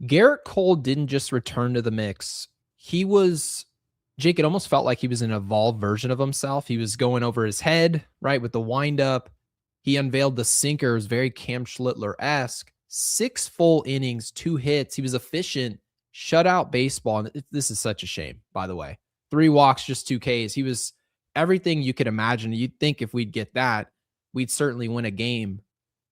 Gerrit Cole didn't just return to the mix. He was, Jake, it almost felt like he was an evolved version of himself. He was going over his head, right, with the windup. He unveiled the sinker. It was very Cam Schlittler-esque. 6 full innings, 2 hits. He was efficient, shutout baseball. And this is such a shame, by the way. 3 walks, just 2 Ks. He was everything you could imagine. You'd think if we'd get that, we'd certainly win a game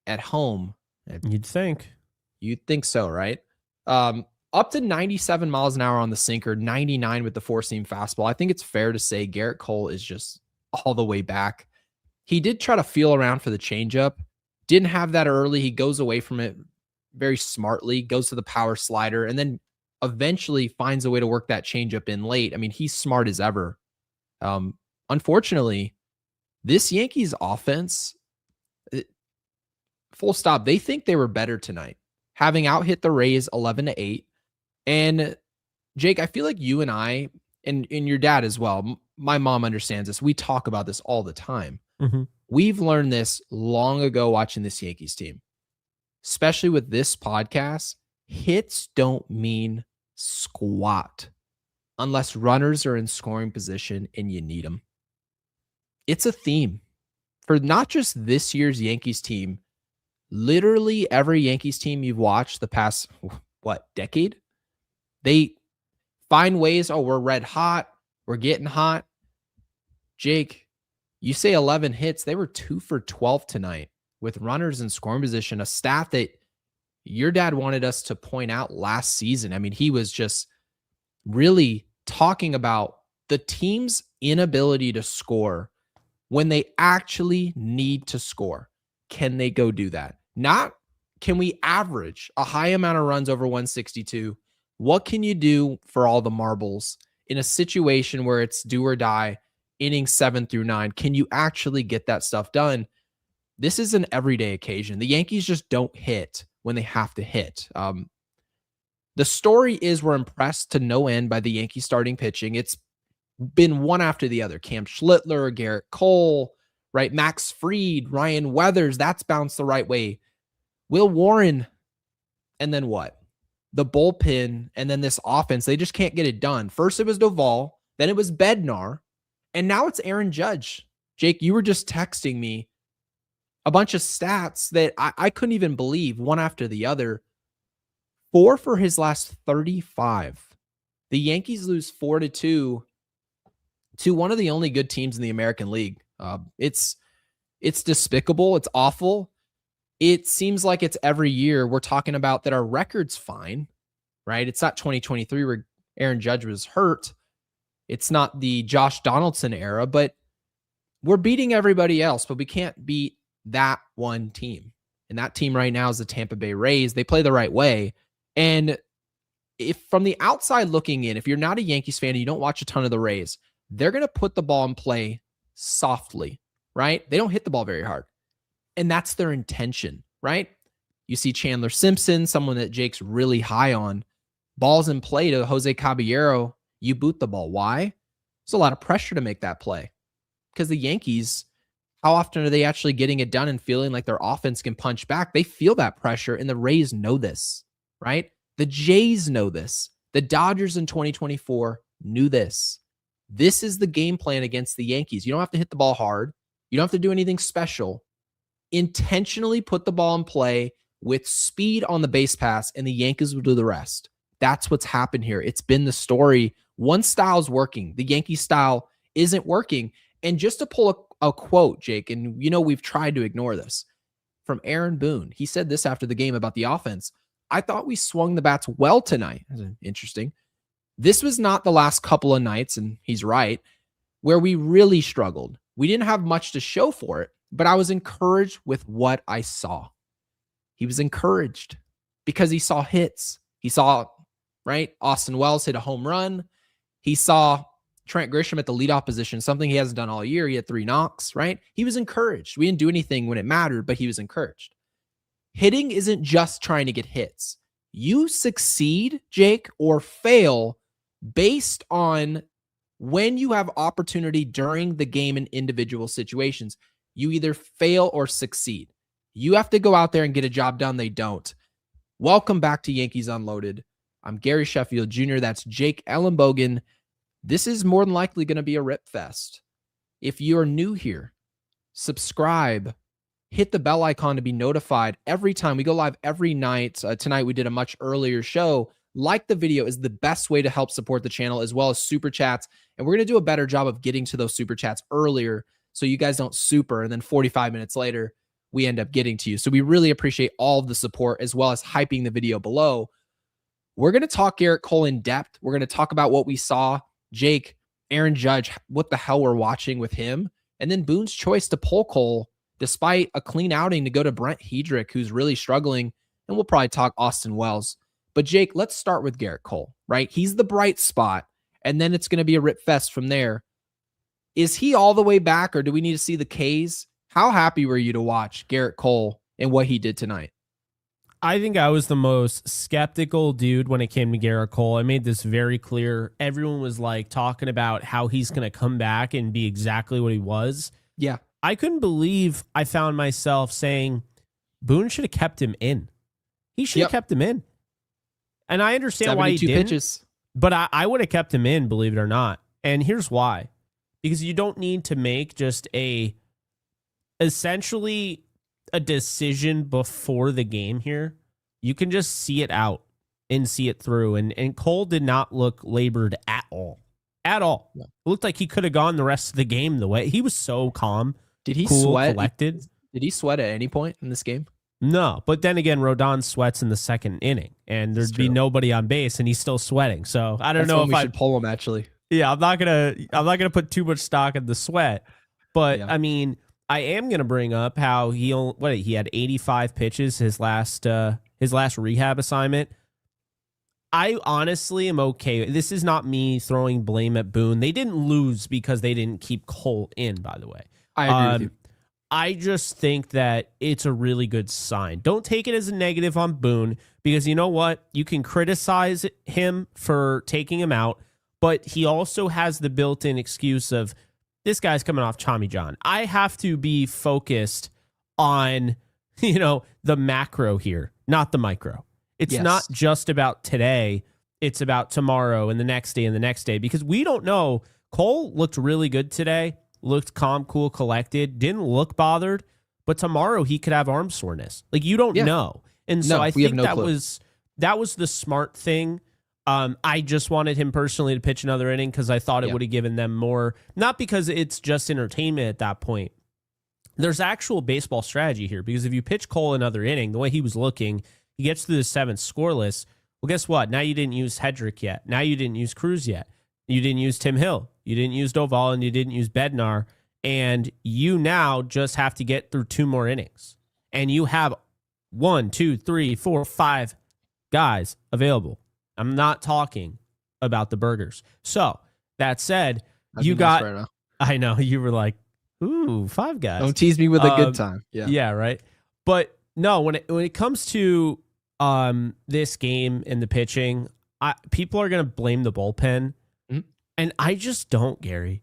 at home. You'd think. You'd think so, right? Up to 97 miles an hour on the sinker, 99 with the 4-seam fastball. I think it's fair to say Gerrit Cole is just all the way back. He did try to feel around for the changeup. Didn't have that early. He goes away from it very smartly, goes to the power slider, and then eventually finds a way to work that changeup in late. I mean, he's smart as ever. Unfortunately, this Yankees offense, full stop, they think they were better tonight, having out-hit the Rays 11-8. And Jake, I feel like you and I, and your dad as well, my mom understands this. We talk about this all the time. Mm-hmm. We've learned this long ago watching this Yankees team, especially with this podcast. Hits don't mean squat unless runners are in scoring position and you need them. It's a theme for not just this year's Yankees team. Literally every Yankees team you've watched the past, decade? They find ways, we're red hot, we're getting hot. Jake, you say 11 hits. They were 2 for 12 tonight with runners in scoring position, a stat that your dad wanted us to point out last season. I mean, he was just really talking about the team's inability to score when they actually need to score. Can they go do that? Not can we average a high amount of runs over 162? What can you do for all the marbles in a situation where it's do or die, innings 7 through 9? Can you actually get that stuff done? This is an everyday occasion. The Yankees just don't hit when they have to hit. The story is we're impressed to no end by the Yankees starting pitching. It's been one after the other. Cam Schlittler, Gerrit Cole, right? Max Fried, Ryan Weathers, that's bounced the right way. Will Warren, and then what? The bullpen, and then this offense, they just can't get it done. First it was Duvall, then it was Bednar, and now it's Aaron Judge. Jake, you were just texting me a bunch of stats that I couldn't even believe, one after the other. 4 for his last 35. The Yankees lose 4-2 to one of the only good teams in the American League. It's despicable. It's awful. It seems like it's every year we're talking about that our record's fine, right? It's not 2023 where Aaron Judge was hurt. It's not the Josh Donaldson era, but we're beating everybody else, but we can't beat that one team. And that team right now is the Tampa Bay Rays. They play the right way. And if from the outside looking in, if you're not a Yankees fan and you don't watch a ton of the Rays, they're going to put the ball in play softly, right? They don't hit the ball very hard. And that's their intention, right? You see Chandler Simpson, someone that Jake's really high on, balls in play to Jose Caballero, you boot the ball. Why? There's a lot of pressure to make that play. Because the Yankees, how often are they actually getting it done and feeling like their offense can punch back? They feel that pressure, and the Rays know this, right? The Jays know this. The Dodgers in 2024 knew this. This is the game plan against the Yankees. You don't have to hit the ball hard. You don't have to do anything special. Intentionally put the ball in play with speed on the base pass, and the Yankees will do the rest. That's what's happened here. It's been the story. One style's working. The Yankee style isn't working. And just to pull a quote, Jake, and we've tried to ignore this, from Aaron Boone. He said this after the game about the offense. I thought we swung the bats well tonight. Interesting. This was not the last couple of nights, and he's right, where we really struggled. We didn't have much to show for it, but I was encouraged with what I saw. He was encouraged because he saw hits. He saw, right, Austin Wells hit a home run. He saw Trent Grisham at the leadoff position, something he hasn't done all year. He had 3 knocks, right? He was encouraged. We didn't do anything when it mattered, but he was encouraged. Hitting isn't just trying to get hits. You succeed, Jake, or fail based on when you have opportunity during the game in individual situations. You either fail or succeed. You have to go out there and get a job done. They don't. Welcome back to Yankees Unloaded. I'm Gary Sheffield Jr. That's Jake Ellenbogen. This is more than likely going to be a rip fest. If you're new here, subscribe, hit the bell icon to be notified every time we go live every night. Tonight we did a much earlier show. Like the video is the best way to help support the channel, as well as super chats. And we're going to do a better job of getting to those super chats earlier so you guys don't super and then 45 minutes later we end up getting to you. So we really appreciate all of the support, as well as hyping the video below. We're going to talk Gerrit Cole in depth. We're going to talk about what we saw. Jake, Aaron Judge, what the hell we're watching with him. And then Boone's choice to pull Cole, despite a clean outing, to go to Brent Hedrick, who's really struggling. And we'll probably talk Austin Wells. But Jake, let's start with Gerrit Cole, right? He's the bright spot. And then it's going to be a rip fest from there. Is he all the way back, or do we need to see the Ks? How happy were you to watch Gerrit Cole and what he did tonight? I think I was the most skeptical dude when it came to Gerrit Cole. I made this very clear. Everyone was like talking about how he's going to come back and be exactly what he was. Yeah. I couldn't believe I found myself saying Boone should have kept him in. He should have kept him in. And I understand why he didn't. Pitches. But I would have kept him in, believe it or not. And here's why. Because you don't need to make just essentially a decision before the game here. You can just see it out and see it through. And Cole did not look labored at all. At all. Yeah. It looked like he could have gone the rest of the game the way. He was so calm. Did he cool, sweat? Collected. Did he sweat at any point in this game? No, but then again, Rodon sweats in the second inning, and there'd be nobody on base, and he's still sweating. So I don't know if I should pull him. Actually, yeah, I'm not gonna put too much stock in the sweat, but I mean, I am gonna bring up how he had 85 pitches his last rehab assignment. I honestly am okay. This is not me throwing blame at Boone. They didn't lose because they didn't keep Cole in. By the way, I agree with you. I just think that it's a really good sign. Don't take it as a negative on Boone, because you know what? You can criticize him for taking him out, but he also has the built-in excuse of this guy's coming off Tommy John. I have to be focused on, the macro here, not the micro. It's not just about today. It's about tomorrow and the next day and the next day, because we don't know. Cole looked really good today. Looked calm, cool, collected, didn't look bothered, but tomorrow he could have arm soreness. Like, you don't know. And so I think that was the smart thing. I just wanted him personally to pitch another inning because I thought it would have given them more, not because it's just entertainment at that point. There's actual baseball strategy here, because if you pitch Cole another inning, the way he was looking, he gets through the seventh scoreless. Well, guess what? Now you didn't use Hedrick yet. Now you didn't use Cruz yet. You didn't use Tim Hill. You didn't use Doval, and you didn't use Bednar. And you now just have to get through 2 more innings. And you have 1, 2, 3, 4, 5 guys available. I'm not talking about the burgers. So, that said, you got... Nice right, I know, you were like, ooh, 5 guys. Don't tease me with a good time. Yeah, right? But, no, when it comes to this game and the pitching, people are going to blame the bullpen. And I just don't, Gary.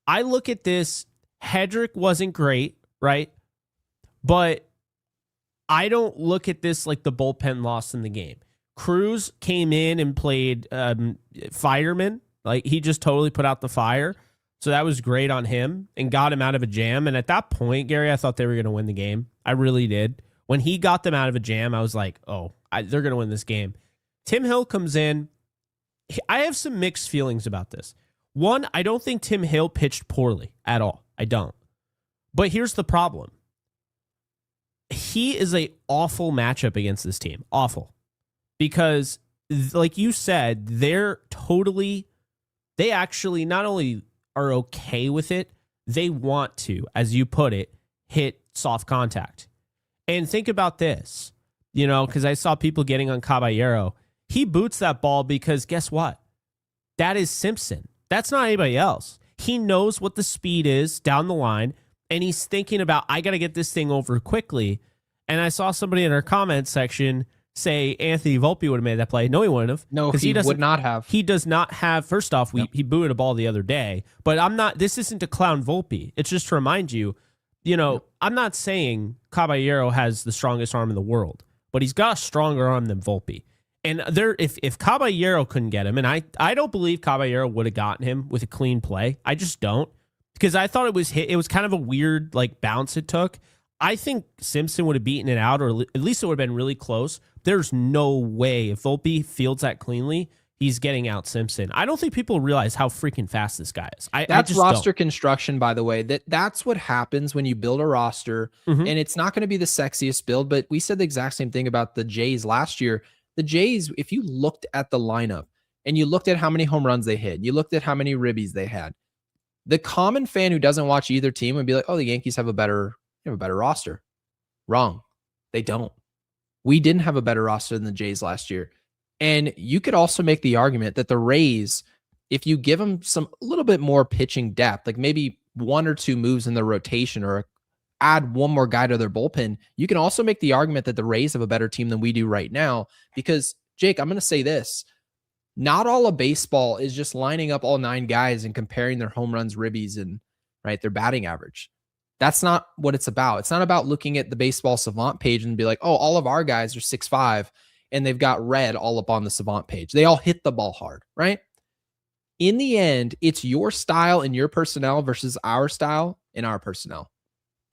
I look at this. Hedrick wasn't great, right? But I don't look at this like the bullpen lost in the game. Cruz came in and played fireman. Like, he just totally put out the fire. So that was great on him and got him out of a jam. And at that point, Gary, I thought they were going to win the game. I really did. When he got them out of a jam, I was like, they're going to win this game. Tim Hill comes in. I have some mixed feelings about this. One, I don't think Tim Hill pitched poorly at all. I don't. But here's the problem. He is an awful matchup against this team. Awful. Because, like you said, they actually not only are okay with it, they want to, as you put it, hit soft contact. And think about this, because I saw people getting on Caballero. He boots that ball because guess what? That is Simpson. That's not anybody else. He knows what the speed is down the line, and he's thinking about, I got to get this thing over quickly. And I saw somebody in our comments section say Anthony Volpe would have made that play. No, he wouldn't have. No, he would not have. He does not have. First off, he booted a ball the other day, but this isn't to clown Volpe. It's just to remind you, I'm not saying Caballero has the strongest arm in the world. but he's got a stronger arm than Volpe. And if Caballero couldn't get him, and I don't believe Caballero would have gotten him with a clean play. I just don't, because I thought it was kind of a weird like bounce it took. I think Simpson would have beaten it out, or at least it would have been really close. There's no way if Volpe fields that cleanly, he's getting out Simpson. I don't think people realize how freaking fast this guy is. That's roster construction, by the way. That's what happens when you build a roster, and it's not going to be the sexiest build, but we said the exact same thing about the Jays last year. The Jays, if you looked at the lineup and you looked at how many home runs they hit, you looked at how many ribbies they had, the common fan who doesn't watch either team would be like, oh, the Yankees have a better roster. Wrong. They don't. We didn't have a better roster than the Jays last year. And you could also make the argument that the Rays, if you give them a little bit more pitching depth, like maybe one or two moves in their rotation or add one more guy to their bullpen, you can also make the argument that the Rays have a better team than we do right now. Because, Jake, I'm going to say this. Not all of baseball is just lining up all 9 guys and comparing their home runs, ribbies, and their batting average. That's not what it's about. It's not about looking at the baseball savant page and be like, oh, all of our guys are 6'5", and they've got red all up on the savant page. They all hit the ball hard, right? In the end, it's your style and your personnel versus our style and our personnel.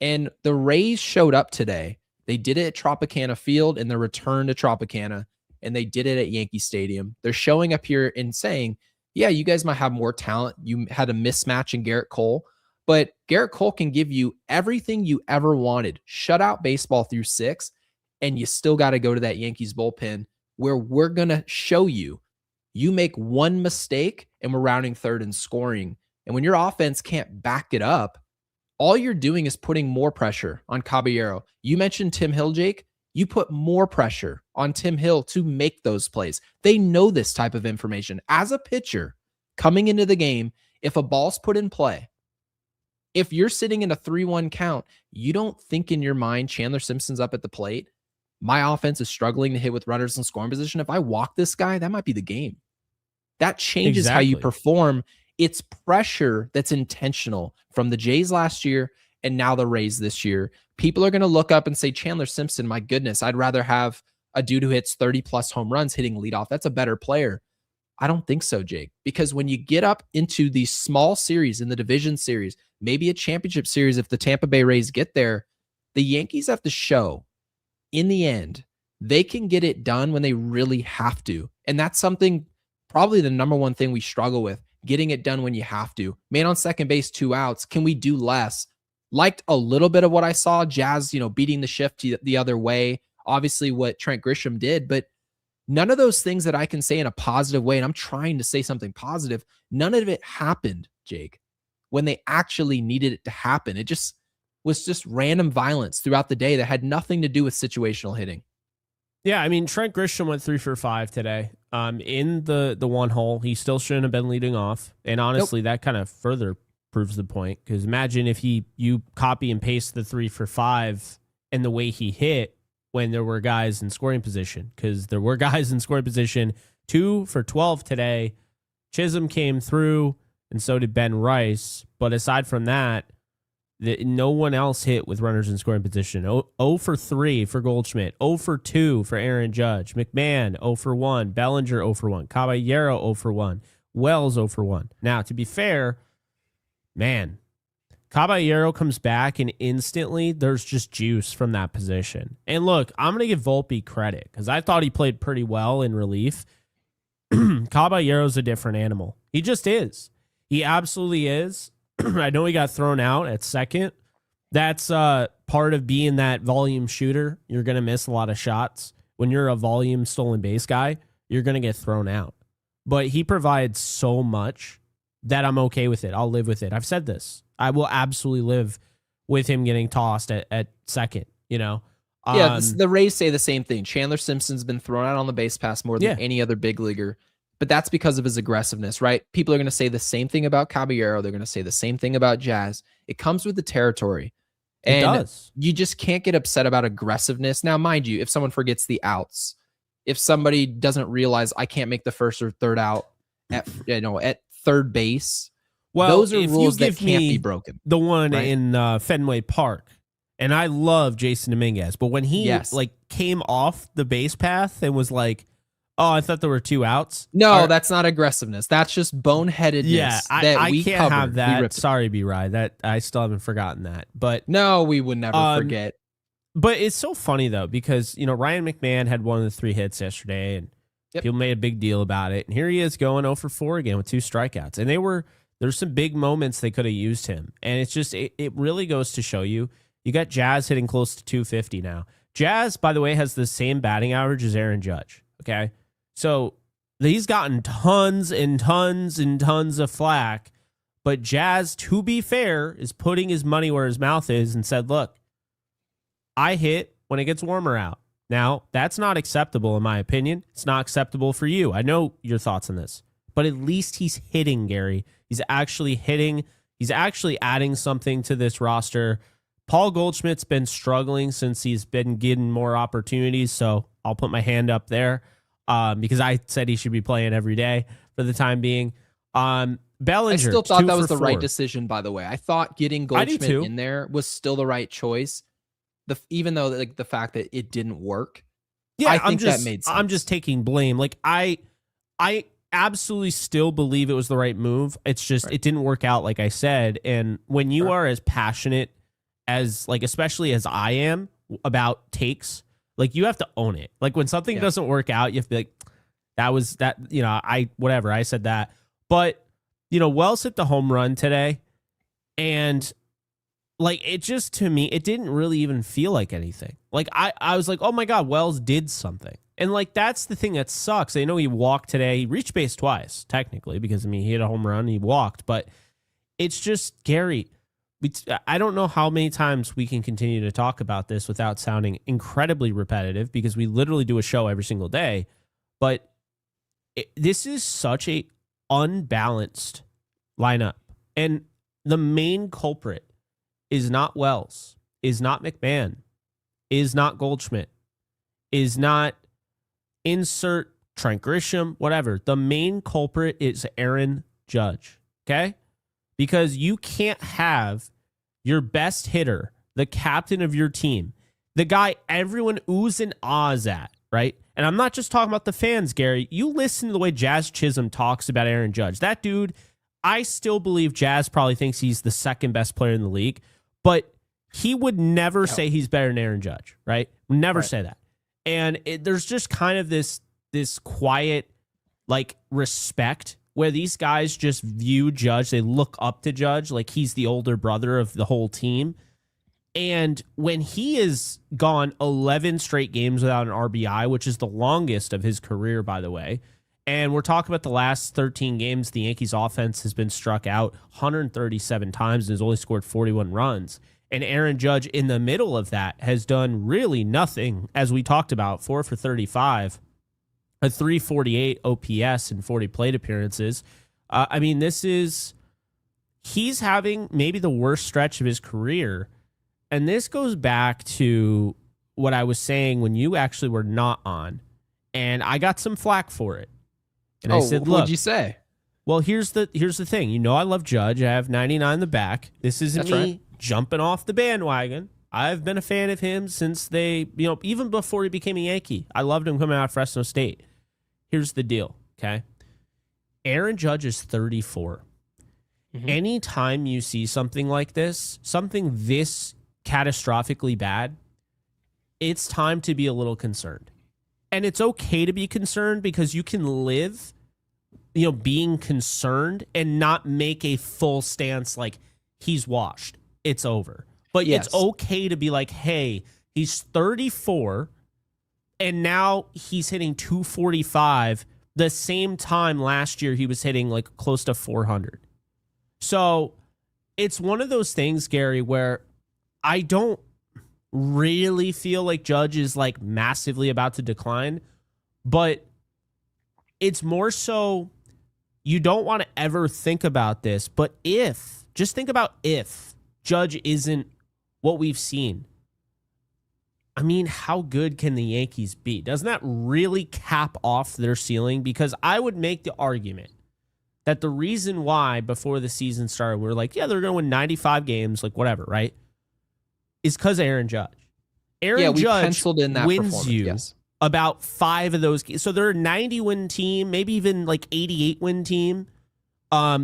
And the Rays showed up today. They did it at Tropicana Field in their return to Tropicana, and they did it at Yankee Stadium. They're showing up here and saying, yeah, you guys might have more talent. You had a mismatch in Gerrit Cole, but Gerrit Cole can give you everything you ever wanted. Shut out baseball through 6, and you still got to go to that Yankees bullpen where we're going to show you. You make one mistake, and we're rounding third and scoring. And when your offense can't back it up, all you're doing is putting more pressure on Caballero. You mentioned Tim Hill, Jake. You put more pressure on Tim Hill to make those plays. They know this type of information. As a pitcher coming into the game, if a ball's put in play, if you're sitting in a 3-1 count, you don't think in your mind Chandler Simpson's up at the plate. My offense is struggling to hit with runners in scoring position. If I walk this guy, that might be the game. That changes how you perform. It's pressure that's intentional from the Jays last year and now the Rays this year. People are going to look up and say, Chandler Simpson, my goodness, I'd rather have a dude who hits 30-plus home runs hitting leadoff. That's a better player. I don't think so, Jake, because when you get up into these small series in the division series, maybe a championship series, if the Tampa Bay Rays get there, the Yankees have to show in the end, they can get it done when they really have to. And that's something, probably the number one thing we struggle with, getting it done when you have to. Man on second base, 2 outs. Can we do less? Liked a little bit of what I saw. Jazz, beating the shift the other way. Obviously what Trent Grisham did, but none of those things that I can say in a positive way, and I'm trying to say something positive, none of it happened, Jake, when they actually needed it to happen. It just was just random violence throughout the day that had nothing to do with situational hitting. Yeah, I mean, Trent Grisham went 3 for 5 today. In the one hole, he still shouldn't have been leading off. And honestly, that kind of further proves the point. Because imagine if you copy and paste the 3 for 5 and the way he hit when there were guys in scoring position. Because there were guys in scoring position. 2 for 12 today. Chisholm came through, and so did Ben Rice. But aside from that, no one else hit with runners in scoring position. 0 for 3 for Goldschmidt. 0 for 2 for Aaron Judge. McMahon, 0 for 1. Bellinger, 0 for 1. Caballero, 0 for 1. Wells, 0 for 1. Now, to be fair, man, Caballero comes back, and instantly there's just juice from that position. And look, I'm going to give Volpe credit because I thought he played pretty well in relief. Caballero's a different animal. He just is. He absolutely is. I know he got thrown out at second. That's part of being that volume shooter. You're going to miss a lot of shots. When you're a volume stolen base guy, you're going to get thrown out. But he provides so much that I'm okay with it. I'll live with it. I've said this. I will absolutely live with him getting tossed at second, Yeah, the Rays say the same thing. Chandler Simpson's been thrown out on the base pass more than any other big leaguer. But that's because of his aggressiveness, right? People are going to say the same thing about Caballero. They're going to say the same thing about Jazz. It comes with the territory. And it does. You just can't get upset about aggressiveness. Now, mind you, if someone forgets the outs, if somebody doesn't realize I can't make the first or third out at third base, well, those are rules that can't be broken. The one in Fenway Park, And I love Jason Dominguez, but when he Yes. like came off the base path and was like, "Oh, I thought there were 2 outs." No, that's not aggressiveness. That's just boneheadedness. Yeah, I we can't covered. have We that. ripped it. Sorry, B-Rye. That I still haven't forgotten that. But No, we would never forget. But it's so funny though, because Ryan McMahon had one of the 3 hits yesterday, and people made a big deal about it. And here he is going 0 for 4 again with 2 strikeouts. And there's some big moments they could have used him. And it's just it really goes to show you got Jazz hitting close to 250 now. Jazz, by the way, has the same batting average as Aaron Judge. Okay, so he's gotten tons and tons and tons of flack. But Jazz, to be fair, is putting his money where his mouth is and said, "Look, I hit when it gets warmer out." Now, that's not acceptable in my opinion. It's not acceptable for you. I know your thoughts on this. But at least he's hitting, Gary. He's actually hitting. He's actually adding something to this roster. Paul Goldschmidt's been struggling since he's been getting more opportunities, so I'll put my hand up there because I said he should be playing every day for the time being. Bellinger, I still thought that was the 4. right decision, by the way. I thought getting Goldschmidt in there was still the right choice. Even though the fact that it didn't work. Yeah, I think that made sense. I'm just taking blame. Like I absolutely still believe it was the right move. It's just It didn't work out, like I said. And when you are as passionate as especially as I am about takes, you have to own it. Like when something doesn't work out, you have to be like, that was that, I said that. But Wells hit the home run today, and it just, to me, it didn't really even feel like anything. I was like, oh my God, Wells did something. And that's the thing that sucks. I know he walked today. He reached base twice, technically, because he hit a home run and he walked. But it's just, Gary, I don't know how many times we can continue to talk about this without sounding incredibly repetitive, because we literally do a show every single day. But this is such a unbalanced lineup. And the main culprit is not Wells, is not McMahon, is not Goldschmidt, is not insert Trent Grisham, whatever. The main culprit is Aaron Judge, okay? Because you can't have your best hitter, the captain of your team, the guy everyone oohs and ahs at, right? And I'm not just talking about the fans, Gary. You listen to the way Jazz Chisholm talks about Aaron Judge. That dude, I still believe Jazz probably thinks he's the second best player in the league, but he would never say he's better than Aaron Judge, right? Never say that. And there's just kind of this quiet, respect where these guys just view Judge. They look up to Judge like he's the older brother of the whole team. And when he has gone 11 straight games without an RBI, which is the longest of his career, by the way, and we're talking about the last 13 games, the Yankees offense has been struck out 137 times and has only scored 41 runs. And Aaron Judge, in the middle of that, has done really nothing, as we talked about, 4 for 35, a 348 OPS and 40 plate appearances. He's having maybe the worst stretch of his career. And this goes back to what I was saying when you actually were not on. And I got some flack for it. And I said, look, what'd you say? Well, here's the thing. I love Judge. I have 99 in the back. This isn't me jumping off the bandwagon. I've been a fan of him since even before he became a Yankee. I loved him coming out of Fresno State. Here's the deal, okay? Aaron Judge is 34. Mm-hmm. Anytime you see something like this, something this catastrophically bad, it's time to be a little concerned. And it's okay to be concerned, because you can live, being concerned and not make a full stance like he's washed. It's over. But it's okay to be like, hey, he's 34 and now he's hitting 245. The same time last year he was hitting close to 400. So it's one of those things, Gary, where I don't really feel like Judge is massively about to decline, but it's more so you don't want to ever think about this. But just think about if Judge isn't what we've seen. I mean, how good can the Yankees be? Doesn't that really cap off their ceiling? Because I would make the argument that the reason why before the season started, we're they're going to win 95 games, whatever, right? is because Aaron Judge. Yeah, we Judge penciled in that wins performance. you Yes. about 5 of those games. So they're a 90-win team, maybe even like 88-win team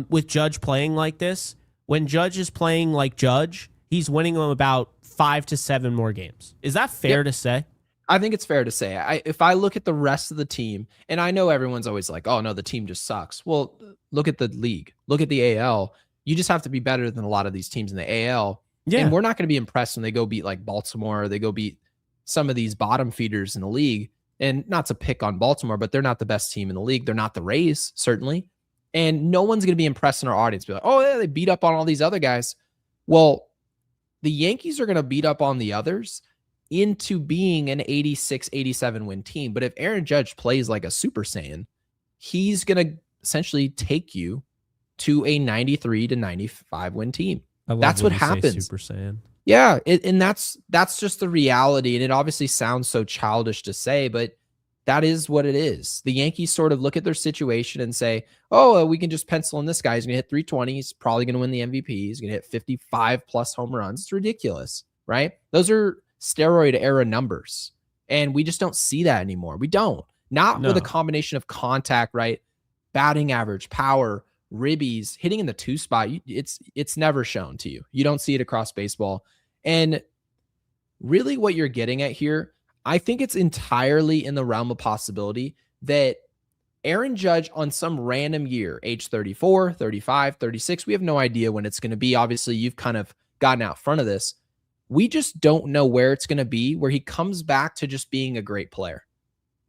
with Judge playing like this. When Judge is playing like Judge, he's winning them about 5 to 7 more games. Is that fair to say? I think it's fair to say. If I look at the rest of the team, and I know everyone's always like, oh, no, the team just sucks. Well, look at the league. Look at the AL. You just have to be better than a lot of these teams in the AL. Yeah. And we're not going to be impressed when they go beat like Baltimore or they go beat some of these bottom feeders in the league. And not to pick on Baltimore, but they're not the best team in the league. They're not the Rays, certainly. And no one's going to be impressed in our audience. Be like, oh, yeah, they beat up on all these other guys. Well, the Yankees are going to beat up on the others into being an 86, 87 win team. But if Aaron Judge plays like a Super Saiyan, he's going to essentially take you to a 93 to 95 win team. That's what happens. Super Saiyan. Yeah, and that's just the reality. And it obviously sounds so childish to say, but that is what it is. The Yankees sort of look at their situation and say, oh, we can just pencil in this guy. He's going to hit 320. He's probably going to win the MVP. He's going to hit 55 plus home runs. It's ridiculous, right? Those are steroid era numbers. And we just don't see that anymore. We don't. Not with a combination of contact, right? Batting average, power, ribbies, hitting in the 2 spot. It's never shown to you. You don't see it across baseball. And really what you're getting at here, I think it's entirely in the realm of possibility that Aaron Judge on some random year, age 34, 35, 36, we have no idea when it's going to be. Obviously, you've kind of gotten out front of this. We just don't know where it's going to be, where he comes back to just being a great player,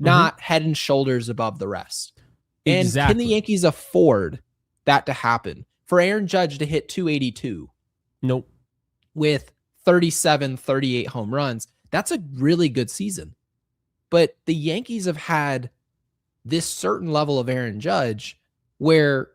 not head and shoulders above the rest. And can the Yankees afford that to happen? For Aaron Judge to hit 282 Nope. with 37, 38 home runs, that's a really good season. But the Yankees have had this certain level of Aaron Judge where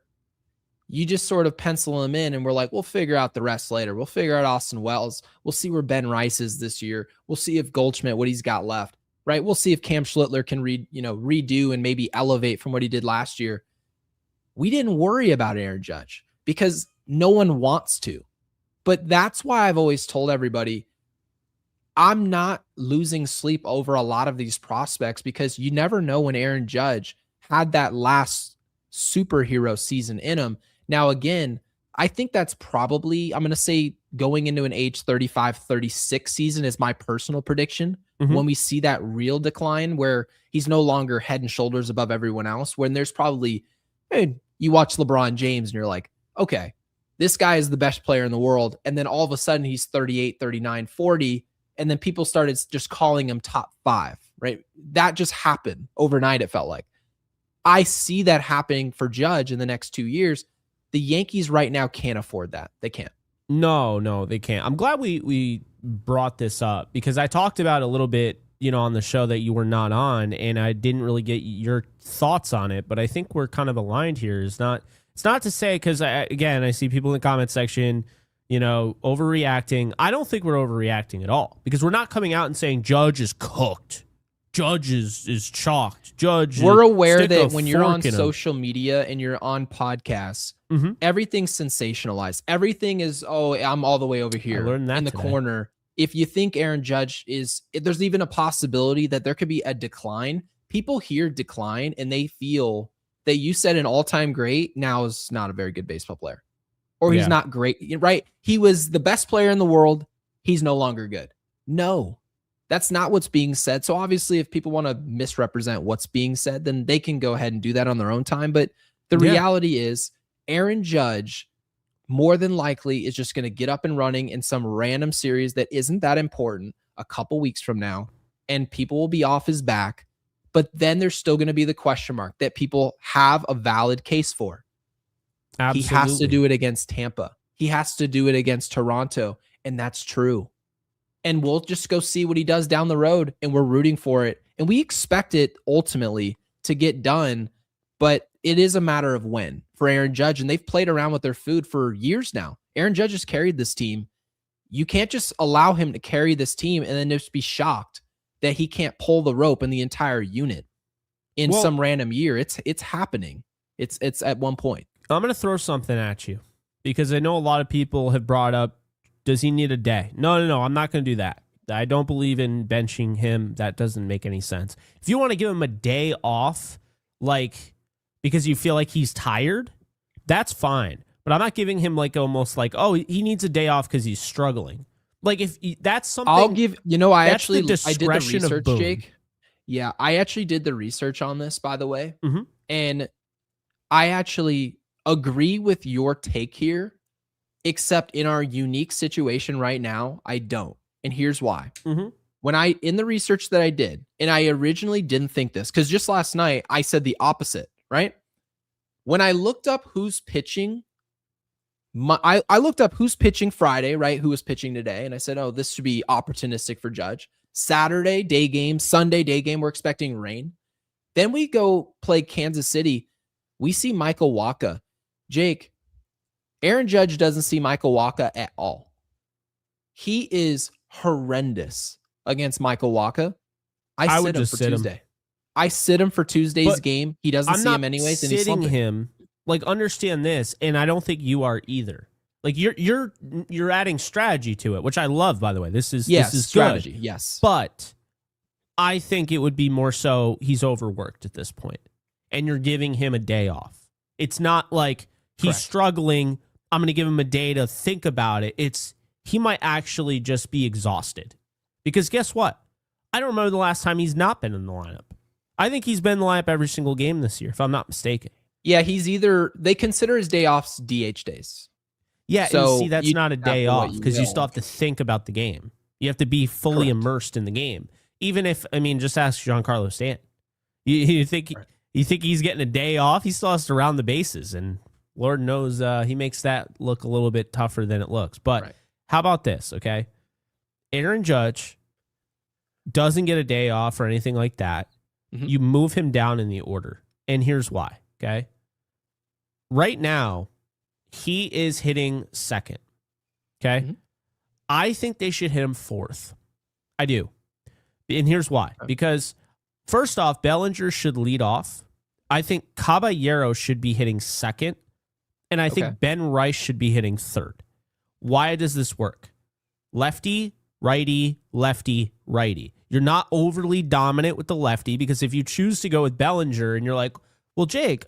you just sort of pencil him in and we're like, we'll figure out the rest later. We'll figure out Austin Wells. We'll see where Ben Rice is this year. We'll see if Goldschmidt, what he's got left, right? We'll see if Cam Schlittler can redo and maybe elevate from what he did last year. We didn't worry about Aaron Judge because no one wants to. But that's why I've always told everybody, I'm not losing sleep over a lot of these prospects because you never know when Aaron Judge had that last superhero season in him. Now, again, I think that's probably, I'm going to say going into an age 35, 36 season is my personal prediction. When we see that real decline where he's no longer head and shoulders above everyone else, when there's probably, you watch LeBron James and you're like, okay, this guy is the best player in the world. And then all of a sudden he's 38, 39, 40. And then people started just calling him top 5, right? That just happened overnight, it felt like. I see that happening for Judge in the next 2 years. The Yankees right now can't afford that. They can't. No, they can't. I'm glad we brought this up because I talked about a little bit, on the show that you were not on, and I didn't really get your thoughts on it, but I think we're kind of aligned here. It's not to say, because I see people in the comment section, overreacting. I don't think we're overreacting at all because we're not coming out and saying Judge is cooked. Judge is chalked. We're aware that when you're on social media and you're on podcasts, everything's sensationalized. Everything is, I'm all the way over here in the corner. If you think Aaron Judge there's even a possibility that there could be a decline. People hear decline and they feel that you said an all-time great now is not a very good baseball player. Or he's not great, right? He was the best player in the world. He's no longer good. No, that's not what's being said. So obviously, if people want to misrepresent what's being said, then they can go ahead and do that on their own time. But the reality is Aaron Judge more than likely is just going to get up and running in some random series that isn't that important a couple weeks from now, and people will be off his back. But then there's still going to be the question mark that people have a valid case for. Absolutely. He has to do it against Tampa. He has to do it against Toronto. And that's true. And we'll just go see what he does down the road. And we're rooting for it. And we expect it ultimately to get done. But it is a matter of when for Aaron Judge. And they've played around with their food for years now. Aaron Judge has carried this team. You can't just allow him to carry this team and then just be shocked that he can't pull the rope in the entire unit in some random year. It's happening. It's at one point. I'm going to throw something at you because I know a lot of people have brought up Does he need a day? No. I'm not going to do that. I don't believe in benching him. That doesn't make any sense. If you want to give him a day off, like because you feel like he's tired, that's fine. But I'm not giving him like almost like, oh, he needs a day off because he's struggling. Like if that's something, I'll give. I that's actually the I did the discretion of research, Boone. Jake. Yeah, I actually did the research on this, by the way, Mhm. and I actually agree with your take here, except in our unique situation right now, I don't. And here's why. Mhm. When in the research that I did, and I originally didn't think this, because just last night I said the opposite, right? When I looked up who's pitching, I looked up who's pitching Friday, right? Who was pitching today, and I said, oh, this should be opportunistic for Judge. Saturday, day game. Sunday, day game. We're expecting rain. Then we go play Kansas City. We see Michael Wacha. Jake, Aaron Judge doesn't see Michael Wacha at all. He is horrendous against Michael Wacha. I sit him for Tuesday. I sit him for Tuesday's game. He doesn't see him anyways, and he's slumping. Him. Like, understand this, and I don't think you are either. Like you're adding strategy to it, which I love, by the way. This is strategy, good. yes. But I think it would be more so he's overworked at this point, and you're giving him a day off. It's not like he's struggling. I'm going to give him a day to think about it. He might actually just be exhausted. Because guess what? I don't remember the last time he's not been in the lineup. I think he's been in the lineup every single game this year, if I'm not mistaken. Yeah, they consider his day offs DH days. Yeah, so and see, that's not a day off because you still have to think about the game. You have to be fully immersed in the game. Even if, just ask Giancarlo Stanton. You think he's getting a day off? He still has to round the bases, and Lord knows he makes that look a little bit tougher than it looks. But how about this, okay? Aaron Judge doesn't get a day off or anything like that. Mm-hmm. You move him down in the order, and here's why, okay? Right now, he is hitting second, okay? Mm-hmm. I think they should hit him fourth. I do. And here's why. Because, first off, Bellinger should lead off. I think Caballero should be hitting second. And I think Ben Rice should be hitting third. Why does this work? Lefty, righty, lefty, righty. You're not overly dominant with the lefty because if you choose to go with Bellinger and you're like, well, Jake,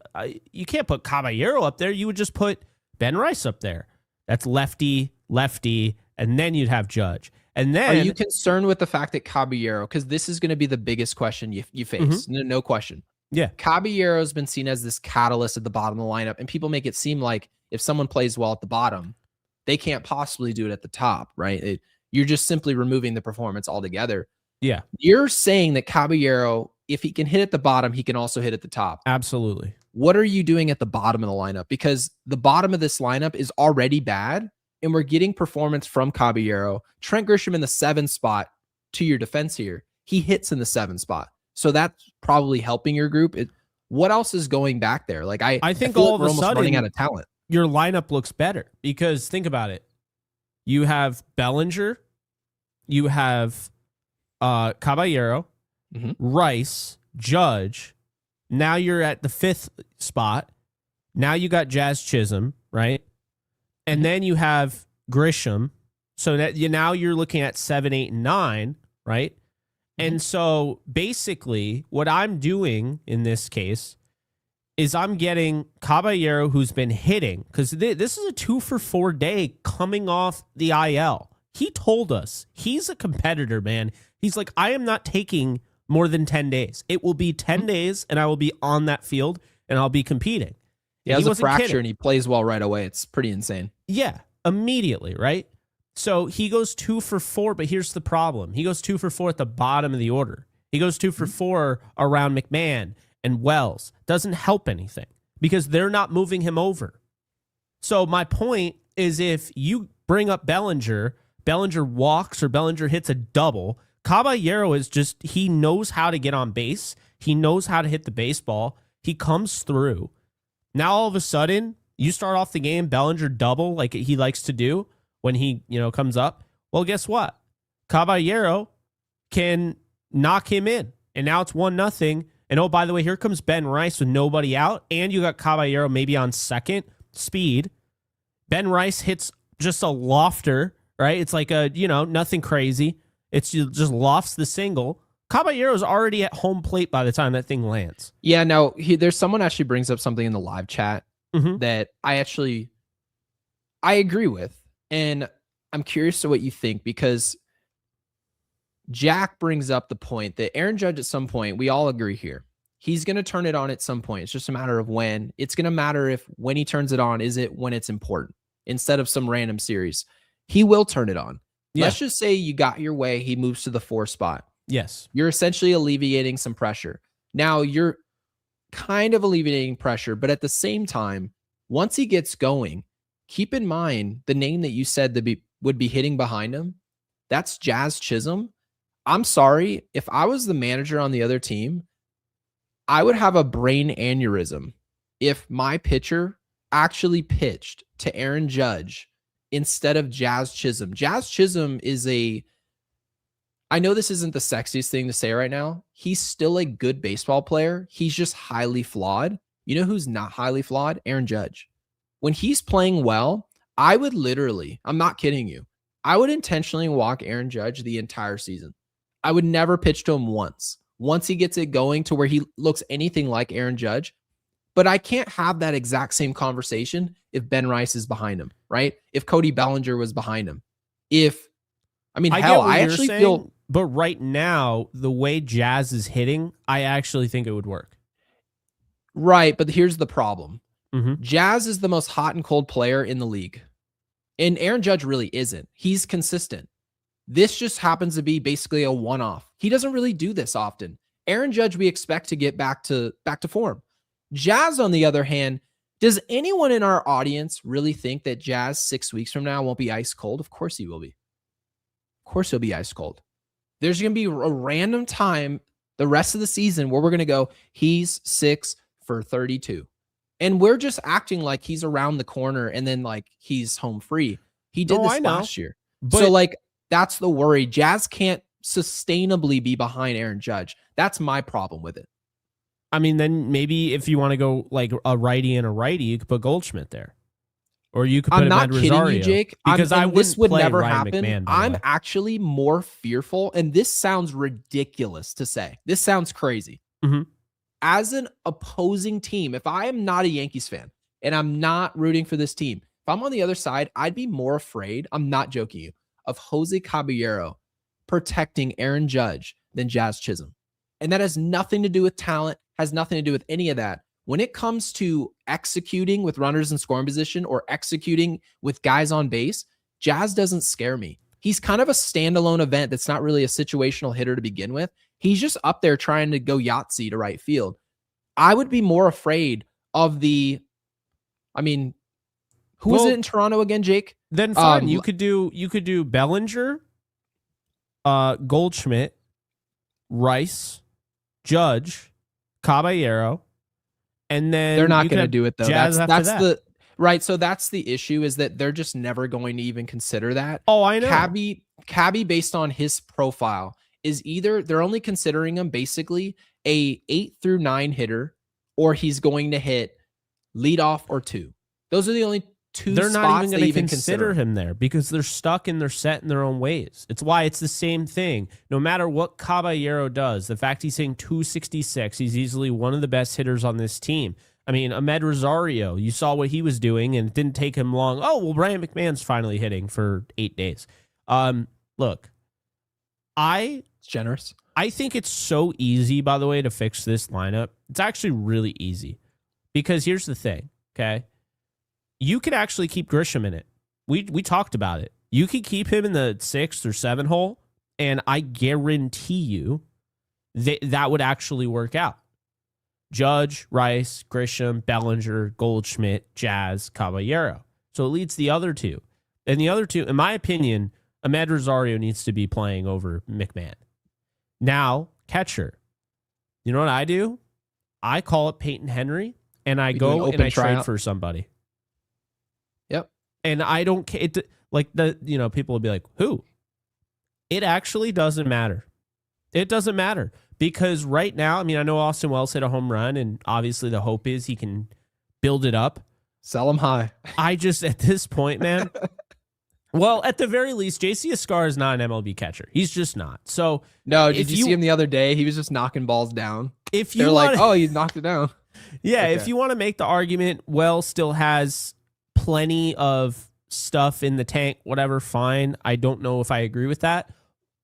you can't put Caballero up there. You would just put Ben Rice up there. That's lefty, lefty, and then you'd have Judge. And then, are you concerned with the fact that Caballero, because this is going to be the biggest question you face, mm-hmm. no question. Yeah. Caballero's been seen as this catalyst at the bottom of the lineup, and people make it seem like if someone plays well at the bottom, they can't possibly do it at the top, right? You're just simply removing the performance altogether. Yeah. You're saying that Caballero, if he can hit at the bottom, he can also hit at the top. Absolutely. What are you doing at the bottom of the lineup? Because the bottom of this lineup is already bad, and we're getting performance from Caballero. Trent Grisham in the 7 spot, to your defense here, he hits in the 7 spot. So that's probably helping your group. What else is going back there? Like I think feel all like we're of a almost sudden running out of talent. Your lineup looks better because think about it. You have Bellinger, you have Caballero, mm-hmm. Rice, Judge. Now you're at the 5th spot. Now you got Jazz Chisholm, right? And mm-hmm. then you have Grisham. So that now you're looking at 7, 8, and 9, right? And so basically what I'm doing in this case is I'm getting Caballero, who's been hitting, because this is a 2-for-4 day coming off the IL. He told us he's a competitor, man. He's like, I am not taking more than 10 days. It will be 10 days and I will be on that field and I'll be competing. He has a fracture and he plays well right away. It's pretty insane. Yeah, immediately, right? So he goes 2-for-4, but here's the problem. He goes 2-for-4 at the bottom of the order. He goes 2-for-4 around McMahon and Wells. Doesn't help anything because they're not moving him over. So my point is if you bring up Bellinger walks or Bellinger hits a double, Caballero is just, he knows how to get on base. He knows how to hit the baseball. He comes through. Now all of a sudden, you start off the game, Bellinger double like he likes to do. When he, comes up, well, guess what? Caballero can knock him in, and now it's 1-0. And oh, by the way, here comes Ben Rice with nobody out, and you got Caballero maybe on second speed. Ben Rice hits just a lofter, right? It's like nothing crazy. It's just lofts the single. Caballero's already at home plate by the time that thing lands. Yeah, no, there's someone actually brings up something in the live chat that I agree with. And I'm curious to what you think, because Jack brings up the point that Aaron Judge at some point, we all agree here, he's going to turn it on at some point. It's just a matter of when. It's going to matter if when he turns it on, is it when it's important instead of some random series. He will turn it on. Yeah. Let's just say you got your way. He moves to the 4 spot. Yes. You're essentially alleviating some pressure. Now you're kind of alleviating pressure, but at the same time, once he gets going, keep in mind the name that you said that would be hitting behind him. That's Jazz Chisholm. I'm sorry. If I was the manager on the other team, I would have a brain aneurysm if my pitcher actually pitched to Aaron Judge instead of Jazz Chisholm. Jazz Chisholm is I know this isn't the sexiest thing to say right now. He's still a good baseball player. He's just highly flawed. You know who's not highly flawed? Aaron Judge. When he's playing well, I would literally, I'm not kidding you, I would intentionally walk Aaron Judge the entire season. I would never pitch to him once. Once he gets it going to where he looks anything like Aaron Judge. But I can't have that exact same conversation if Ben Rice is behind him, right? If Cody Bellinger was behind him. I actually feel... But right now, the way Jazz is hitting, I actually think it would work. Right, but here's the problem. Jazz is the most hot and cold player in the league. And Aaron Judge really isn't. He's consistent. This just happens to be basically a one-off. He doesn't really do this often. Aaron Judge, we expect to get back to form. Jazz, on the other hand, does anyone in our audience really think that Jazz 6 weeks from now won't be ice cold? Of course he will be. Of course he'll be ice cold. There's going to be a random time the rest of the season where we're going to go, he's 6 for 32. And we're just acting like he's around the corner and then like he's home free. He did this last year. So that's the worry. Jazz can't sustainably be behind Aaron Judge. That's my problem with it. I mean, then maybe if you want to go like a righty and a righty, you could put Goldschmidt there. Or you could put him at Rosario. I'm not kidding you, Jake. Because this would never happen. I'm actually more fearful, and this sounds ridiculous to say. This sounds crazy. As an opposing team, if I am not a Yankees fan and I'm not rooting for this team, if I'm on the other side, I'd be more afraid, I'm not joking you, of Jose Caballero protecting Aaron Judge than Jazz Chisholm. And that has nothing to do with talent, has nothing to do with any of that. When it comes to executing with runners in scoring position or executing with guys on base, Jazz doesn't scare me. He's kind of a standalone event that's not really a situational hitter to begin with. He's just up there trying to go Yahtzee to right field. I would be more afraid of who was it in Toronto again, Jake? Then fine, you could do Bellinger, Goldschmidt, Rice, Judge, Caballero. And then they're not going to do it though. That's the right. So that's the issue, is that they're just never going to even consider that. Oh, I know. Cabby, based on his profile, is either they're only considering him basically a 8 through 9 hitter, or he's going to hit leadoff or 2. Those are the only 2 they're spots not even going to consider him there, because they're stuck and they're set in their own ways. It's why it's the same thing. No matter what Caballero does, the fact he's hitting 266, he's easily one of the best hitters on this team. I mean, Ahmed Rosario, you saw what he was doing, and it didn't take him long. Oh, well, Brian McMahon's finally hitting for 8 days. Look, it's generous. I think it's so easy, by the way, to fix this lineup. It's actually really easy, because here's the thing, okay? You could actually keep Grisham in it. We talked about it. You could keep him in the 6th or 7 hole, and I guarantee you that would actually work out. Judge, Rice, Grisham, Bellinger, Goldschmidt, Jazz, Caballero. So it leads the other 2. And the other 2, in my opinion, Ahmed Rosario needs to be playing over McMahon. Now, catcher. You know what I do? I call it Peyton Henry, and I go and I trade for somebody. Yep. And I don't care. People will be like, who? It actually doesn't matter. It doesn't matter, because right now, I mean, I know Austin Wells hit a home run, and obviously the hope is he can build it up. Sell him high. I just, at this point, man, Well, at the very least, JC Escar is not an MLB catcher. He's just not. So No, did you see him the other day? He was just knocking balls down. If They're like, oh, you knocked it down. Yeah, okay. If you want to make the argument, Wells still has plenty of stuff in the tank, whatever, fine. I don't know if I agree with that,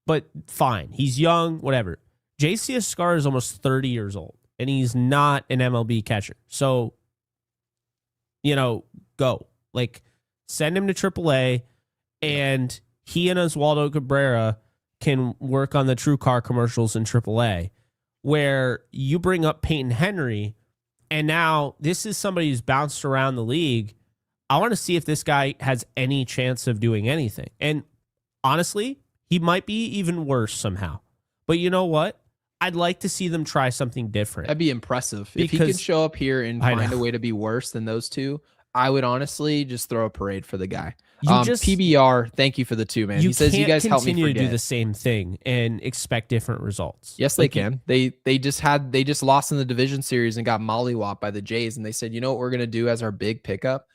but fine. He's young, whatever. JC Escar is almost 30 years old, and he's not an MLB catcher. So, go. Like, send him to AAA, and he and Oswaldo Cabrera can work on the True Car commercials in AAA, where you bring up Peyton Henry, and now this is somebody who's bounced around the league. I want to see if this guy has any chance of doing anything. And honestly, he might be even worse somehow. But you know what? I'd like to see them try something different. That'd be impressive. If he could show up here and find a way to be worse than those two, I would honestly just throw a parade for the guy. PBR, thank you for the 2, man. He says you guys help me forget. You can't continue to do the same thing and expect different results. Yes, they can. They just lost in the division series and got mollywopped by the Jays, and they said, you know what we're gonna do as our big pickup?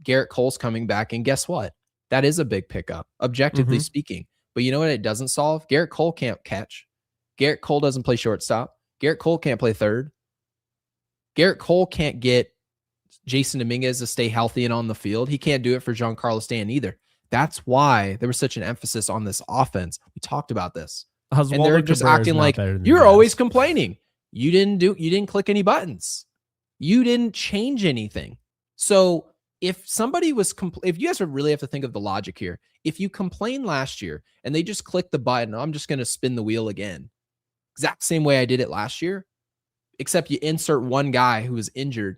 Gerrit Cole's coming back, and guess what? That is a big pickup, objectively speaking. But you know what it doesn't solve? Gerrit Cole can't catch. Gerrit Cole doesn't play shortstop. Gerrit Cole can't play third. Gerrit Cole can't get Jason Dominguez to stay healthy and on the field. He can't do it for Giancarlo Stanton either. That's why there was such an emphasis on this offense. We talked about this. And they're just acting like you're always complaining. You didn't click any buttons. You didn't change anything. So if somebody was, if you guys would really have to think of the logic here, if you complained last year and they just clicked the button, I'm just going to spin the wheel again. Exact same way I did it last year, except you insert one guy who was injured.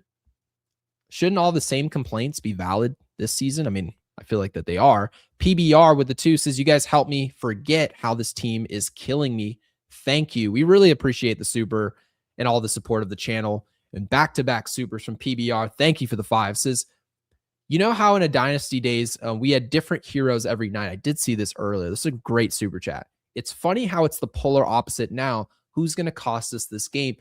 Shouldn't all the same complaints be valid this season? I mean, I feel like that they are. PBR with the 2 says, you guys help me forget how this team is killing me. Thank you. We really appreciate the super and all the support of the channel. And back-to-back supers from PBR. Thank you for the 5. Says, you know how in a dynasty days, we had different heroes every night. I did see this earlier. This is a great super chat. It's funny how it's the polar opposite now. Who's going to cost us this game?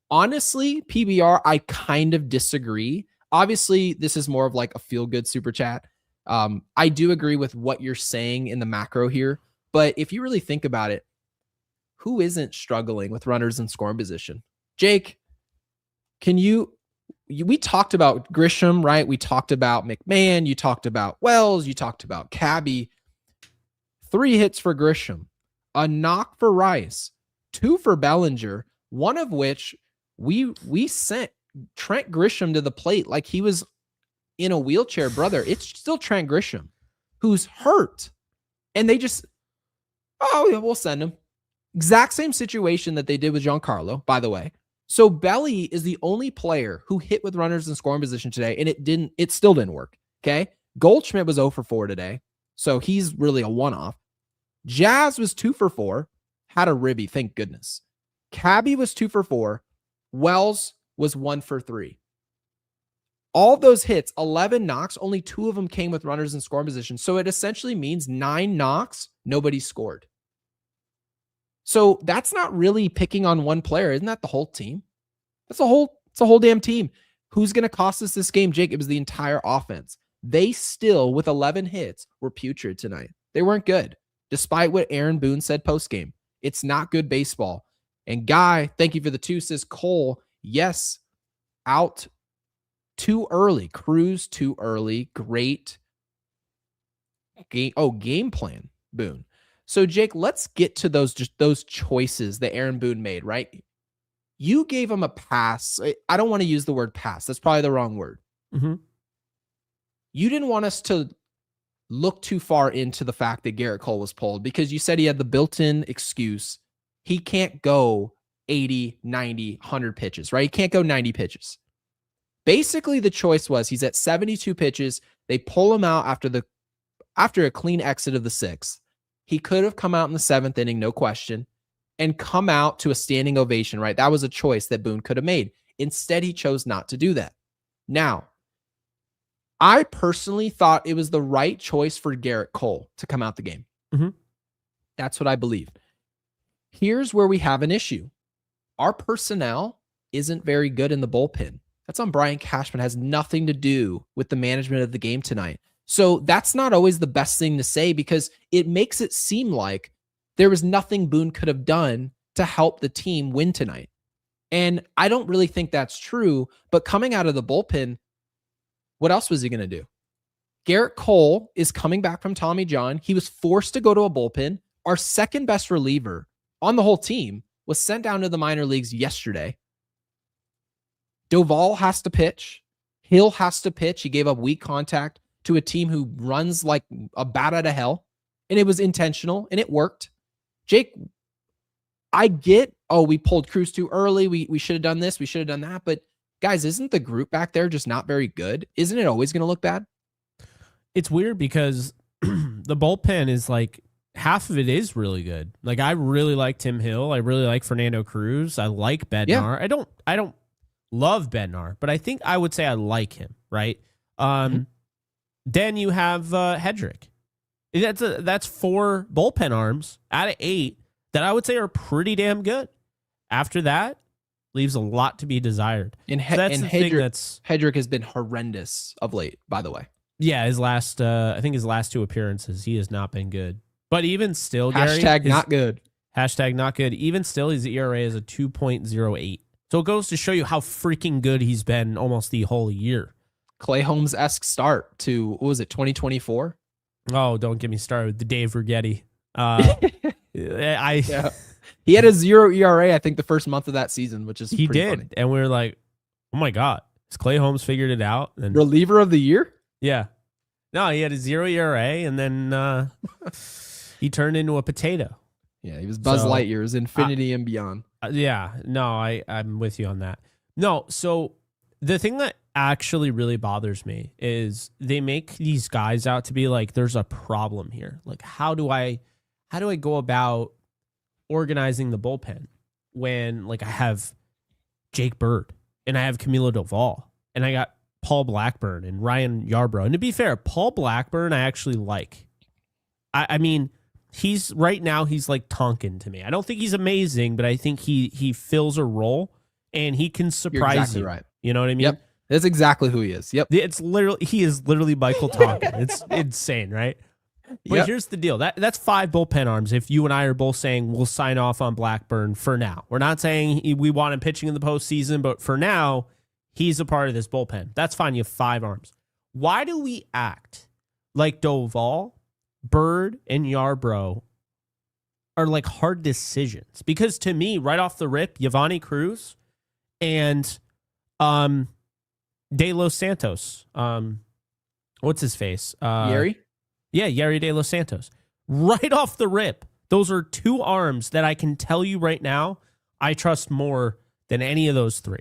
Honestly, PBR, I kind of disagree. Obviously, this is more of like a feel-good super chat. I do agree with what you're saying in the macro here, but if you really think about it, who isn't struggling with runners in scoring position? Jake, we talked about Grisham, right? We talked about McMahon. You talked about Wells. You talked about Cabby. 3 hits for Grisham, a knock for Rice, 2 for Bellinger, one of which we sent Trent Grisham to the plate like he was in a wheelchair, brother. It's still Trent Grisham who's hurt. And they just, oh, yeah, we'll send him. Exact same situation that they did with Giancarlo, by the way. So Belly is the only player who hit with runners in scoring position today, and it still didn't work. Okay. Goldschmidt was 0 for 4 today. So he's really a one-off. Jazz was 2 for 4, had a ribby, thank goodness. Cabby was 2 for 4. Wells was 1 for 3. All those hits, 11 knocks, only 2 of them came with runners in scoring position. So it essentially means 9 knocks, nobody scored. So that's not really picking on one player. Isn't that the whole team? It's a whole damn team. Who's going to cost us this game, Jake? It was the entire offense. They still, with 11 hits, were putrid tonight. They weren't good, despite what Aaron Boone said post-game. It's not good baseball. And Guy, thank you for the 2, says Cole, yes, out too early. Cruz too early. Great game plan, Boone. So Jake, let's get to those choices that Aaron Boone made, right? You gave him a pass. I don't want to use the word pass. That's probably the wrong word. You didn't want us to look too far into the fact that Gerrit Cole was pulled because you said he had the built-in excuse. He can't go 80, 90, 100 pitches, right? He can't go 90 pitches. Basically, the choice was he's at 72 pitches. They pull him out after a clean exit of the 6th. He could have come out in the 7th inning, no question, and come out to a standing ovation, right? That was a choice that Boone could have made. Instead, he chose not to do that. Now, I personally thought it was the right choice for Gerrit Cole to come out the game. That's what I believe. Here's where we have an issue. Our personnel isn't very good in the bullpen. That's on Brian Cashman. It has nothing to do with the management of the game tonight. So that's not always the best thing to say because it makes it seem like there was nothing Boone could have done to help the team win tonight. And I don't really think that's true. But coming out of the bullpen, what else was he going to do? Gerrit Cole is coming back from Tommy John. He was forced to go to a bullpen. Our second best reliever on the whole team was sent down to the minor leagues yesterday. Doval has to pitch. Hill has to pitch. He gave up weak contact to a team who runs like a bat out of hell. And it was intentional and it worked. Jake, I get, we pulled Cruz too early. We should have done this. We should have done that. But guys, isn't the group back there just not very good? Isn't it always going to look bad? It's weird because the bullpen is like half of it is really good. Like I really like Tim Hill. I really like Fernando Cruz. I like Bednar. Yeah. I don't love Bednar, but I think I would say I like him, right? Then you have Hedrick. That's 4 bullpen arms out of 8 that I would say are pretty damn good. After that, leaves a lot to be desired. And Hedrick has been horrendous of late, by the way. Yeah, I think his last 2 appearances, he has not been good. But even still, Gary, not good. Hashtag not good. Even still, his ERA is a 2.08. So it goes to show you how freaking good he's been almost the whole year. Clay Holmes-esque start to, what was it, 2024? Oh, don't get me started with the Dave Righetti. He had a 0 ERA, I think, the first month of that season, which is pretty funny. And we were like, oh my God, has Clay Holmes figured it out? And reliever of the year? Yeah. No, he had a 0 ERA, and then he turned into a potato. Yeah, he was Buzz Lightyear's infinity and beyond. I'm with you on that. No, so the thing that actually really bothers me is they make these guys out to be like, there's a problem here. Like, how do I go about organizing the bullpen when like I have Jake Bird and I have Camilo Doval and I got Paul Blackburn and Ryan Yarbrough. And to be fair, Paul Blackburn I actually like. I mean, he's right now he's like Tonkin to me. I don't think he's amazing, but I think he fills a role and he can surprise you. Right. You know what I mean? Yep. That's exactly who he is. Yep. He is literally Michael Tonkin. It's insane, right? But here's the deal. That's 5 bullpen arms. If you and I are both saying we'll sign off on Blackburn for now. We're not saying we want him pitching in the postseason, but for now, he's a part of this bullpen. That's fine. You have 5 arms. Why do we act like Doval, Bird, and Yarbrough are like hard decisions? Because to me, right off the rip, Yovani Cruz and De Los Santos. What's his face? Yeri? Yeah, Yeri De Los Santos. Right off the rip, those are 2 arms that I can tell you right now I trust more than any of those 3.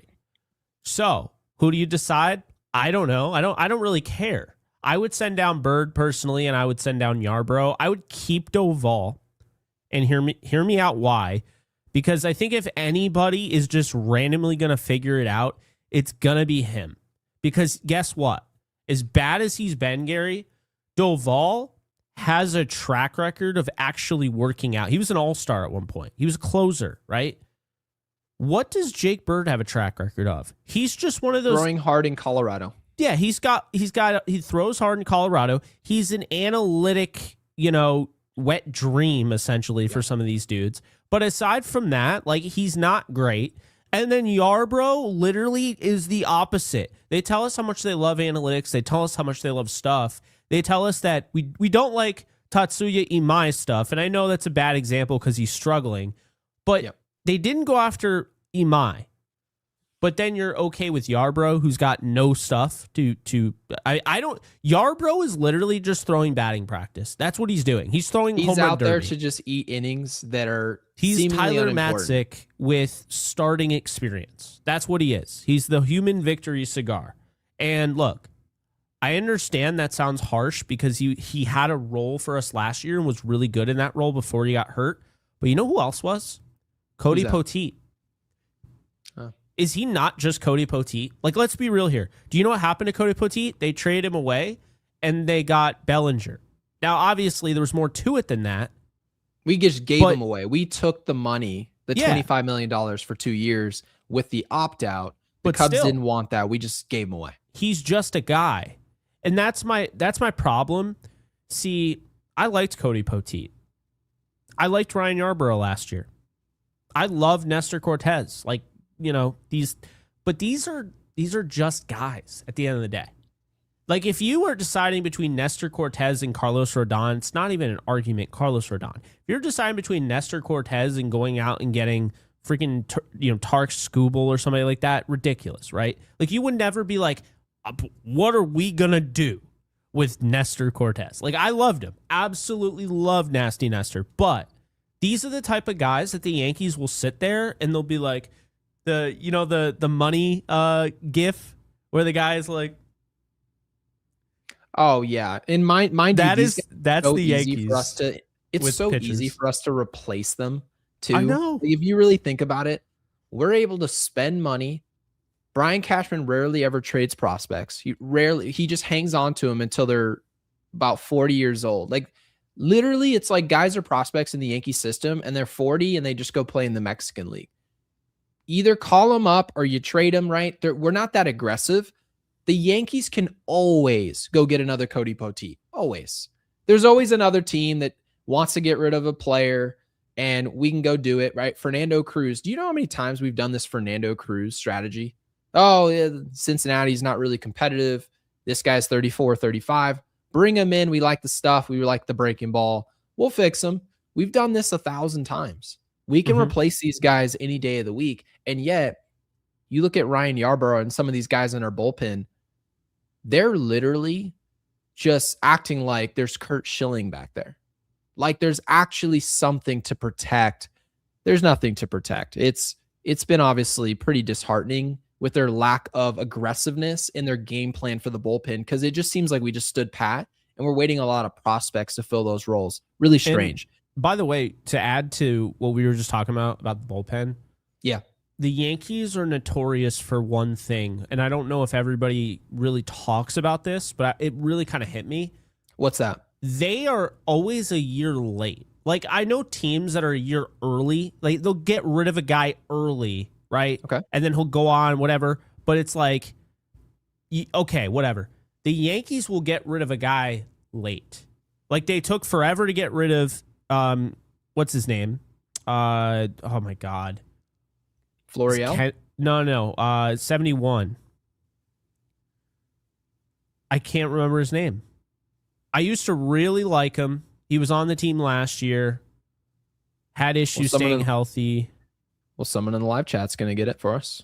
So, who do you decide? I don't know. I don't really care. I would send down Bird personally, and I would send down Yarbrough. I would keep Doval, and hear me out why. Because I think if anybody is just randomly going to figure it out, it's going to be him. Because guess what? As bad as he's been, Gary, Doval has a track record of actually working out. He was an all-star at one point. He was a closer, right? What does Jake Bird have a track record of? He's just one of those throwing hard in Colorado. Yeah, he throws hard in Colorado. He's an analytic, wet dream essentially for some of these dudes. But aside from that, like he's not great. And then Yarbrough literally is the opposite. They tell us how much they love analytics. They tell us how much they love stuff. They tell us that we don't like Tatsuya Imai's stuff. And I know that's a bad example because he's struggling. But they didn't go after Imai. But then you're okay with Yarbrough, who's got no stuff Yarbrough is literally just throwing batting practice. That's what he's doing. He's throwing home run derby. He's out there to just eat innings that are He's Tyler Matzik with starting experience. That's what he is. He's the human victory cigar. And look, I understand that sounds harsh because he had a role for us last year and was really good in that role before he got hurt. But you know who else was? Cody Poteet. Is he not just Cody Poteet? Like, let's be real here. Do you know what happened to Cody Poteet? They traded him away, and they got Bellinger. Now, obviously, there was more to it than that. We just gave him away. We took the money, the $25 million for 2 years with the opt-out. The Cubs didn't want that. We just gave him away. He's just a guy. And that's my problem. See, I liked Cody Poteet. I liked Ryan Yarbrough last year. I love Nestor Cortez. Like, these are just guys at the end of the day. Like, if you were deciding between Nestor Cortez and Carlos Rodon, it's not even an argument, Carlos Rodon. If you're deciding between Nestor Cortez and going out and getting freaking, Tark Skubal or somebody like that, ridiculous, right? Like, you would never be like, what are we going to do with Nestor Cortez? Like, I loved him. Absolutely loved Nasty Nestor. But these are the type of guys that the Yankees will sit there and they'll be like, the money gif where the guy's like, oh yeah, in mind that's so the easy Yankees. For us to, it's so pitchers. easy for us to replace them too. I know. If you really think about it, we're able to spend money. Brian Cashman rarely ever trades prospects. He just hangs on to them until they're about 40 years old. Like, literally, it's like guys are prospects in the Yankee system and they're 40 and they just go play in the Mexican League. Either call them up or you trade them, right? We're not that aggressive. The Yankees can always go get another Cody Poteet. Always. There's always another team that wants to get rid of a player and we can go do it, right? Fernando Cruz. Do you know how many times we've done this Fernando Cruz strategy? Oh, yeah, Cincinnati's not really competitive. This guy's 34, 35. Bring him in. We like the stuff. We like the breaking ball. We'll fix him. We've done this 1,000 times. We can replace these guys any day of the week. And yet, you look at Ryan Yarbrough and some of these guys in our bullpen, they're literally just acting like there's Kurt Schilling back there. Like there's actually something to protect. There's nothing to protect. It's been obviously pretty disheartening with their lack of aggressiveness in their game plan for the bullpen, because it just seems like we just stood pat and we're waiting a lot of prospects to fill those roles. Really strange. And by the way, to add to what we were just talking about the bullpen, yeah, the Yankees are notorious for one thing, and I don't know if everybody really talks about this, but it really kind of hit me. What's that? They are always a year late. Like, I know teams that are a year early, like they'll get rid of a guy early, right? Okay. And then he'll go on, whatever. But it's like, okay, whatever. The Yankees will get rid of a guy late. Like, they took forever to get rid of, what's his name? Oh my God. Florial? No, 71. I can't remember his name. I used to really like him. He was on the team last year. Had issues staying healthy. Well, someone in the live chat's going to get it for us.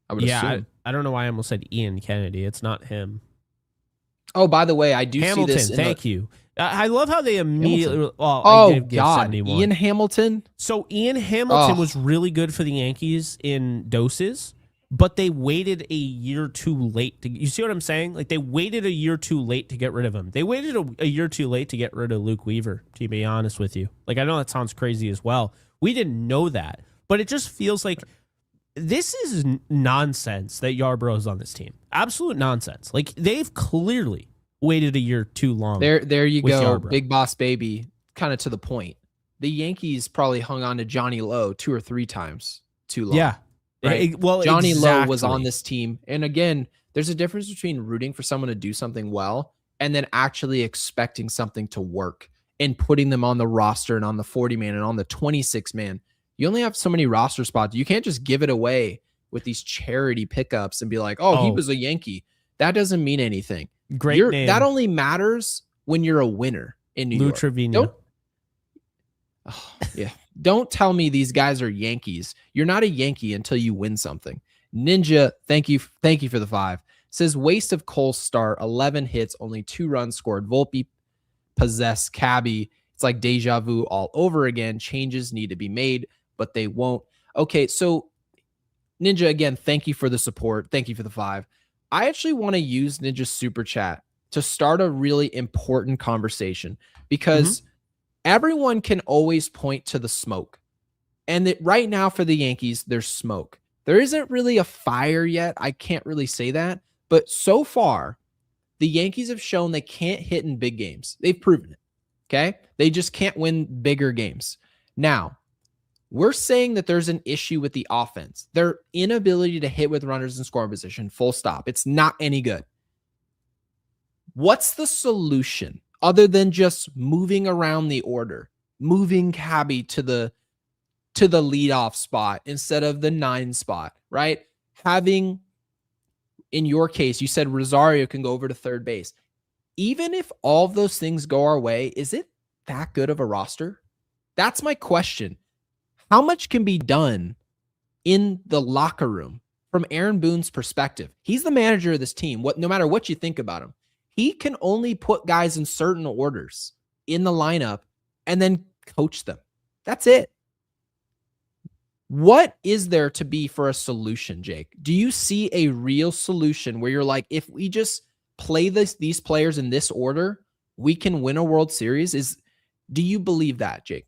I would assume. I don't know why I almost said Ian Kennedy. It's not him. Oh, by the way, I do Hamilton, see this. Thank you. I love how they immediately. God, 71. Ian Hamilton. So Ian Hamilton was really good for the Yankees in doses, but they waited a year too late. You see what I'm saying? Like, they waited a year too late to get rid of him. They waited a year too late to get rid of Luke Weaver, to be honest with you. Like, I know that sounds crazy as well. We didn't know that, but it just feels like this is nonsense that Yarbrough is on this team. Absolute nonsense. Like, they've clearly waited a year too long. There you go, Yarbrough. Big Boss Baby. Kind of to the point. The Yankees probably hung on to Johnny Lowe 2 or 3 times too long. Yeah. Right? Well, Johnny Lowe was on this team. And again, there's a difference between rooting for someone to do something well and then actually expecting something to work and putting them on the roster and on the 40-man and on the 26-man. You only have so many roster spots. You can't just give it away with these charity pickups and be like, he was a Yankee. That doesn't mean anything. Great name. That only matters when you're a winner in New York. Trevino. Don't tell me these guys are Yankees. You're not a Yankee until you win something. Ninja, thank you for the 5. Says waste of Cole's start, 11 hits, only 2 runs scored. Volpe possessed Cabby. It's like deja vu all over again. Changes need to be made, but they won't. Okay, so Ninja, again, thank you for the support. Thank you for the 5. I actually want to use Ninja's super chat to start a really important conversation because everyone can always point to the smoke. And that right now for the Yankees, there's smoke. There isn't really a fire yet. I can't really say that. But so far, the Yankees have shown they can't hit in big games. They've proven it. Okay? They just can't win bigger games. Now, we're saying that there's an issue with the offense. Their inability to hit with runners in scoring position, full stop. It's not any good. What's the solution other than just moving around the order, moving Cabby to the leadoff spot instead of the 9 spot, right? Having, in your case, you said Rosario can go over to third base. Even if all of those things go our way, is it that good of a roster? That's my question. How much can be done in the locker room from Aaron Boone's perspective? He's the manager of this team. No matter what you think about him, he can only put guys in certain orders in the lineup and then coach them. That's it. What is there to be for a solution, Jake? Do you see a real solution where you're like, if we just play these players in this order, we can win a World Series? Do you believe that, Jake?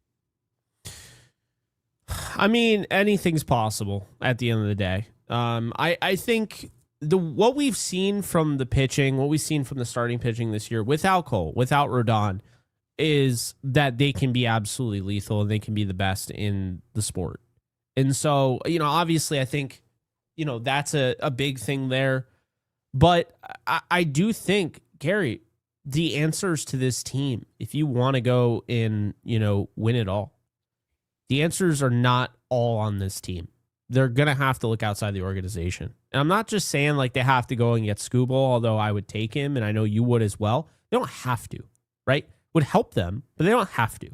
I mean, anything's possible at the end of the day. I think what we've seen from the pitching, what we've seen from the starting pitching this year without Cole, without Rodon, is that they can be absolutely lethal and they can be the best in the sport. And so, obviously I think, that's a big thing there. But I do think, Gary, the answers to this team, if you want to go and, win it all, the answers are not all on this team. They're going to have to look outside the organization. And I'm not just saying like they have to go and get Scooble, although I would take him, and I know you would as well. They don't have to, right? Would help them, but they don't have to.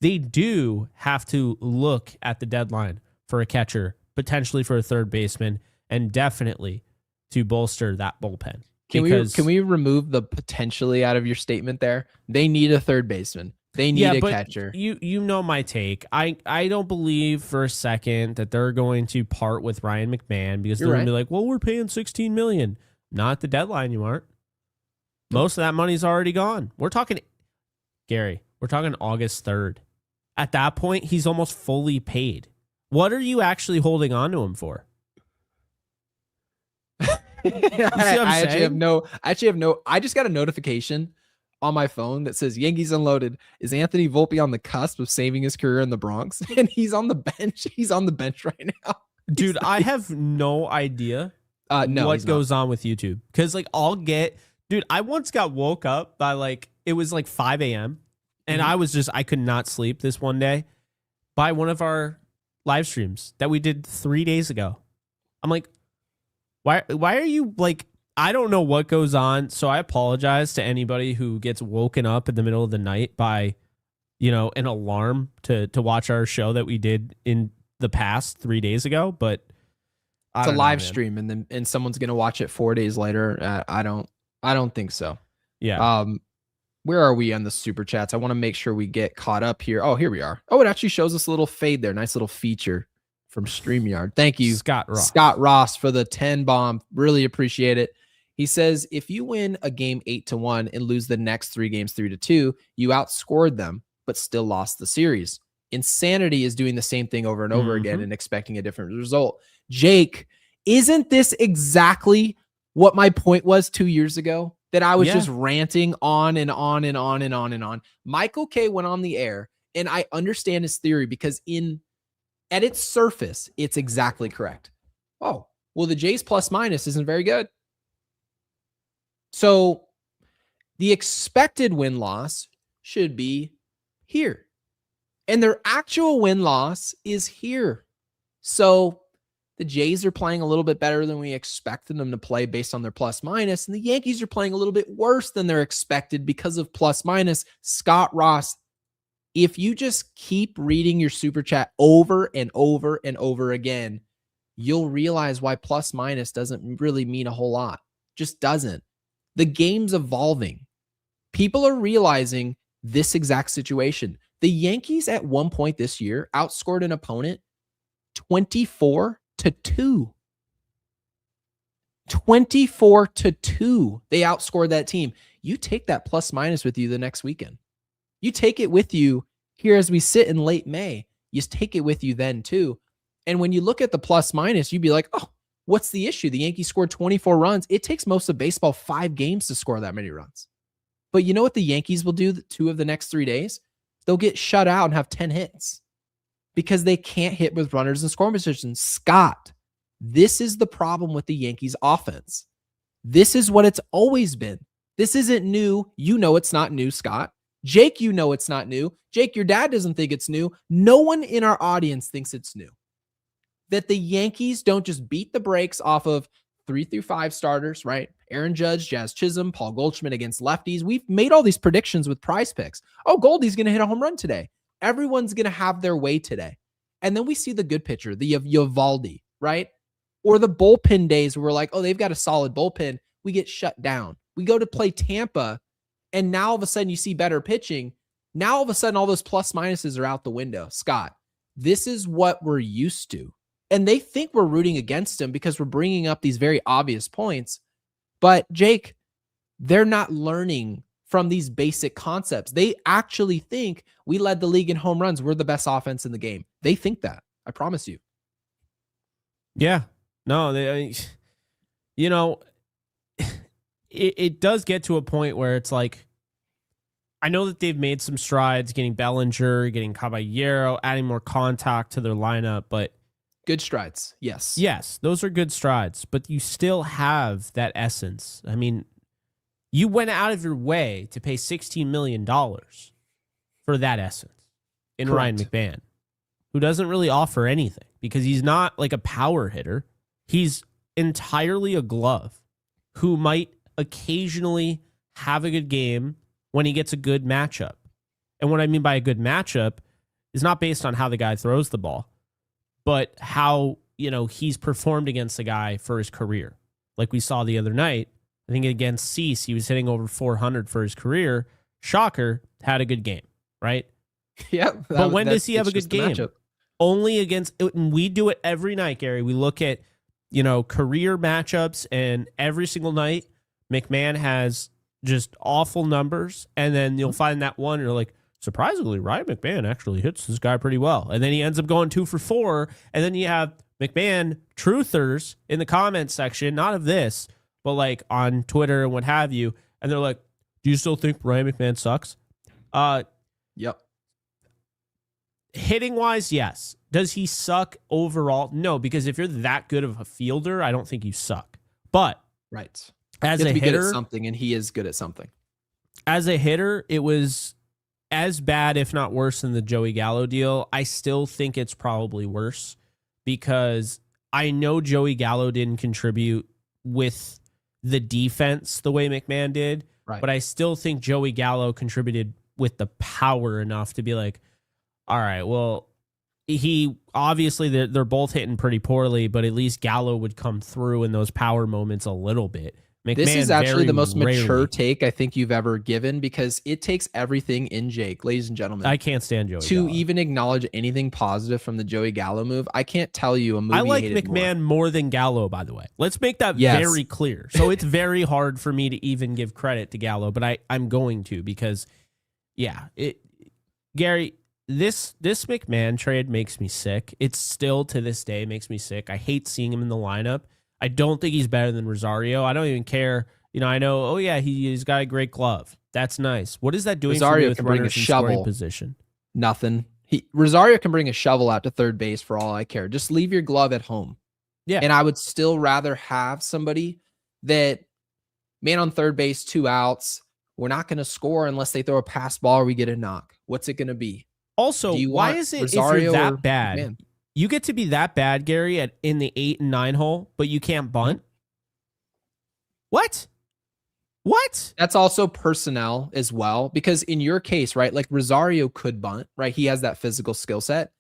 They do have to look at the deadline for a catcher, potentially for a third baseman, and definitely to bolster that bullpen. Can we remove the potentially out of your statement there? They need a third baseman. They need a catcher. You know my take. I don't believe for a second that they're going to part with Ryan McMahon because they're going to be like, well, we're paying $16 million. Not at the deadline, you aren't. Most of that money's already gone. We're talking, Gary, we're talking August 3rd. At that point, he's almost fully paid. What are you actually holding on to him for? I just got a notification on my phone that says Yankees unloaded. Is Anthony Volpe on the cusp of saving his career in the Bronx? And he's on the bench. He's on the bench right now. Dude, I have no idea what goes on with YouTube. Because I once got woke up by it was 5 a.m. And I could not sleep this one day by one of our live streams that we did 3 days ago. I'm like, why are you I don't know what goes on. So I apologize to anybody who gets woken up in the middle of the night by, an alarm to watch our show that we did in the past 3 days ago. But it's a live stream and someone's going to watch it 4 days later. I don't think so. Yeah. Where are we on the super chats? I want to make sure we get caught up here. Oh, here we are. Oh, it actually shows us a little fade there. Nice little feature from StreamYard. Thank you, Scott Ross, for the 10 bomb. Really appreciate it. He says, if you win a game 8-1 and lose the next 3 games 3-2, you outscored them, but still lost the series. Insanity is doing the same thing over and over again and expecting a different result. Jake, isn't this exactly what my point was 2 years ago? That I was just ranting on and on and on and on and on. Michael K went on the air, and I understand his theory because at its surface, it's exactly correct. Oh, well, the Jays plus minus isn't very good. So the expected win-loss should be here. And their actual win-loss is here. So the Jays are playing a little bit better than we expected them to play based on their plus minus. And the Yankees are playing a little bit worse than they're expected because of plus minus. Scott Ross, if you just keep reading your super chat over and over and over again, you'll realize why plus minus doesn't really mean a whole lot. Just doesn't. The game's evolving. People are realizing this exact situation. The Yankees at one point this year outscored an opponent 24-2. 24-2. They outscored that team. You take that plus minus with you the next weekend. You take it with you here as we sit in late May. You take it with you then too. And when you look at the plus minus, you'd be like, oh, what's the issue? The Yankees scored 24 runs. It takes most of baseball 5 games to score that many runs. But you know what the Yankees will do 2 of the next 3 days? They'll get shut out and have 10 hits because they can't hit with runners in scoring position. Scott, this is the problem with the Yankees offense. This is what it's always been. This isn't new. You know it's not new, Scott. Jake, you know it's not new. Jake, your dad doesn't think it's new. No one in our audience thinks it's new. That the Yankees don't just beat the brakes off of 3 through 5 starters, right? Aaron Judge, Jazz Chisholm, Paul Goldschmidt against lefties. We've made all these predictions with Prize Picks. Oh, Goldie's going to hit a home run today. Everyone's going to have their way today. And then we see the good pitcher, the Eovaldi, right? Or the bullpen days where we're like, oh, they've got a solid bullpen. We get shut down. We go to play Tampa, and now all of a sudden you see better pitching. Now all of a sudden all those plus minuses are out the window. Scott, this is what we're used to. And they think we're rooting against them because we're bringing up these very obvious points. But Jake, they're not learning from these basic concepts. They actually think we led the league in home runs. We're the best offense in the game. They think that. I promise you. Yeah. No, it does get to a point where it's like, I know that they've made some strides getting Bellinger, getting Caballero, adding more contact to their lineup, but good strides. Yes. Yes, those are good strides, but you still have that essence. I mean, you went out of your way to pay $16 million for that essence in Ryan McMahon, who doesn't really offer anything because he's not like a power hitter. He's entirely a glove who might occasionally have a good game when he gets a good matchup. And what I mean by a good matchup is not based on how the guy throws the ball, but how, he's performed against the guy for his career. Like we saw the other night, I think against Cease, he was hitting over 400 for his career. Shocker, had a good game, right? Yeah. But when does he have a good game? Only against, and we do it every night, Gary. We look at, career matchups, and every single night, McMahon has just awful numbers. And then you'll find that one, you're like, surprisingly, Ryan McMahon actually hits this guy pretty well. And then he ends up going 2 for 4. And then you have McMahon truthers in the comments section, not of this, but like on Twitter and what have you. And they're like, do you still think Ryan McMahon sucks? Yep. Hitting wise, yes. Does he suck overall? No, because if you're that good of a fielder, I don't think you suck. But right. As you have a to be hitter, good at something, and he is good at something. As a hitter, it was as bad, if not worse, than the Joey Gallo deal. I still think it's probably worse because I know Joey Gallo didn't contribute with the defense the way McMahon did, right. But I still think Joey Gallo contributed with the power enough to be like, all right, well, he obviously they're both hitting pretty poorly, but at least Gallo would come through in those power moments a little bit. McMahon, this is actually the most mature rarely. take I think you've ever given because it takes everything in Jake, ladies and gentlemen. I can't stand Joey to Gallo. even acknowledge anything positive from the Joey Gallo move. I can't tell you a movie I like McMahon more than Gallo, by the way. Let's make that very clear. So it's very hard for me to even give credit to Gallo, but I'm going to because, Gary, this McMahon trade makes me sick. It's still to this day makes me sick. I hate seeing him in the lineup. I don't think he's better than Rosario. I don't even care. I know, oh yeah, he's got a great glove. That's nice. What is that doing Rosario for me with can bring a runners in shovel. scoring position? Nothing. Rosario can bring a shovel out to third base for all I care. Just leave your glove at home. Yeah. And I would still rather have somebody that, man on third base, 2 outs. We're not going to score unless they throw a pass ball or we get a knock. What's it going to be? Also, why is it Rosario, if you're that bad, McMahon? You get to be that bad, Gary, in the 8 and 9 hole, but you can't bunt? What? That's also personnel as well, because in your case, right, like Rosario could bunt, right? He has that physical skill set.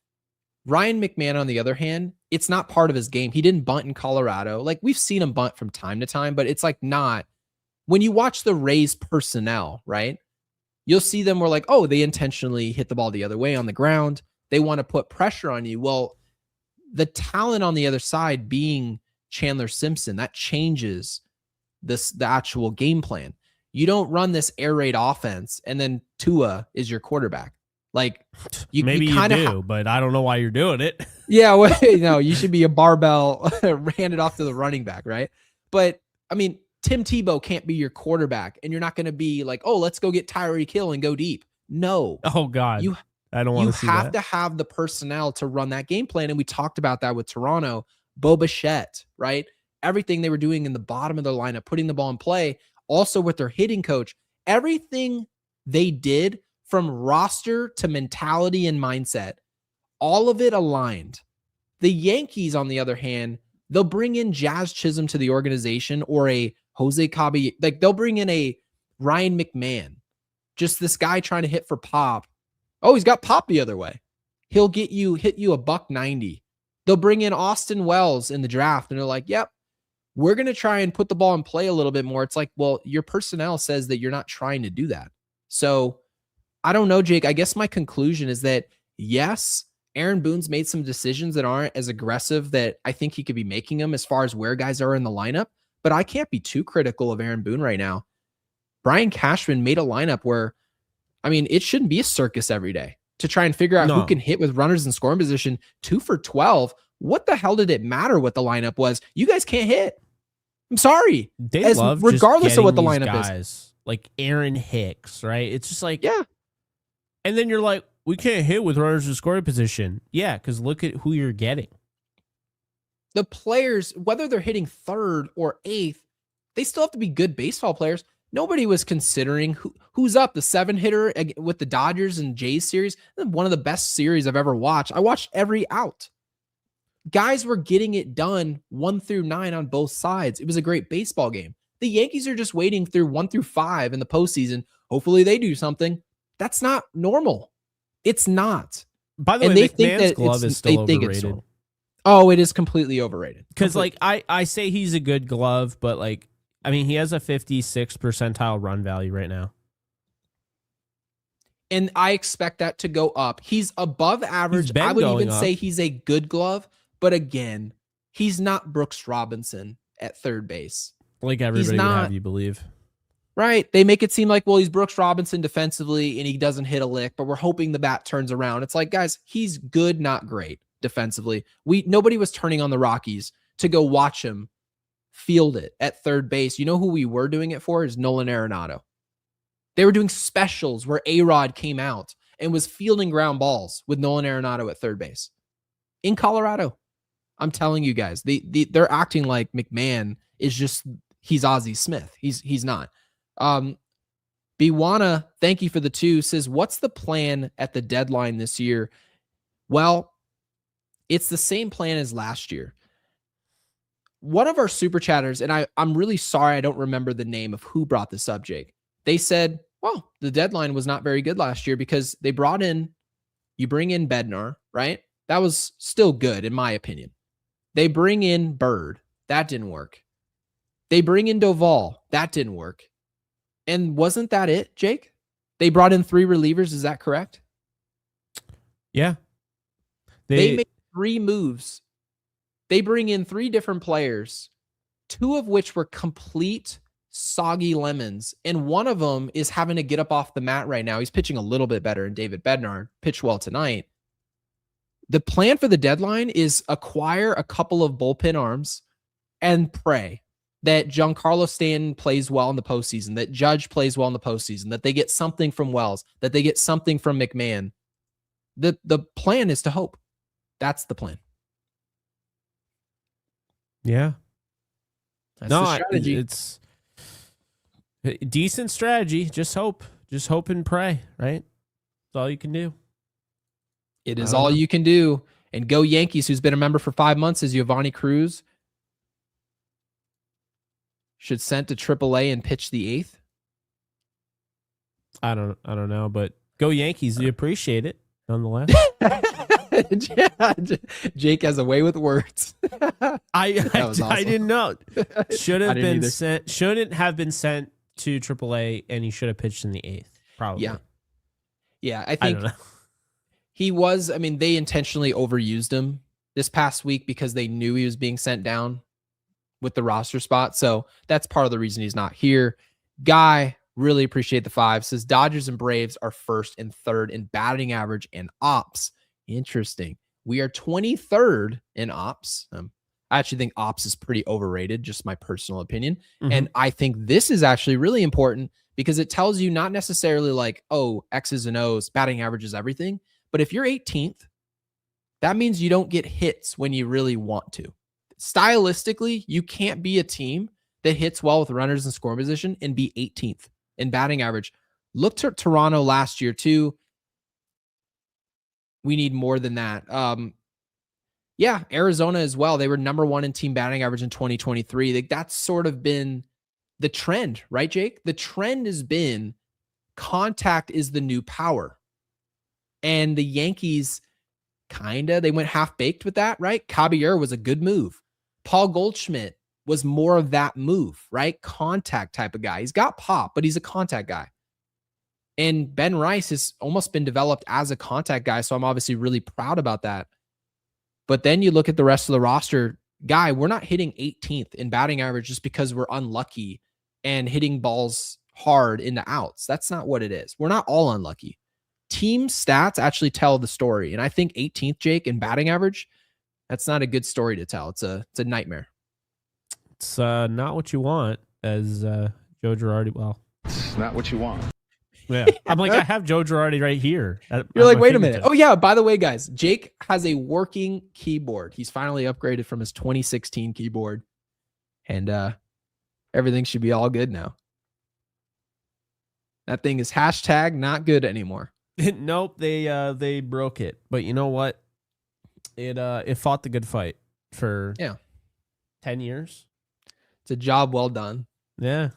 Ryan McMahon, on the other hand, it's not part of his game. He didn't bunt in Colorado. Like we've seen him bunt from time to time, but it's like not. When you watch the Rays personnel, right, you'll see them where like, oh, they intentionally hit the ball the other way on the ground. They want to put pressure on you. Well, the talent on the other side being Chandler Simpson, that changes the actual game plan. You don't run this air raid offense and then Tua is your quarterback. Like you do, but I don't know why you're doing it. Yeah, well, you should be a barbell handed off to the running back, right? But I mean, Tim Tebow can't be your quarterback, and you're not going to be like, oh, let's go get Tyreek Hill and go deep. No. Oh God. I don't want to see that. You have to have the personnel to run that game plan. And we talked about that with Toronto, Bo Bichette, right? Everything they were doing in the bottom of their lineup, putting the ball in play. also with their hitting coach. Everything they did from roster to mentality and mindset, all of it aligned. The Yankees, on the other hand, they'll bring in Jazz Chisholm to the organization or a Jose Caballero. Like they'll bring in a Ryan McMahon, just this guy trying to hit for pop. Oh, he's got pop the other way. He'll hit you $190. They'll bring in Austin Wells in the draft and they're like, yep, we're going to try and put the ball in play a little bit more. It's like, well, your personnel says that you're not trying to do that. So I don't know, Jake. I guess my conclusion is that yes, Aaron Boone's made some decisions that aren't as aggressive that I think he could be making them as far as where guys are in the lineup, but I can't be too critical of Aaron Boone right now. Brian Cashman made a lineup where, I mean, it shouldn't be a circus every day to try and figure out who can hit with runners in scoring position. 2 for 12. What the hell did it matter what the lineup was? You guys can't hit. I'm sorry. They love regardless of what the lineup guys, is. Like Aaron Hicks, right? It's just like, yeah. And then you're like, we can't hit with runners in scoring position. Yeah, because look at who you're getting. The players, whether they're hitting third or eighth, they still have to be good baseball players. Nobody was considering who's up. The 7-hitter with the Dodgers and Jays series, one of the best series I've ever watched. I watched every out. Guys were getting it done 1 through 9 on both sides. It was a great baseball game. The Yankees are just waiting through 1 through 5 in the postseason. Hopefully they do something. That's not normal. It's not. By the way, they think that glove is still overrated. Oh, it is completely overrated. Because like I say he's a good glove, but like, I mean, he has a 56th percentile run value right now. And I expect that to go up. He's above average. I would even say he's a good glove. But again, he's not Brooks Robinson at third base. Like everybody would have you believe. Right. They make it seem like, well, he's Brooks Robinson defensively and he doesn't hit a lick, but we're hoping the bat turns around. It's like, guys, he's good, not great defensively. Nobody was turning on the Rockies to go watch him field it at third base. You know who we were doing it for is Nolan Arenado. They were doing specials where A-Rod came out and was fielding ground balls with Nolan Arenado at third base in Colorado. I'm telling you guys, they're acting like McMahon is just, he's Ozzie Smith. He's not. Biwana, thank you for the 2, says, what's the plan at the deadline this year? Well, it's the same plan as last year. One of our super chatters, and I'm really sorry I don't remember the name of who brought this up, Jake. They said, well, the deadline was not very good last year because they brought in, you bring in Bednar, right? That was still good in my opinion. They bring in Bird. That didn't work. They bring in Doval. That didn't work. And wasn't that it, Jake? They brought in 3 relievers. Is that correct? Yeah. They made 3 moves. They bring in 3 different players, 2 of which were complete soggy lemons. And one of them is having to get up off the mat right now. He's pitching a little bit better, and David Bednar pitched well tonight. The plan for the deadline is acquire a couple of bullpen arms and pray that Giancarlo Stanton plays well in the postseason, that Judge plays well in the postseason, that they get something from Wells, that they get something from McMahon. The plan is to hope. That's the plan. Yeah. That's the strategy. It's a decent strategy. Just hope and pray, right? That's all you can do. It is all you can do. And go Yankees, who's been a member for 5 months, is Giovanni Cruz. Should sent to AAA and pitch the 8th. I don't know, but go Yankees. You appreciate it nonetheless. Jake has a way with words. I didn't know. Shouldn't have been sent to AAA, and he should have pitched in the 8th. Probably. Yeah. I think he was. I mean, they intentionally overused him this past week because they knew he was being sent down with the roster spot. So that's part of the reason he's not here. Guy, really appreciate the 5. Says Dodgers and Braves are 1st and 3rd in batting average and ops. Interesting. We are 23rd in ops. I actually think ops is pretty overrated, just my personal opinion. Mm-hmm. And I think this is actually really important because it tells you not necessarily like, oh, X's and O's, batting average is everything. But if you're 18th, that means you don't get hits when you really want to. Stylistically, you can't be a team that hits well with runners in scoring position and be 18th in batting average. Look to Toronto last year too. We need more than that. Yeah, Arizona as well. They were number 1 in team batting average in 2023. Like, that's sort of been the trend, right, Jake? The trend has been contact is the new power. And the Yankees they went half-baked with that, right? Caballero was a good move. Paul Goldschmidt was more of that move, right? Contact type of guy. He's got pop, but he's a contact guy. And Ben Rice has almost been developed as a contact guy, so I'm obviously really proud about that. But then you look at the rest of the roster, guy, we're not hitting 18th in batting average just because we're unlucky and hitting balls hard into outs. That's not what it is. We're not all unlucky. Team stats actually tell the story. And I think 18th, Jake, in batting average, that's not a good story to tell. It's a nightmare. It's not what you want, as Joe Girardi. Well, it's not what you want. Yeah. I'm like, I have Joe Girardi right here. You're like, wait a minute. Oh, yeah. By the way, guys, Jake has a working keyboard. He's finally upgraded from his 2016 keyboard. And everything should be all good now. That thing is hashtag not good anymore. Nope, they broke it. But you know what? It fought the good fight for 10 years. It's a job well done. Yeah.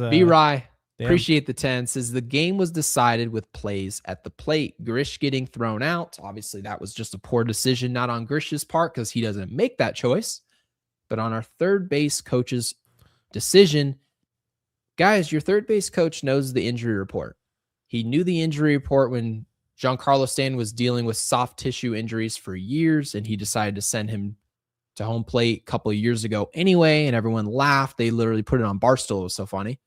B-Rye. Appreciate the 10. Says the game was decided with plays at the plate. Grish getting thrown out. Obviously, that was just a poor decision, not on Grish's part because he doesn't make that choice, but on our third base coach's decision. Guys, your third base coach knows the injury report. He knew the injury report when Giancarlo Stanton was dealing with soft tissue injuries for years, and he decided to send him to home plate a couple of years ago anyway, and everyone laughed. They literally put it on Barstool. It was so funny.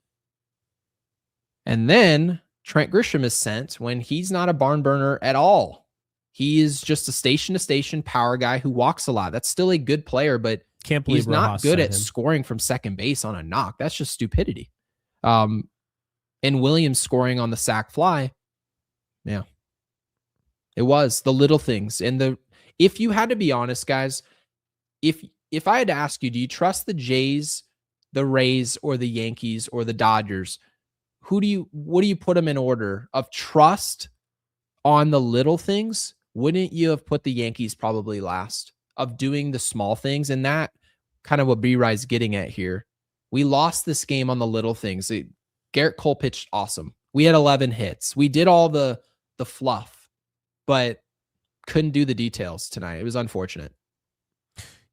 And then Trent Grisham is sent when he's not a barn burner at all. He is just a station-to-station power guy who walks a lot. That's still a good player, but can't believe he's not good at scoring from second base on a knock. That's just stupidity. And Williams scoring on the sac fly. Yeah. It was the little things. And if you had to be honest, guys, if I had to ask you, do you trust the Jays, the Rays, or the Yankees, or the Dodgers? What do you put them in order of trust on the little things? Wouldn't you have put the Yankees probably last of doing the small things? And that kind of what B-Rye's getting at here. We lost this game on the little things. Gerrit Cole pitched awesome. We had 11 hits. We did all the fluff, but couldn't do the details tonight. It was unfortunate.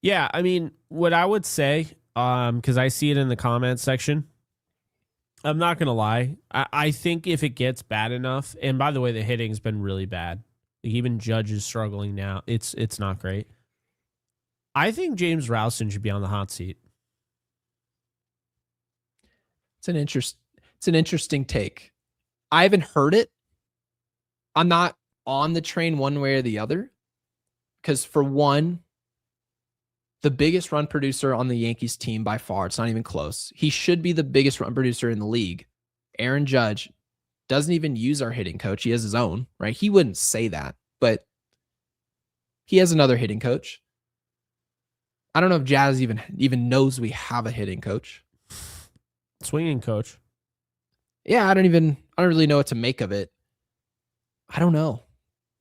Yeah, I mean, what I would say, because I see it in the comments section, I'm not going to lie. I think if it gets bad enough, and by the way, the hitting's been really bad. Like, even Judge is struggling now. It's not great. I think James Rowson should be on the hot seat. It's an interesting take. I haven't heard it. I'm not on the train one way or the other. Because for one, the biggest run producer on the Yankees team by far, it's not even close. He should be the biggest run producer in the league. Aaron Judge doesn't even use our hitting coach. He has his own, right? He wouldn't say that, but he has another hitting coach. I don't know if Jazz even knows we have a hitting coach. Swinging coach. Yeah, I don't really know what to make of it. I don't know.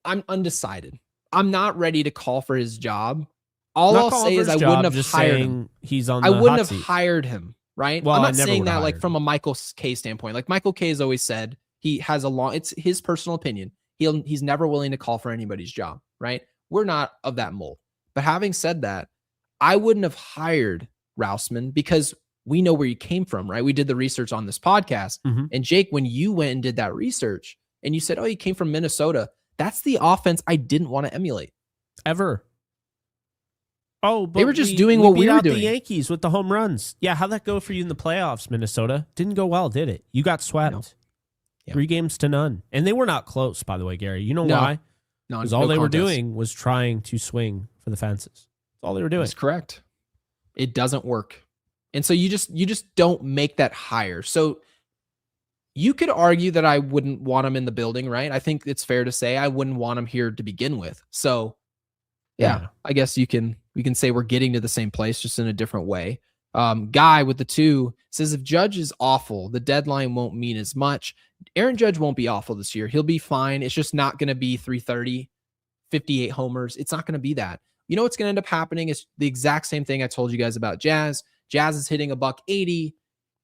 I'm undecided. I'm not ready to call for his job. All I'll say is I wouldn't have hired him. He's on. I wouldn't have hired him, right? Well, I'm not saying that like from a Michael K standpoint. Like Michael K has always said, he has it's his personal opinion. He's never willing to call for anybody's job, right? We're not of that mold. But having said that, I wouldn't have hired Rausman because we know where he came from, right? We did the research on this podcast. Mm-hmm. And Jake, when you went and did that research and you said, oh, he came from Minnesota, that's the offense I didn't want to emulate. Ever. Oh, but they were just doing what we were doing. The Yankees with the home runs. Yeah, how'd that go for you in the playoffs, Minnesota? Didn't go well, did it? You got swept. No. Yep. 3-0. And they were not close, by the way, Gary. You know why? No, because all they were doing was trying to swing for the fences. That's all they were doing. That's correct. It doesn't work. And so you just don't make that hire. So you could argue that I wouldn't want him in the building, right? I think it's fair to say I wouldn't want him here to begin with. So yeah. I guess we can say we're getting to the same place, just in a different way. Guy with the 2 says if Judge is awful, the deadline won't mean as much. Aaron Judge won't be awful this year. He'll be fine. It's just not going to be 330, 58 homers. It's not going to be that. You know what's going to end up happening is the exact same thing I told you guys about Jazz. Jazz is hitting $180.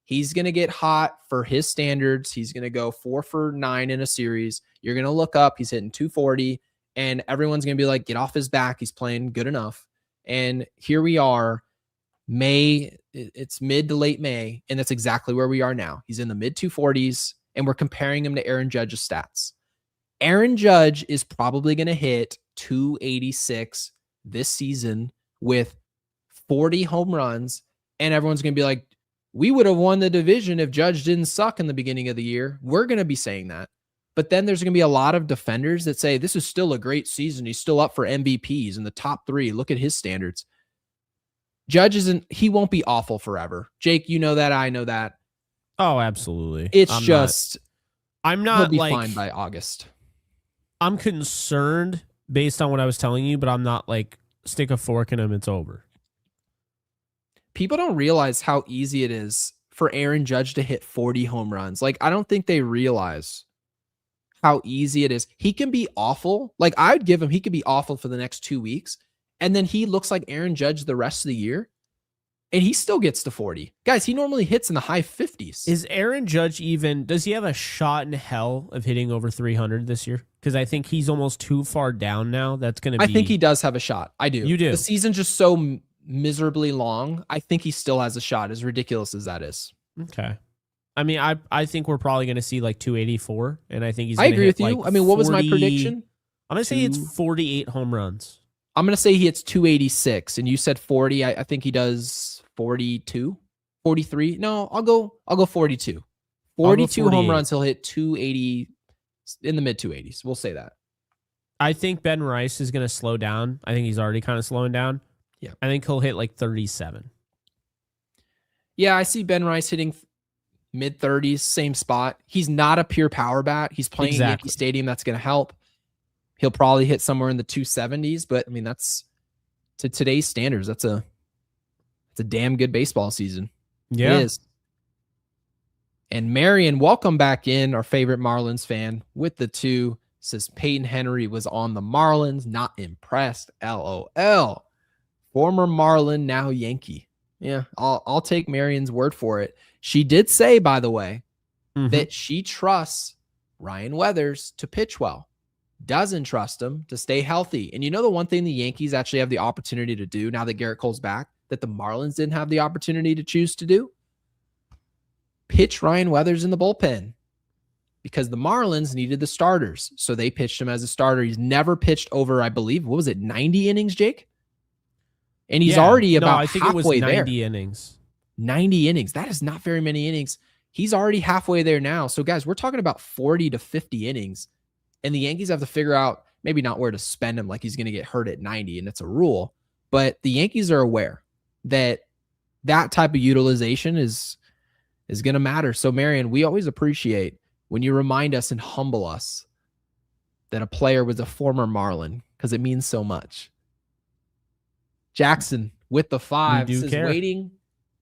He's going to get hot for his standards. He's going to go 4 for 9 in a series. You're going to look up. He's hitting 240, and everyone's going to be like, get off his back. He's playing good enough. And here we are, May. It's mid to late May, and that's exactly where we are now. He's in the mid 240s, and we're comparing him to Aaron Judge's stats. Aaron Judge is probably going to hit 286 this season with 40 home runs, and everyone's going to be like, we would have won the division if Judge didn't suck in the beginning of the year. We're going to be saying that. But then there's going to be a lot of defenders that say, this is still a great season. He's still up for MVPs in the top 3. Look at his standards. Judge he won't be awful forever. Jake, you know that. I know that. Oh, absolutely. I'm not he'll be like, fine by August. I'm concerned based on what I was telling you, but I'm not like, stick a fork in him, it's over. People don't realize how easy it is for Aaron Judge to hit 40 home runs. Like, I don't think they realize how easy it is. He can be awful. Like, I would give him, he could be awful for the next 2 weeks, and then he looks like Aaron Judge the rest of the year, and he still gets to 40. Guys, he normally hits in the high 50s. Is Aaron Judge does he have a shot in hell of hitting over 300 this year? Because I think he's almost too far down now. That's going to be... I think he does have a shot. I do. You do? The season's just so miserably long. I think he still has a shot, as ridiculous as that is. Okay. I mean, I think we're probably going to see like 284, and I think he's I agree with you. I mean, what was my prediction? I'm going to say it's 48 home runs. I'm going to say he hits 286, and you said 40. I think he does 42, 43. No, I'll go 42. 42 home runs. He'll hit 280 in the mid 280s. We'll say that. I think Ben Rice is going to slow down. I think he's already kind of slowing down. Yeah. I think he'll hit like 37. Yeah, I see Ben Rice hitting mid 30s, same spot. He's not a pure power bat. He's playing at Yankee Stadium. That's going to help. He'll probably hit somewhere in the 270s, but I mean, that's to today's standards. It's a damn good baseball season. Yeah. It is. And Marion, welcome back in, our favorite Marlins fan with the 2, says Peyton Henry was on the Marlins, not impressed. LOL. Former Marlin, now Yankee. Yeah, I'll take Marion's word for it. She did say, by the way, that she trusts Ryan Weathers to pitch well. Doesn't trust him to stay healthy. And you know the one thing the Yankees actually have the opportunity to do now that Gerrit Cole's back, that the Marlins didn't have the opportunity to choose to do? Pitch Ryan Weathers in the bullpen. Because the Marlins needed the starters. So they pitched him as a starter. He's never pitched over, I believe, 90 innings, Jake? And he's already about halfway there. I think it was 90 innings. 90 innings. That is not very many innings. He's already halfway there now. So, guys, we're talking about 40 to 50 innings. And the Yankees have to figure out maybe not where to spend him, like he's going to get hurt at 90, and it's a rule. But the Yankees are aware that that type of utilization is going to matter. So, Marion, we always appreciate when you remind us and humble us that a player was a former Marlin, because it means so much. Jackson with the 5 says waiting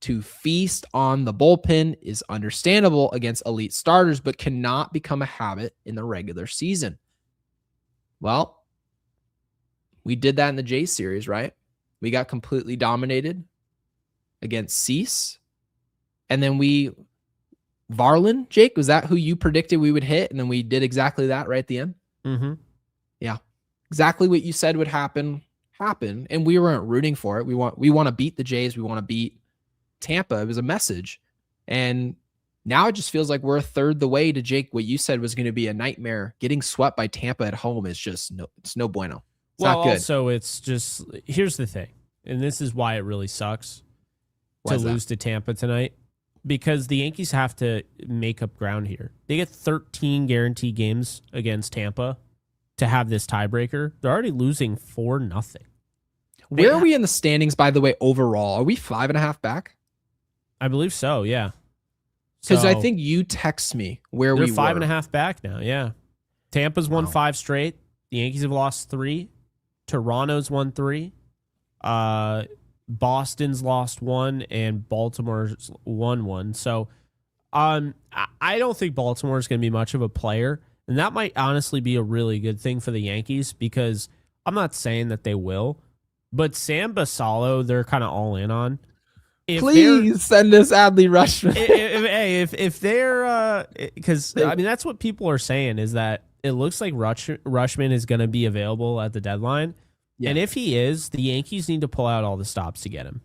to feast on the bullpen is understandable against elite starters, but cannot become a habit in the regular season. Well, we did that in the Jays series, right? We got completely dominated against Cease. And then Varlin, Jake, was that who you predicted we would hit? And then we did exactly that right at the end? Mm-hmm. Yeah. Exactly what you said would happen. And we weren't rooting for it. We want to beat the Jays. We want to beat Tampa. It was a message. And now it just feels like we're a third the way to, Jake, what you said was going to be a nightmare. Getting swept by Tampa at home is just it's no bueno. It's not good. Also, it's just, here's the thing, and this is why it really sucks to lose to Tampa tonight, because the Yankees have to make up ground here. They get 13 guaranteed games against Tampa to have this tiebreaker. They're already losing 4-0. Where are we in the standings, by the way, overall? Are we 5.5 back? I believe so, yeah. Because I think you text me where we were. They're 5.5 back now, yeah. Tampa's won 5 straight. The Yankees have lost 3. Toronto's won 3. Boston's lost one and Baltimore's won one. So I don't think Baltimore is going to be much of a player. And that might honestly be a really good thing for the Yankees because I'm not saying that they will, but Sam Basallo, they're kind of all in on. Please send us Adley Rutschman. If they're, because I mean, that's what people are saying is that it looks like Rutschman is going to be available at the deadline. Yeah. And if he is, the Yankees need to pull out all the stops to get him.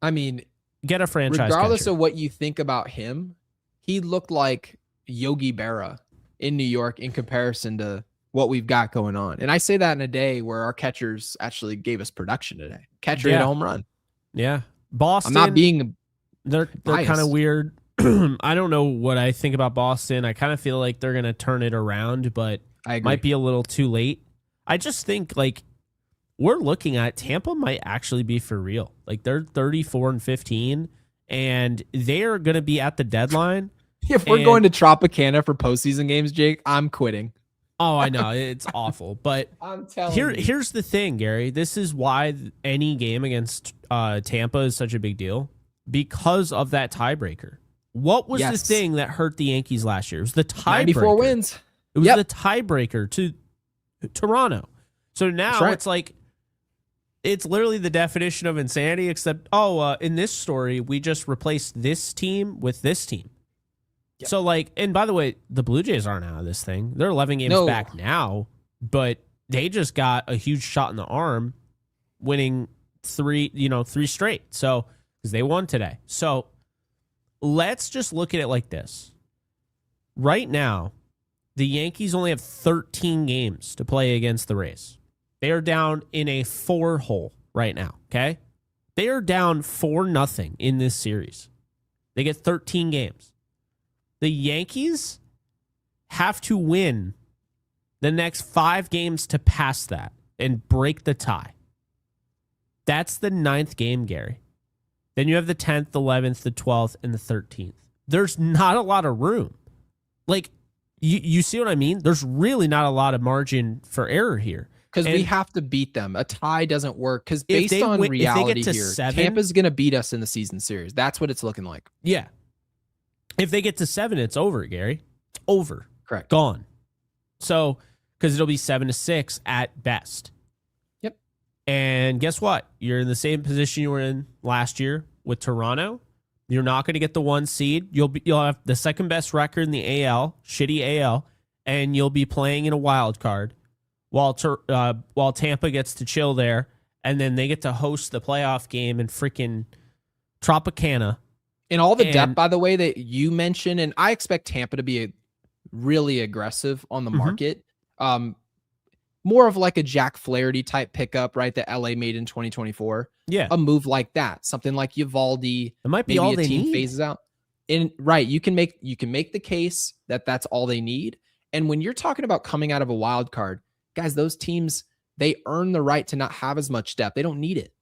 I mean, get a franchise regardless catcher. of what you think about him, he looked like Yogi Berra in New York in comparison to what we've got going on. And I say that in a day where our catchers actually gave us production today. Catcher hit a home run. Yeah. Boston. I'm not being they're kind of weird. I don't know what I think about Boston. I kind of feel like they're going to turn it around, but it might be a little too late. I just think like we're looking at Tampa might actually be for real. Like they're 34-15 and they're going to be at the deadline. If we're going to Tropicana for postseason games, Jake, I'm quitting. Oh, I know. It's awful. But I'm telling you. Here's the thing, Gary. This is why any game against Tampa is such a big deal. Because of that tiebreaker. What was the thing that hurt the Yankees last year? It was the tiebreaker. 94 wins. It was the tiebreaker to Toronto. So now it's like, it's literally the definition of insanity, except, in this story, we just replaced this team with this team. Yep. So, like, and by the way, the Blue Jays aren't out of this thing. They're 11 games back now, but they just got a huge shot in the arm, winning three straight. So, because they won today. So, let's just look at it like this. Right now, the Yankees only have 13 games to play against the Rays. They are down in a 4-hole right now, okay? They are down 4-0 in this series. They get 13 games. The Yankees have to win the next 5 games to pass that and break the tie. That's the 9th game, Gary. Then you have the 10th, the 11th, the 12th, and the 13th. There's not a lot of room. Like, you see what I mean? There's really not a lot of margin for error here. Because we have to beat them. A tie doesn't work. Because based on reality here, Tampa's going to beat us in the season series. That's what it's looking like. Yeah. If they get to 7, it's over, Gary. It's over. Correct. Gone. So, because it'll be 7-6 at best. Yep. And guess what? You're in the same position you were in last year with Toronto. You're not going to get the 1 seed. You'll have the second best record in the AL, shitty AL, and you'll be playing in a wild card while Tampa gets to chill there, and then they get to host the playoff game in freaking Tropicana. And all the depth, by the way, that you mentioned, and I expect Tampa to be really aggressive on the market. More of like a Jack Flaherty type pickup, right? That LA made in 2024. Yeah. A move like that. Something like Uvalde. It might be all they need. Phases out. And right, you can make the case that that's all they need. And when you're talking about coming out of a wild card, guys, those teams, they earn the right to not have as much depth. They don't need it.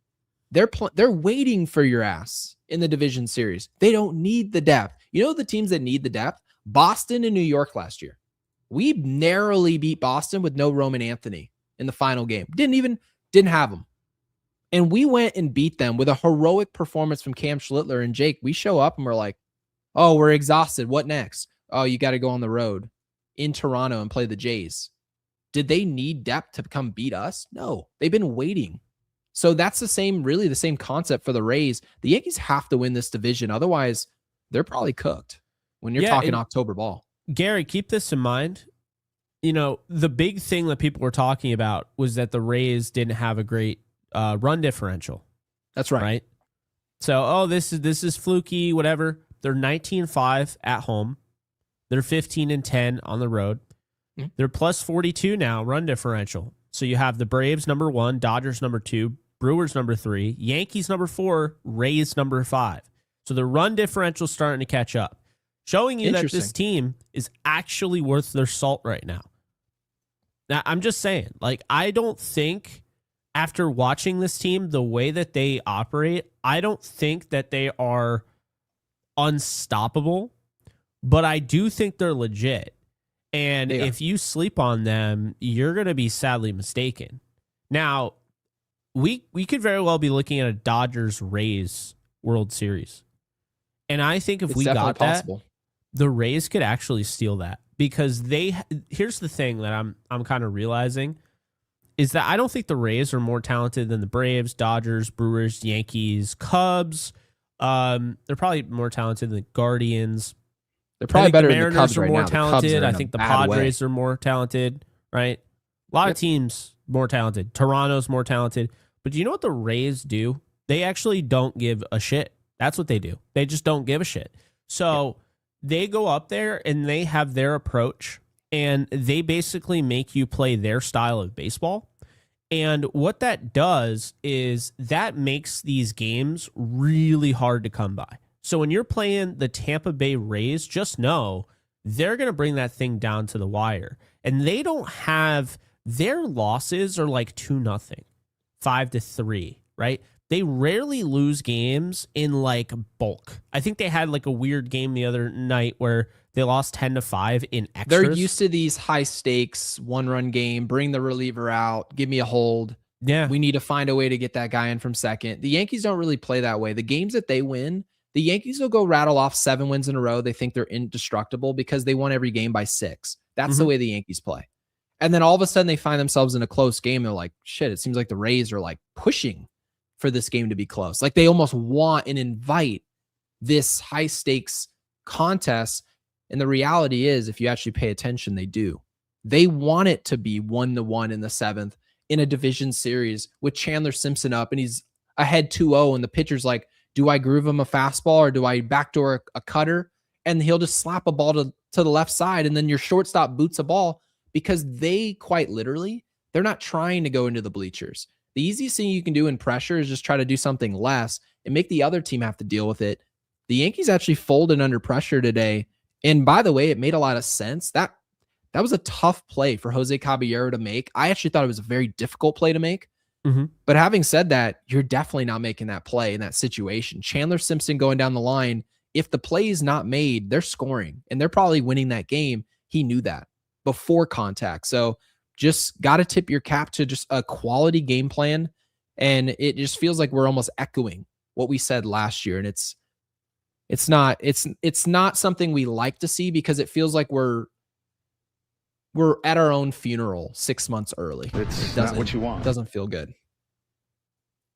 They're waiting for your ass in the division series. They don't need the depth. You know the teams that need the depth? Boston and New York last year. We narrowly beat Boston with no Roman Anthony in the final game. Didn't have him. And we went and beat them with a heroic performance from Cam Schlittler and Jake. We show up and we're like, oh, we're exhausted. What next? Oh, you got to go on the road in Toronto and play the Jays. Did they need depth to come beat us? No, they've been waiting. So that's the same concept for the Rays. The Yankees have to win this division. Otherwise, they're probably cooked when you're talking October ball. Gary, keep this in mind. You know, the big thing that people were talking about was that the Rays didn't have a great run differential. That's right. Right? So, this is fluky, whatever. They're 19-5 at home. They're 15-10 on the road. Mm-hmm. They're plus 42 now, run differential. So you have the Braves number 1, Dodgers number 2, Brewers number 3, Yankees number 4, Rays number 5. So the run differential is starting to catch up, showing you that this team is actually worth their salt right now. Now, I'm just saying, like, I don't think after watching this team, the way that they operate, I don't think that they are unstoppable, but I do think they're legit. And if you sleep on them, you're going to be sadly mistaken. Now, we could very well be looking at a Dodgers Rays World Series. And I think if It's we definitely got that, possible. the Rays could actually steal that, because here's the thing that I'm kind of realizing is that I don't think the Rays are more talented than the Braves, Dodgers, Brewers, Yankees, Cubs. They're probably more talented than the Guardians. They're probably better the than the Mariners Cubs are right more now. talented. I I think the Padres are more talented, right? A lot of teams more talented. Toronto's more talented. But do you know what the Rays do? They actually don't give a shit. That's what they do. They just don't give a shit. So they go up there and they have their approach, and they basically make you play their style of baseball. And what that does is that makes these games really hard to come by. So when you're playing the Tampa Bay Rays, just know they're going to bring that thing down to the wire. And they don't have, their losses are like 2-0, 5-3, right? They rarely lose games in like bulk. I think they had like a weird game the other night where they lost 10-5 in extras. They're used to these high stakes 1-run game. Bring the reliever out. Give me a hold. Yeah. We need to find a way to get that guy in from second. The Yankees don't really play that way. The games that they win, the Yankees will go rattle off 7 wins in a row. They think they're indestructible because they won every game by 6. That's the way the Yankees play. And then all of a sudden they find themselves in a close game. They're like, shit, it seems like the Rays are like pushing for this game to be close. Like they almost want and invite this high stakes contest. And the reality is, if you actually pay attention, they do. They want it to be 1-1 in the 7th in a division series with Chandler Simpson up, and he's ahead 2-0, and the pitcher's like, do I groove him a fastball or do I backdoor a cutter? And he'll just slap a ball to the left side, and then your shortstop boots a ball, because they quite literally, they're not trying to go into the bleachers. The easiest thing you can do in pressure is just try to do something less and make the other team have to deal with it. The Yankees actually folded under pressure today. And by the way, it made a lot of sense. That was a tough play for Jose Caballero to make. I actually thought it was a very difficult play to make. But having said that, you're definitely not making that play in that situation. Chandler Simpson going down the line, if the play is not made, they're scoring, and they're probably winning that game. He knew that before contact. So just got to tip your cap to just a quality game plan. And it just feels like we're almost echoing what we said last year. And it's not something we like to see, because it feels like we're at our own funeral 6 months early. It's not what you want. Doesn't feel good.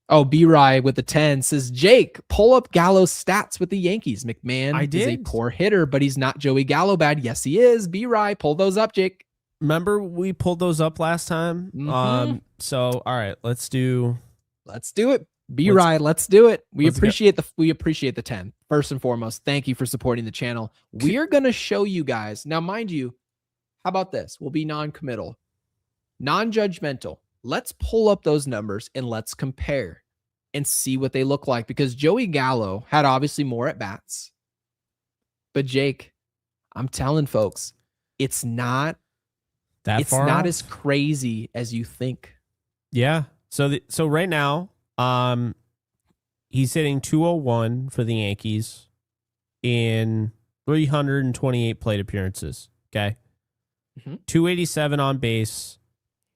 Oh, B-Rye with the 10 says, Jake, pull up Gallo's stats with the Yankees. McMahon is a poor hitter, but he's not Joey Gallo bad. Yes, he is. B-Rye, pull those up, Jake. Remember we pulled those up last time? So, all right, let's do it. B-Rye, let's do it. We appreciate the 10. First and foremost, thank you for supporting the channel. We are going to show you guys. Now, mind you, how about this? We'll be non-committal, non-judgmental. Let's pull up those numbers and let's compare and see what they look like, because Joey Gallo had obviously more at bats. But Jake, I'm telling folks, it's not as crazy as you think. Yeah. So right now, he's hitting 201 for the Yankees in 328 plate appearances. Okay. 287 on base,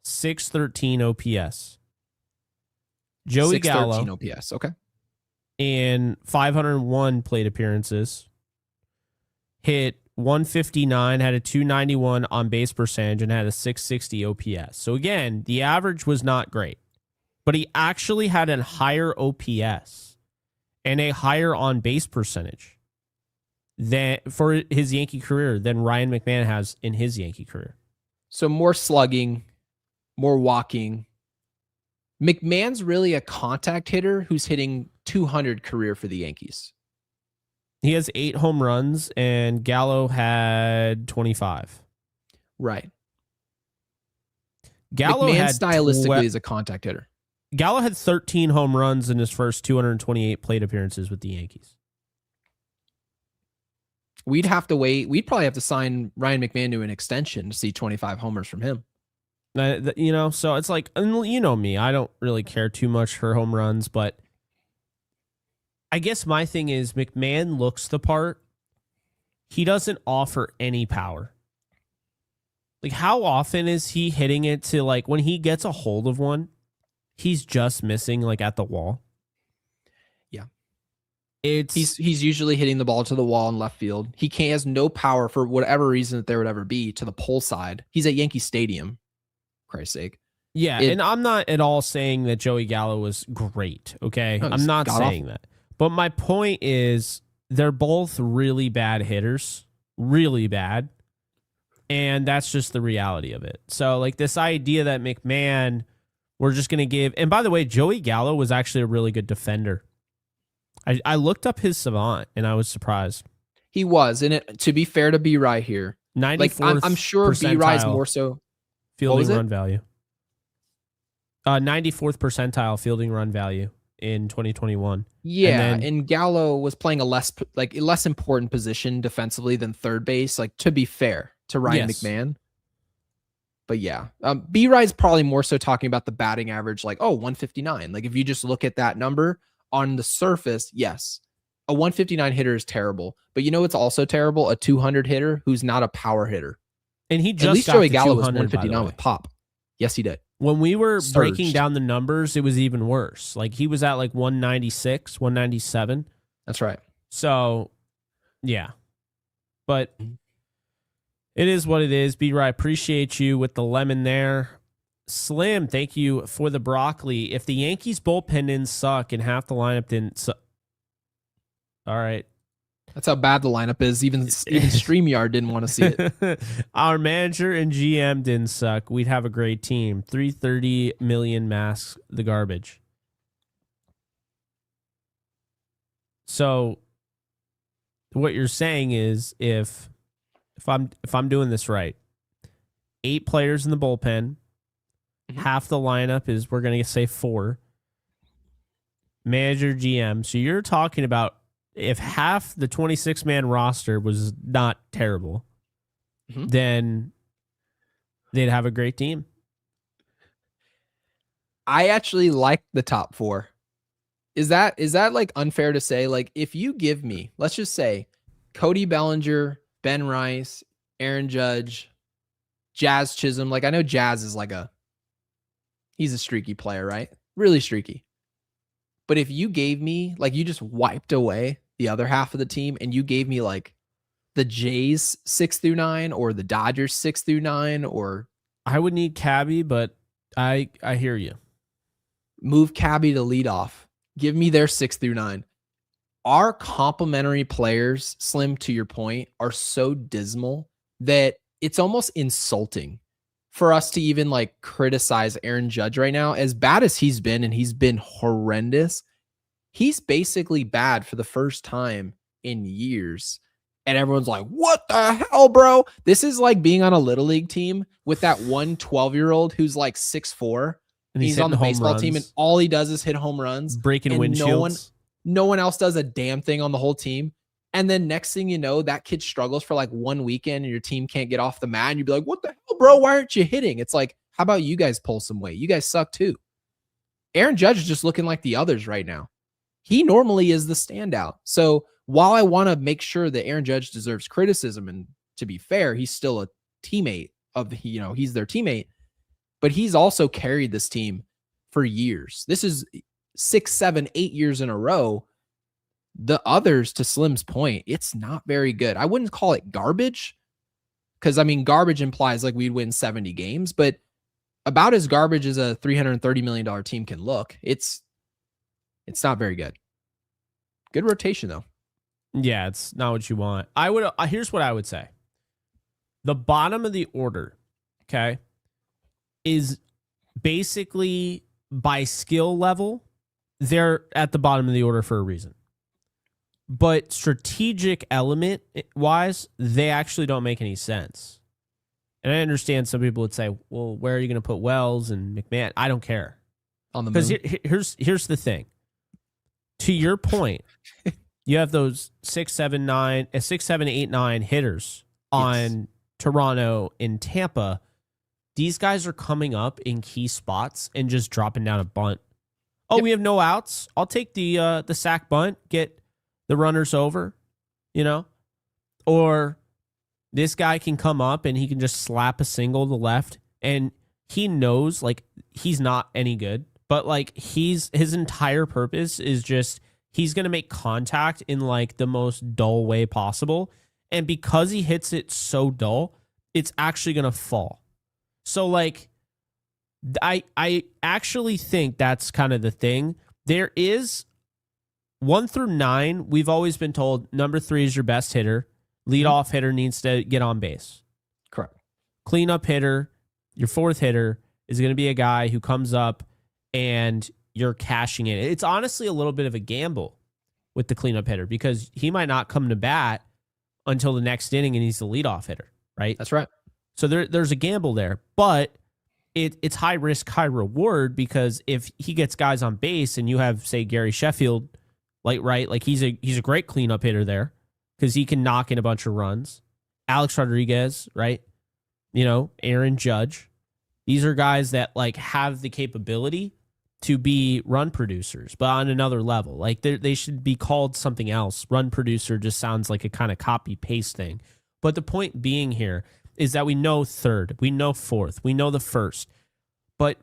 613 OPS. Joey Gallo, 613 OPS. Okay. in 501 plate appearances, hit 159, had a 291 on base percentage, and had a 660 OPS. So again, the average was not great, but he actually had a higher OPS and a higher on base percentage than for his Yankee career than Ryan McMahon has in his Yankee career. So more slugging, more walking. McMahon's really a contact hitter who's hitting 200 career for the Yankees. He has 8 home runs, and Gallo had 25. Right. Gallo McMahon had stylistically is a contact hitter. Gallo had 13 home runs in his first 228 plate appearances with the Yankees. We'd have to wait. We'd probably have to sign Ryan McMahon to an extension to see 25 homers from him. So it's like, you know me, I don't really care too much for home runs, but I guess my thing is McMahon looks the part. He doesn't offer any power. Like, how often is he hitting it to, like, when he gets a hold of one, he's just missing like at the wall. Yeah. He's usually hitting the ball to the wall in left field. He has no power for whatever reason that there would ever be to the pole side. He's at Yankee Stadium, for Christ's sake. Yeah, and I'm not at all saying that Joey Gallo was great, okay? No, I'm not saying that. But my point is they're both really bad hitters, really bad. And that's just the reality of it. So, like, this idea that McMahon, we're just going to give... And by the way, Joey Gallo was actually a really good defender. I looked up his savant, and I was surprised. He was. And to be fair to B-Rye here, 94th like, I'm sure B-Rye's more so... Fielding run value. 94th percentile fielding run value in 2021. Yeah, and Gallo was playing a less important position defensively than third base, like, to be fair to Ryan McMahon. But yeah, B-Rye's probably more so talking about the batting average, like, 159. Like, if you just look at that number on the surface, yes, a 159 hitter is terrible. But you know what's also terrible? A 200 hitter who's not a power hitter. And he just at least got Joey to Gallo was 159 with pop. Yes, he did. When we were Surged. breaking down the numbers, it was even worse. Like, he was at like 196, 197. That's right. So, yeah. But it is what it is. B-Rye, appreciate you with the lemon there. Slim, thank you for the broccoli. If the Yankees bullpen didn't suck and half the lineup didn't suck. All right. That's how bad the lineup is. Even StreamYard didn't want to see it. Our manager and GM didn't suck. We'd have a great team. 330 million masks the garbage. So what you're saying is if I'm doing this right, 8 players in the bullpen, half the lineup is, we're going to say 4. Manager, GM. So you're talking about if half the 26-man roster was not terrible, then they'd have a great team. I actually like the top 4. Is that like unfair to say? Like, if you give me, let's just say, Cody Bellinger, Ben Rice, Aaron Judge, Jazz Chisholm. Like, I know Jazz is he's a streaky player, right? Really streaky. But if you gave me, like, you just wiped away the other half of the team and you gave me like the Jays 6 through 9 or the Dodgers 6 through 9, or I would need Cabby, but I hear you. Move Cabby to lead off. Give me their 6 through 9. Our complementary players, Slim, to your point, are so dismal that it's almost insulting for us to even like criticize Aaron Judge right now. As bad as he's been, and he's been horrendous, he's basically bad for the first time in years. And everyone's like, what the hell, bro? This is like being on a little league team with that one 12-year-old who's like 6'4", and he's on the baseball team, and all he does is hit home runs, breaking windshields. No one else does a damn thing on the whole team. And then next thing you know, that kid struggles for like one weekend and your team can't get off the mat. And you'd be like, what the hell, bro? Why aren't you hitting? It's like, how about you guys pull some weight? You guys suck too. Aaron Judge is just looking like the others right now. He normally is the standout. So while I want to make sure that Aaron Judge deserves criticism, and to be fair, he's still a teammate he's their teammate, but he's also carried this team for years. This is 6, 7, 8 years in a row. The others, to Slim's point, it's not very good. I wouldn't call it garbage, because I mean, garbage implies like we'd win 70 games, but about as garbage as a $330 million team can look. It's not very good. Good rotation though. Yeah, it's not what you want. Here's what I would say. The bottom of the order, okay, is basically by skill level, they're at the bottom of the order for a reason. But strategic element wise, they actually don't make any sense. And I understand some people would say, well, where are you going to put Wells and McMahon? I don't care. On the moon. Because here's the thing. To your point, you have those 6, 7, 8, 9 hitters on Toronto and Tampa. These guys are coming up in key spots and just dropping down a bunt. Oh, we have no outs. I'll take the sack bunt, get the runners over, or this guy can come up and he can just slap a single to left, and he knows like he's not any good. but like his entire purpose is just he's going to make contact in like the most dull way possible. And because he hits it so dull, it's actually going to fall. So like I actually think that's kind of the thing. There is 1 through 9. We've always been told number 3 is your best hitter. Leadoff hitter needs to get on base. Correct. Cleanup hitter, your 4th hitter is going to be a guy who comes up and you're cashing in. It's honestly a little bit of a gamble with the cleanup hitter because he might not come to bat until the next inning and he's the leadoff hitter, right? That's right. So there's a gamble there, but it's high risk, high reward because if he gets guys on base and you have, say, Gary Sheffield, like he's a great cleanup hitter there because he can knock in a bunch of runs. Alex Rodriguez, right? Aaron Judge. These are guys that like have the capability to be run producers, but on another level. Like they should be called something else. Run producer just sounds like a kind of copy paste thing. But the point being here is that we know 3rd, we know 4th, we know the 1st, but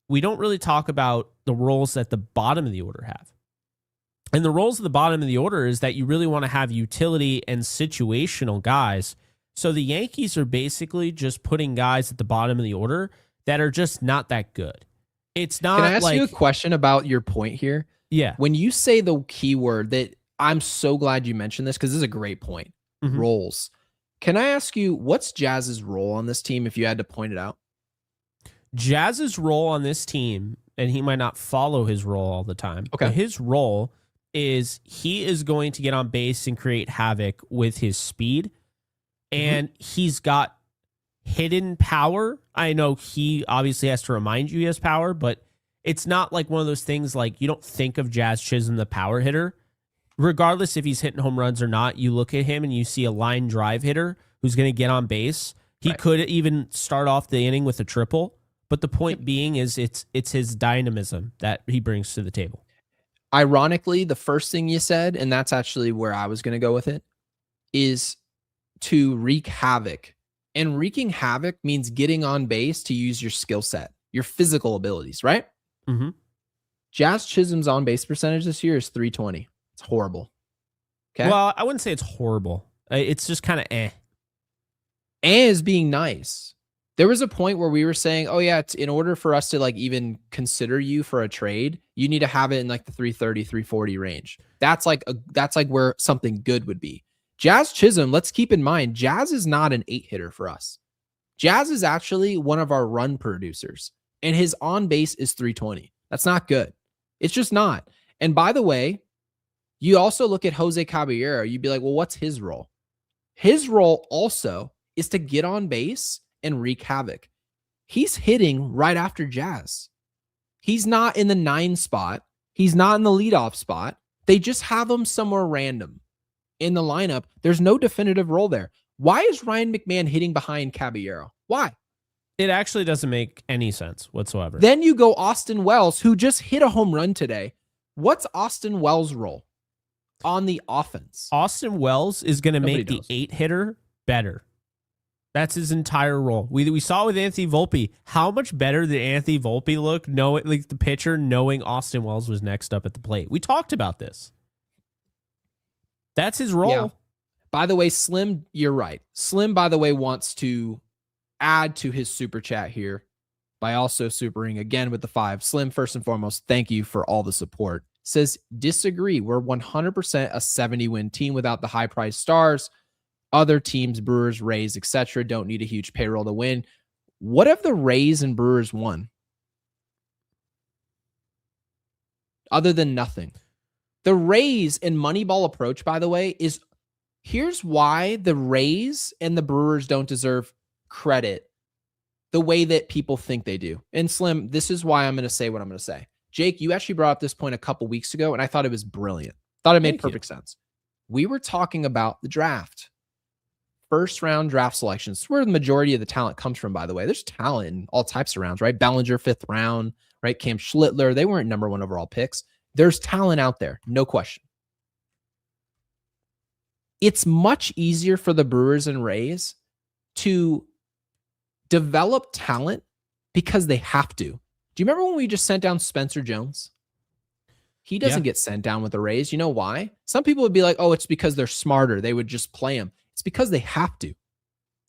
we don't really talk about the roles that the bottom of the order have. And the roles of the bottom of the order is that you really want to have utility and situational guys. So the Yankees are basically just putting guys at the bottom of the order that are just not that good. It's not. Can I ask you a question about your point here? Yeah. When you say the keyword that I'm so glad you mentioned this because this is a great point. Mm-hmm. Roles. Can I ask you what's Jazz's role on this team if you had to point it out? Jazz's role on this team, and he might not follow his role all the time. Okay. But his role is he is going to get on base and create havoc with his speed. And he's got hidden power. I know he obviously has to remind you he has power, but it's not like one of those things like you don't think of Jazz Chisholm, the power hitter. Regardless if he's hitting home runs or not, you look at him and you see a line drive hitter who's going to get on base. He could even start off the inning with a triple, but the point being is it's his dynamism that he brings to the table. Ironically, the first thing you said, and that's actually where I was going to go with it, is to wreak havoc. And wreaking havoc means getting on base to use your skill set, your physical abilities, right? Mm-hmm. Jazz Chisholm's on base percentage this year is .320. It's horrible. Okay. Well, I wouldn't say it's horrible. It's just kind of eh. Is being nice. There was a point where we were saying, oh yeah, in order for us to like even consider you for a trade, you need to have it in like the 330, 340 range. That's like where something good would be. Jazz Chisholm, let's keep in mind, Jazz is not an 8-hitter for us. Jazz is actually one of our run producers, and his on base is 320. That's not good. It's just not. And by the way, you also look at Jose Caballero, you'd be like, well, what's his role? His role also is to get on base and wreak havoc. He's hitting right after Jazz. He's not in the 9 spot. He's not in the leadoff spot. They just have him somewhere random in the lineup. There's no definitive role there. Why is Ryan McMahon hitting behind Caballero? Why? It actually doesn't make any sense whatsoever. Then you go Austin Wells, who just hit a home run today. What's Austin Wells' role on the offense? Austin Wells is going to make the 8-hitter better. That's his entire role. We saw with Anthony Volpe. How much better did Anthony Volpe look knowing, like the pitcher knowing Austin Wells was next up at the plate? We talked about this. That's his role. Yeah. By the way, Slim, you're right. Slim, by the way, wants to add to his super chat here by also supering again with the 5. Slim, first and foremost, thank you for all the support. Says, disagree. We're 100% a 70-win team without the high-priced stars. Other teams, Brewers, Rays, etc., don't need a huge payroll to win. What have the Rays and Brewers won? Other than nothing. The Rays and Moneyball approach, by the way, is here's why the Rays and the Brewers don't deserve credit the way that people think they do. And Slim, this is why I'm going to say what I'm going to say. Jake, you actually brought up this point a couple weeks ago, and I thought it was brilliant. Thought it made perfect sense. We were talking about the draft. First round draft selections, where the majority of the talent comes from, by the way. There's talent in all types of rounds, right? Bellinger, 5th round, right? Cam Schlittler, they weren't number 1 overall picks. There's talent out there, no question. It's much easier for the Brewers and Rays to develop talent because they have to. Do you remember when we just sent down Spencer Jones? He doesn't Yeah. get sent down with the Rays. You know why? Some people would be like, oh, it's because they're smarter. They would just play him. It's because they have to.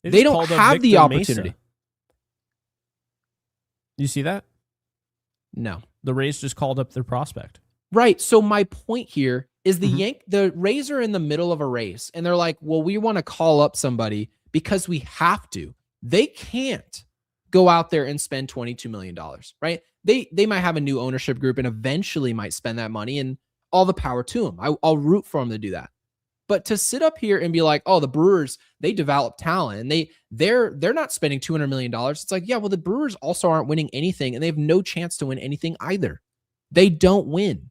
They just don't called up have the Victor opportunity. Mesa. You see that? No. The Rays just called up their prospect. Right. So my point here is the Rays are in the middle of a race, and they're like, well, we want to call up somebody because we have to. They can't go out there and spend $22 million, right? They might have a new ownership group and eventually might spend that money, and all the power to them. I'll root for them to do that. But to sit up here and be like, oh, the Brewers, they develop talent and they're not spending $200 million. It's like, yeah, well, the Brewers also aren't winning anything, and they have no chance to win anything either. They don't win.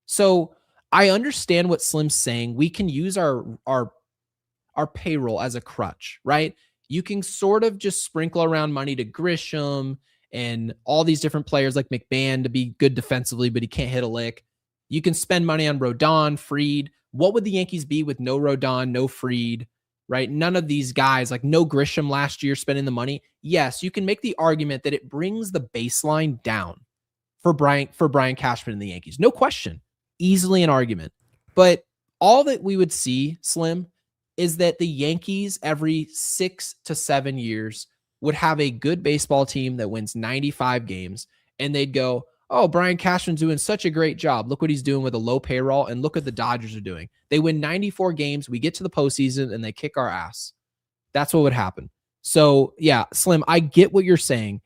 So I understand what Slim's saying. We can use our payroll as a crutch, right? You can sort of just sprinkle around money to Grisham and all these different players like McMahon to be good defensively, but he can't hit a lick. You can spend money on Rodon, Fried. What would the Yankees be with no Rodon, no Fried, right? None of these guys, like no Grisham last year spending the money. Yes, you can make the argument that it brings the baseline down for Brian Cashman and the Yankees. No question. Easily an argument. But all that we would see, Slim, is that the Yankees every 6 to 7 years would have a good baseball team that wins 95 games, and they'd go, oh, Brian Cashman's doing such a great job. Look what he's doing with a low payroll, and look what the Dodgers are doing. They win 94 games, we get to the postseason, and they kick our ass. That's what would happen. So, yeah, Slim, I get what you're saying.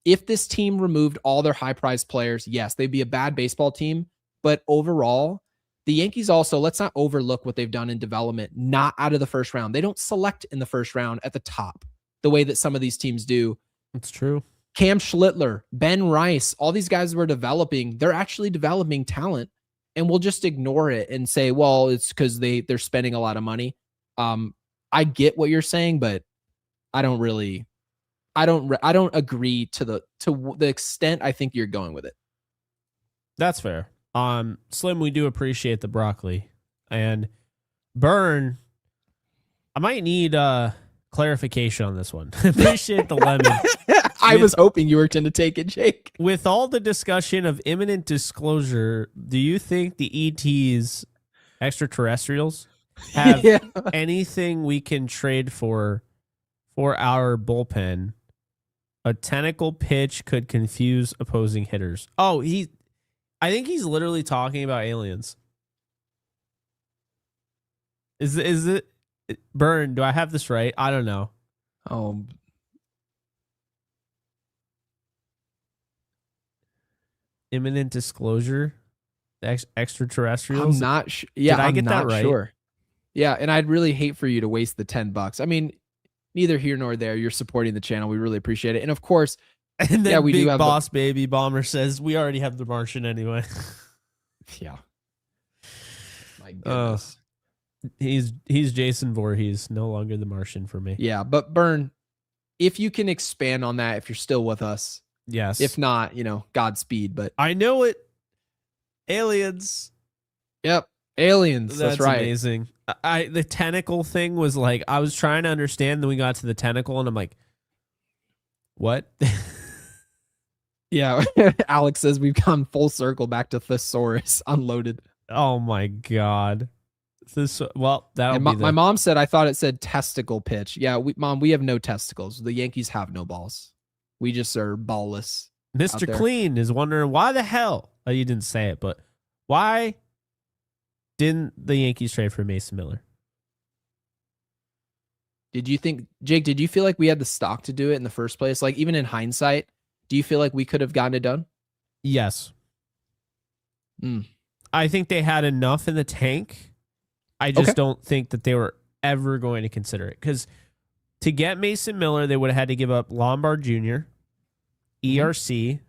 If this team removed all their high-priced players, yes, they'd be a bad baseball team, but overall, the Yankees also, let's not overlook what they've done in development, not out of the first round. They don't select in the first round at the top the way that some of these teams do. It's true. Cam Schlittler, Ben Rice, all these guys were developing. They're actually developing talent, and we'll just ignore it and say, well, it's because they're spending a lot of money. I get what you're saying, but I don't agree to the extent I think you're going with it. That's fair. Slim, we do appreciate the broccoli. And Burn, I might need clarification on this one. Appreciate the lemon. I was hoping you were going to take it, Jake. With all the discussion of imminent disclosure, do you think the ETs, extraterrestrials, have anything we can trade for our bullpen? A tentacle pitch could confuse opposing hitters. Oh, I think he's literally talking about aliens. Is it Burn? Do I have this right? I don't know. Oh, imminent disclosure, extraterrestrials. I'm not sure. Yeah, did I get that right? Sure. Yeah, and I'd really hate for you to waste the $10. I mean, neither here nor there. You're supporting the channel. We really appreciate it, and of course. And then we Big do have Boss Baby Bomber says we already have the Martian anyway. Yeah. My goodness. He's Jason Voorhees, no longer the Martian for me. Yeah, but Burn, if you can expand on that, if you're still with us. Yes. If not, Godspeed. But I know it. Aliens. Yep. Aliens. That's right. Amazing. The tentacle thing was like, I was trying to understand, then we got to the tentacle and I'm like, what? Yeah, Alex says we've gone full circle back to Thesaurus unloaded. Oh my God. My mom said I thought it said testicle pitch. Yeah, Mom, we have no testicles. The Yankees have no balls. We just are ballless. Mr. Clean is wondering why the hell. Oh, you didn't say it, but why didn't the Yankees trade for Mason Miller? Did you feel like we had the stock to do it in the first place? Like, even in hindsight, do you feel like we could have gotten it done? Yes. I think they had enough in the tank. I just don't think that they were ever going to consider it. Because to get Mason Miller, they would have had to give up Lombard Jr., ERC,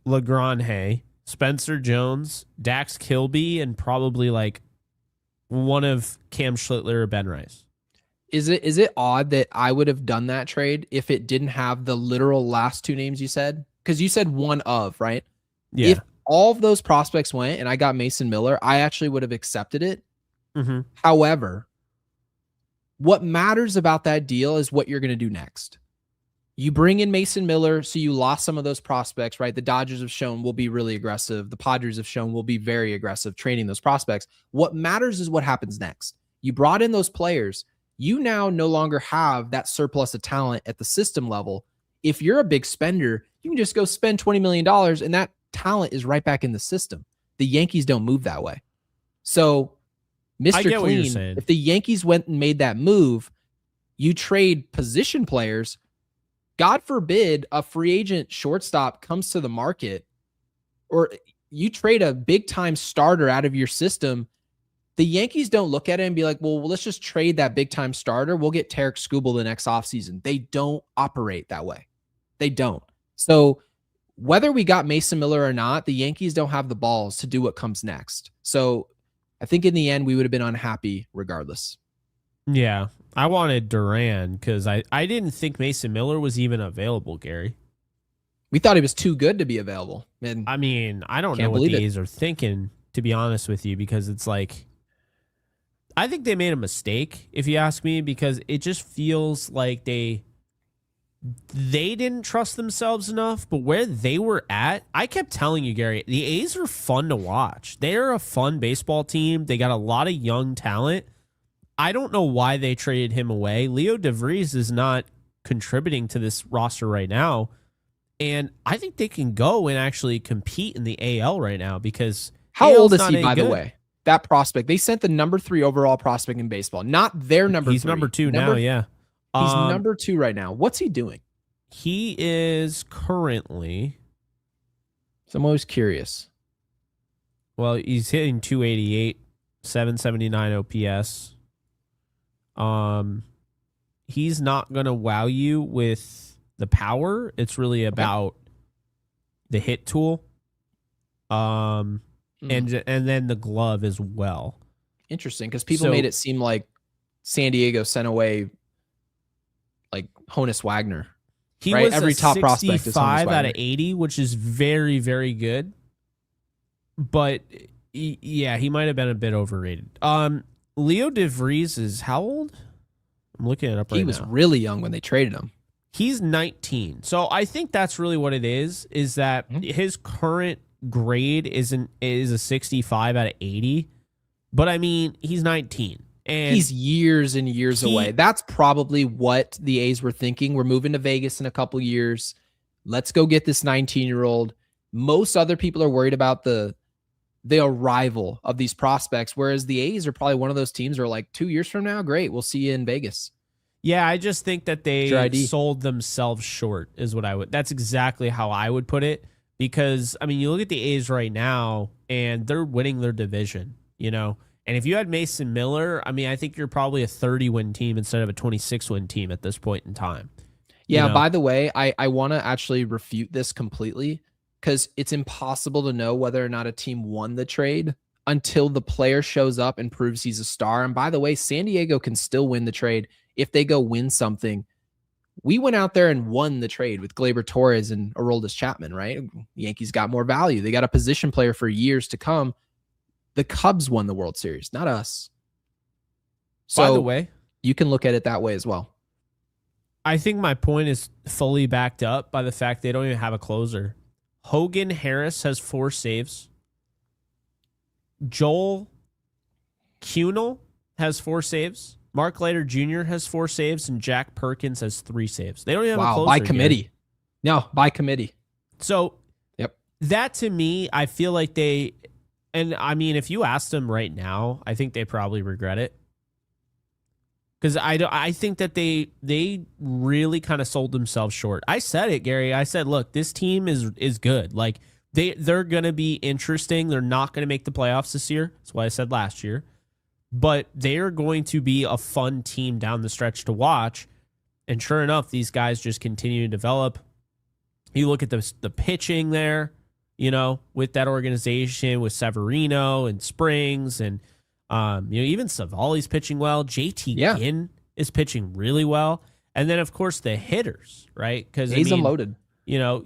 LeGrand, Spencer Jones, Dax Kilby, and probably like one of Cam Schlittler or Ben Rice. Is it odd that I would have done that trade if it didn't have the literal last two names you said? Because you said one of, right? Yeah. If all of those prospects went and I got Mason Miller, I actually would have accepted it. However, what matters about that deal is what you're going to do next. You bring in Mason Miller, so you lost some of those prospects, right? The Dodgers have shown will be really aggressive. The Padres have shown will be very aggressive trading those prospects. What matters is what happens next. You brought in those players. You now no longer have that surplus of talent at the system level. If you're a big spender, you can just go spend $20 million and that talent is right back in the system. The Yankees don't move that way. So, Mr. Clean, if the Yankees went and made that move, you trade position players. God forbid a free agent shortstop comes to the market, or you trade a big time starter out of your system. The Yankees don't look at it and be like, well, let's just trade that big time starter. We'll get Tarek Skubal the next offseason. They don't operate that way. They don't. So whether we got Mason Miller or not, the Yankees don't have the balls to do what comes next. So I think in the end, we would have been unhappy regardless. Yeah. I wanted Duran because I didn't think Mason Miller was even available, Gary. We thought he was too good to be available. And I mean, I don't know what the A's are thinking, to be honest with you, because it's like, I think they made a mistake, if you ask me, because it just feels like they didn't trust themselves enough. But where they were at, I kept telling you, Gary, the A's are fun to watch. They're a fun baseball team. They got a lot of young talent. I don't know why they traded him away. Leo DeVries is not contributing to this roster right now. And I think they can go and actually compete in the AL right now because how old is he, by the way? That prospect. They sent the number 3 overall prospect in baseball, not their number 3. He's number 2 now, yeah. He's number 2 right now. What's he doing? He is currently... So I'm always curious. Well, he's hitting 288, 779 OPS. He's not going to wow you with the power. It's really about the hit tool. And then the glove as well. Interesting, because people made it seem like San Diego sent away like Honus Wagner. He was every top prospect is 65 out of 80, which is very, very good. But yeah, he might have been a bit overrated. Leo DeVries is how old? I'm looking it up right now. He was really young when they traded him. He's 19. So I think that's really what it is that his current grade is a 65 out of 80. But I mean, he's 19. And he's years and years away. That's probably what the A's were thinking. We're moving to Vegas in a couple years. Let's go get this 19-year-old. Most other people are worried about the arrival of these prospects, whereas the A's are probably one of those teams where like 2 years from now, great, we'll see you in Vegas. Yeah, I just think that they sold themselves short is what I would. That's exactly how I would put it. Because, I mean, you look at the A's right now, and they're winning their division, you know? And if you had Mason Miller, I mean, I think you're probably a 30-win team instead of a 26-win team at this point in time. Yeah, you know? By the way, I want to actually refute this completely because it's impossible to know whether or not a team won the trade until the player shows up and proves he's a star. And by the way, San Diego can still win the trade if they go win something. We went out there and won the trade with Gleyber Torres and Aroldis Chapman, right? The Yankees got more value. They got a position player for years to come. The Cubs won the World Series, not us. So, by the way, you can look at it that way as well. I think my point is fully backed up by the fact they don't even have a closer. Hogan Harris has 4 saves. Joel Cunell has 4 saves. Mark Leiter Jr. has 4 saves, and Jack Perkins has 3 saves. They don't even have a closer. By committee. No, by committee. So, that to me, I feel like they... And, I mean, if you ask them right now, I think they probably regret it. Because I think that they really kind of sold themselves short. I said it, Gary. I said, look, this team is good. Like, they're going to be interesting. They're not going to make the playoffs this year. That's what I said last year. But they're going to be a fun team down the stretch to watch. And sure enough, these guys just continue to develop. You look at the pitching there. You know, with that organization, with Severino and Springs and, even Savali's pitching well. JT Ginn is pitching really well. And then, of course, the hitters, right? Because A's unloaded. You know,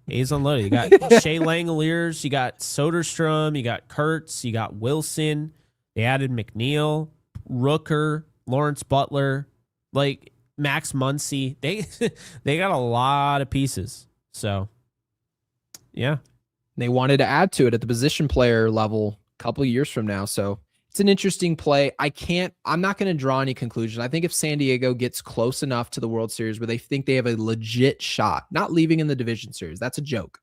A's unloaded. You got Shea Langoliers, you got Soderstrom, you got Kurtz, you got Wilson. They added McNeil, Rooker, Lawrence Butler. Like, Max Muncy. They got a lot of pieces. So, yeah. They wanted to add to it at the position player level a couple of years from now. So it's an interesting play. I'm not going to draw any conclusions. I think if San Diego gets close enough to the World Series where they think they have a legit shot, not leaving in the division series, that's a joke.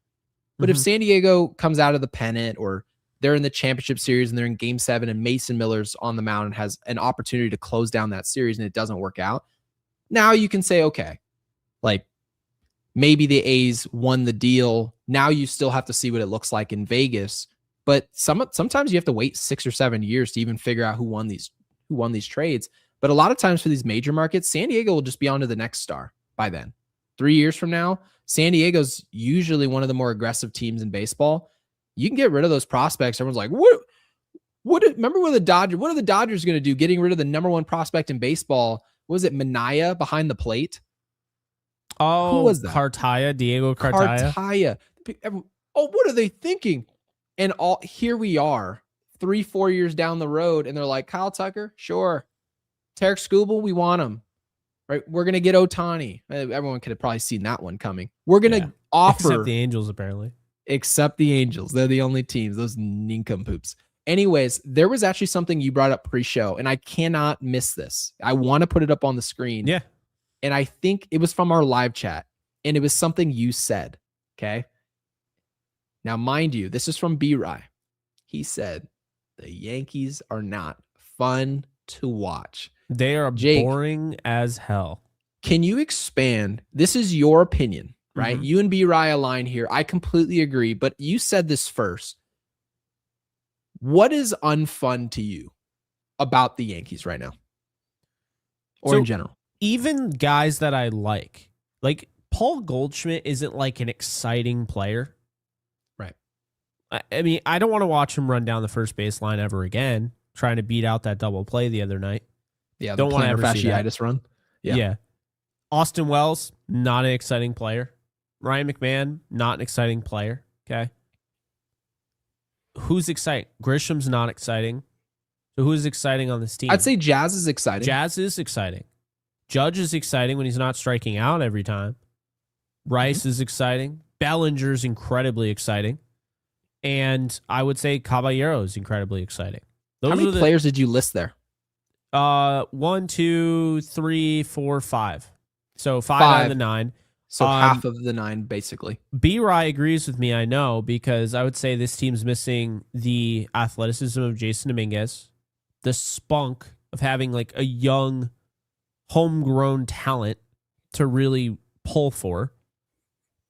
But if San Diego comes out of the pennant, or they're in the championship series and they're in game 7 and Mason Miller's on the mound and has an opportunity to close down that series and it doesn't work out, now you can say, okay, like maybe the A's won the deal. Now you still have to see what it looks like in Vegas. But sometimes you have to wait 6 or 7 years to even figure out who won these trades. But a lot of times for these major markets, San Diego will just be on to the next star by then. 3 years from now, San Diego's usually one of the more aggressive teams in baseball. You can get rid of those prospects. Everyone's like, remember what are the Dodgers going to do? Getting rid of the number 1 prospect in baseball. What was it? Minaya behind the plate? Oh, who was that? Diego Cartaya. Oh, what are they thinking? And here we are 3-4 years down the road. And they're like, Kyle Tucker, sure. Tarek Skubal, we want him. Right, we're gonna get Ohtani. Everyone could have probably seen that one coming. We're gonna offer, except the Angels, apparently. Except the Angels, they're the only teams. Those nincompoops. Anyways, there was actually something you brought up pre-show, and I cannot miss this. I want to put it up on the screen. Yeah, and I think it was from our live chat, and it was something you said. Okay. Now, mind you, this is from B-Rye. He said the Yankees are not fun to watch. They are Jake, boring as hell. Can you expand? This is your opinion, right? Mm-hmm. You and B-Rye align here. I completely agree, but you said this first. What is unfun to you about the Yankees right now? Or in general? Even guys that I like Paul Goldschmidt isn't like an exciting player. Right. I mean, I don't want to watch him run down the first baseline ever again, trying to beat out that double play the other night. Yeah, don't want to ever see that. Fasciitis run. Yeah. Austin Wells, not an exciting player. Ryan McMahon, not an exciting player. Okay. Who's exciting? Grisham's not exciting. So who's exciting on this team? I'd say Jazz is exciting. Jazz is exciting. Judge is exciting when he's not striking out every time. Rice is exciting. Bellinger's incredibly exciting. And I would say Caballero is incredibly exciting. How many players did you list there? 1, 2, 3, 4, 5. So 5 out of the 9. So half of the 9, basically. B-Rye agrees with me, I know, because I would say this team's missing the athleticism of Jason Dominguez, the spunk of having like a young, homegrown talent to really pull for.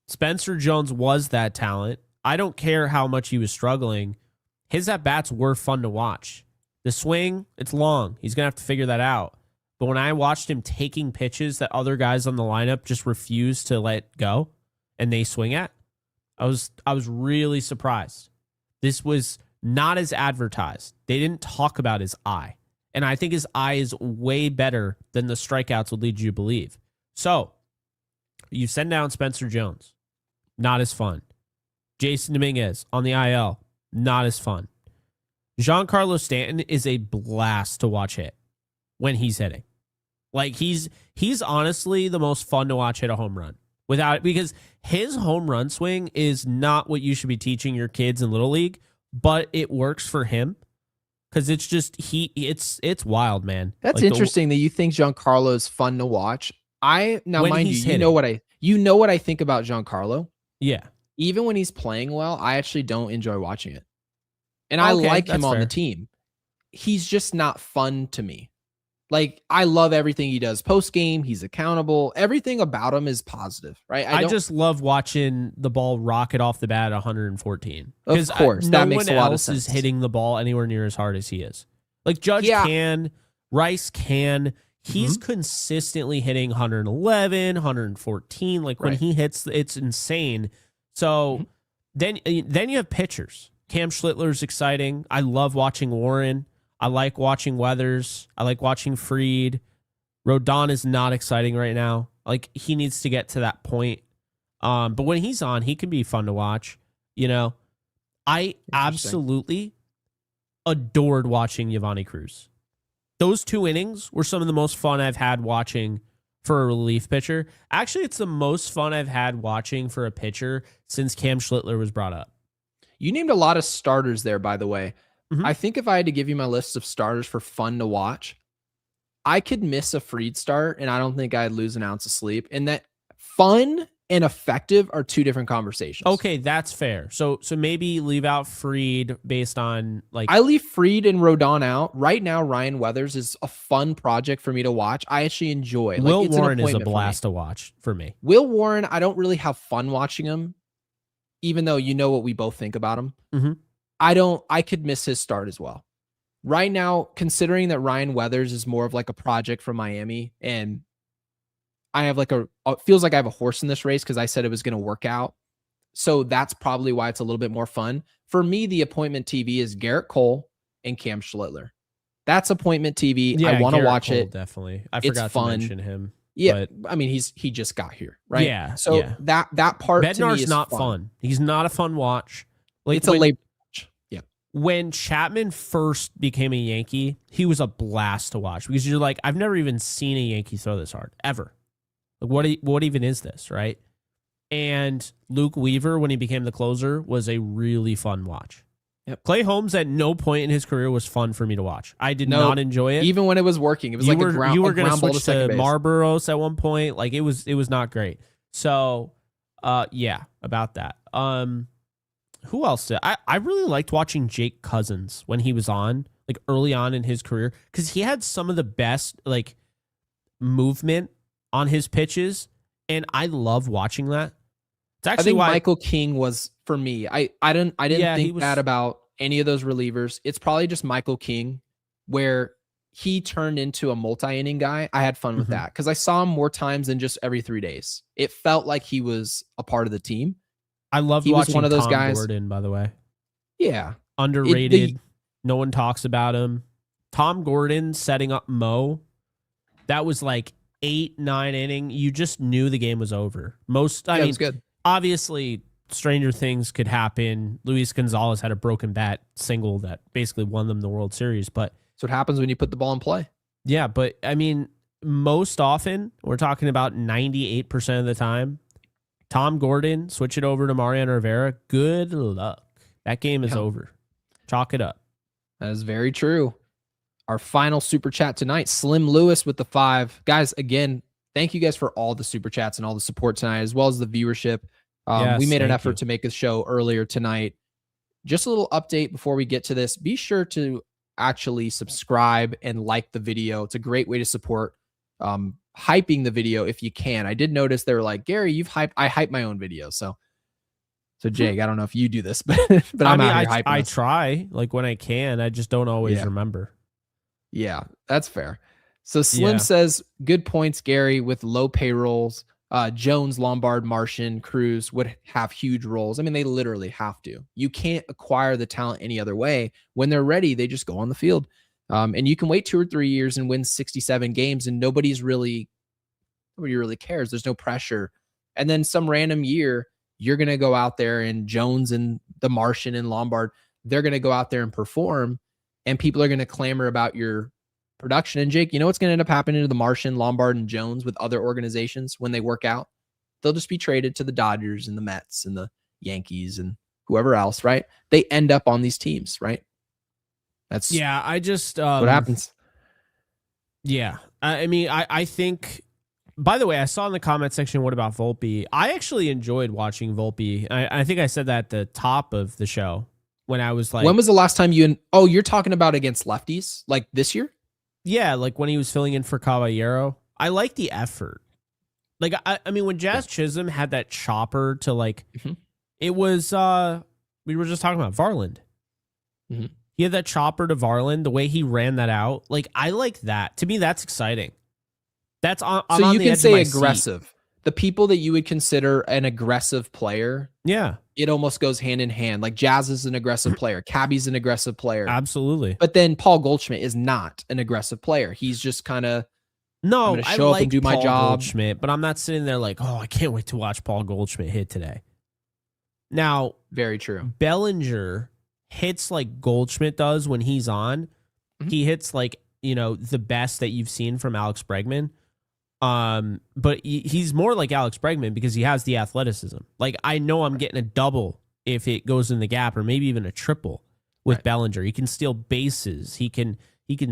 Spencer Jones was that talent. I don't care how much he was struggling. His at-bats were fun to watch. The swing, it's long. He's going to have to figure that out. But when I watched him taking pitches that other guys on the lineup just refuse to let go and they swing at, I was really surprised. This was not as advertised. They didn't talk about his eye. And I think his eye is way better than the strikeouts would lead you to believe. So, you send down Spencer Jones. Not as fun. Jason Dominguez on the IL. Not as fun. Giancarlo Stanton is a blast to watch hit when he's hitting. Like he's honestly the most fun to watch hit a home run because his home run swing is not what you should be teaching your kids in Little League, but it works for him because it's just it's wild, man. That's like interesting that you think Giancarlo is fun to watch. Mind you, hitting. you know what I think about Giancarlo. Yeah. Even when he's playing well, I actually don't enjoy watching it. And I like him on the team. He's just not fun to me. Like, I love everything he does post game. He's accountable. Everything about him is positive, right? I just love watching the ball rocket off the bat at 114. Of course, that makes a lot of sense. No one else is hitting the ball anywhere near as hard as he is. Like, Judge can, Rice can. He's consistently hitting 111, 114. Like, when he hits, it's insane. So then you have pitchers. Cam Schlittler's exciting. I love watching Warren. I like watching Weathers. I like watching Fried. Rodon is not exciting right now. Like, he needs to get to that point. But when he's on, he can be fun to watch. You know, I absolutely adored watching Yovani Cruz. Those 2 innings were some of the most fun I've had watching for a relief pitcher. Actually, it's the most fun I've had watching for a pitcher since Cam Schlittler was brought up. You named a lot of starters there, by the way. Mhm. I think if I had to give you my list of starters for fun to watch, I could miss a Fried start, and I don't think I'd lose an ounce of sleep. And that fun and effective are two different conversations. Okay, that's fair. So maybe leave out Fried based on like I leave Fried and Rodon out. Right now, Ryan Weathers is a fun project for me to watch. I actually enjoy. Will it's an Warren is a appointment for me. blast to watch for me. Will Warren, I don't really have fun watching him, even though you know what we both think about him. Mhm. I could miss his start as well. Right now, considering that Ryan Weathers is more of like a project from Miami, and I have like it feels like I have a horse in this race because I said it was going to work out. So that's probably why it's a little bit more fun. For me, the appointment TV is Gerrit Cole and Cam Schlittler. That's appointment TV. Yeah, I want to Gerrit watch Cole, it. definitely. I It's forgot fun. to mention him. Yeah, but I mean he just got here, right? Yeah. So yeah. that part to me Bednar's is not fun. He's not a fun watch. Like It's a labor watch. Yeah. When Chapman first became a Yankee, he was a blast to watch because you're like, I've never even seen a Yankee throw this hard ever. Like what even is this, right? And Luke Weaver, when he became the closer, was a really fun watch. Yep. Clay Holmes at no point in his career was fun for me to watch. I did not enjoy it. Even when it was working. It was you like were, a ground, you were going to ball switch second to base. Marlboros at one point. Like it was not great. So yeah, about that. Who else did I really liked watching Jake Cousins when he was on, like early on in his career, because he had some of the best like movement on his pitches, and I love watching that. It's actually I think why Michael King was for me. I didn't think that about any of those relievers. It's probably just Michael King, where he turned into a multi-inning guy. I had fun with that because I saw him more times than just every 3 days. It felt like he was a part of the team. I loved he watching was one of those Tom guys. Gordon, by the way. Yeah. Underrated. No one talks about him. Tom Gordon setting up Mo. That was like 8-9 inning. You just knew the game was over. I mean, it was good. Obviously, stranger things could happen. Luis Gonzalez had a broken bat single that basically won them the World Series. But that's what happens when you put the ball in play. Yeah, but I mean, most often, we're talking about 98% of the time, Tom Gordon, switch it over to Mariano Rivera. Good luck. That game is over. Chalk it up. That is very true. Our final super chat tonight, Slim Lewis with the 5. Guys, again, thank you guys for all the super chats and all the support tonight, as well as the viewership. We made an effort to make a show earlier tonight. Just a little update before we get to this. Be sure to actually subscribe and like the video. It's a great way to support hyping the video if you can. I did notice they were like, Gary, I hype my own videos. So Jake, I don't know if you do this, but I'm out here hyping. I try like when I can. I just don't always remember. Yeah, that's fair. So Slim says, good points, Gary, with low payrolls. Jones, Lombard, Martian, Cruz would have huge roles. I mean, they literally have to. You can't acquire the talent any other way. When they're ready, they just go on the field. And you can wait 2 or 3 years and win 67 games, and nobody really cares. There's no pressure. And then some random year, you're going to go out there, and Jones and the Martian and Lombard, they're going to go out there and perform, and people are going to clamor about your production. And Jake, you know what's going to end up happening to the Martian, Lombard, and Jones with other organizations when they work out? They'll just be traded to the Dodgers and the Mets and the Yankees and whoever else, right? They end up on these teams, right? That's I just what happens. Yeah. I mean, I think, by the way, I saw in the comment section, what about Volpe? I actually enjoyed watching Volpe. I think I said that at the top of the show when I was like, when was the last time you're talking about against lefties, like this year? Yeah, like when he was filling in for Caballero. I like the effort. Like, I mean, when Jazz Chisholm had that chopper to like, it was, we were just talking about Varland. He had that chopper to Varland, the way he ran that out. Like, I like that. To me, that's exciting. That's on. So on you the can edge say of my aggressive. Seat. The people that you would consider an aggressive player. Yeah. It almost goes hand in hand. Like Jazz is an aggressive player. Cabby's an aggressive player. Absolutely. But then Paul Goldschmidt is not an aggressive player. He's just kind of, no, I'm show up and do my Paul job. Goldschmidt, but I'm not sitting there like, oh, I can't wait to watch Paul Goldschmidt hit today. Now, very true. Bellinger hits like Goldschmidt does when he's on. He hits like, the best that you've seen from Alex Bregman. But he's more like Alex Bregman because he has the athleticism. Like, I know I'm getting a double if it goes in the gap, or maybe even a triple with Bellinger. He can steal bases. He can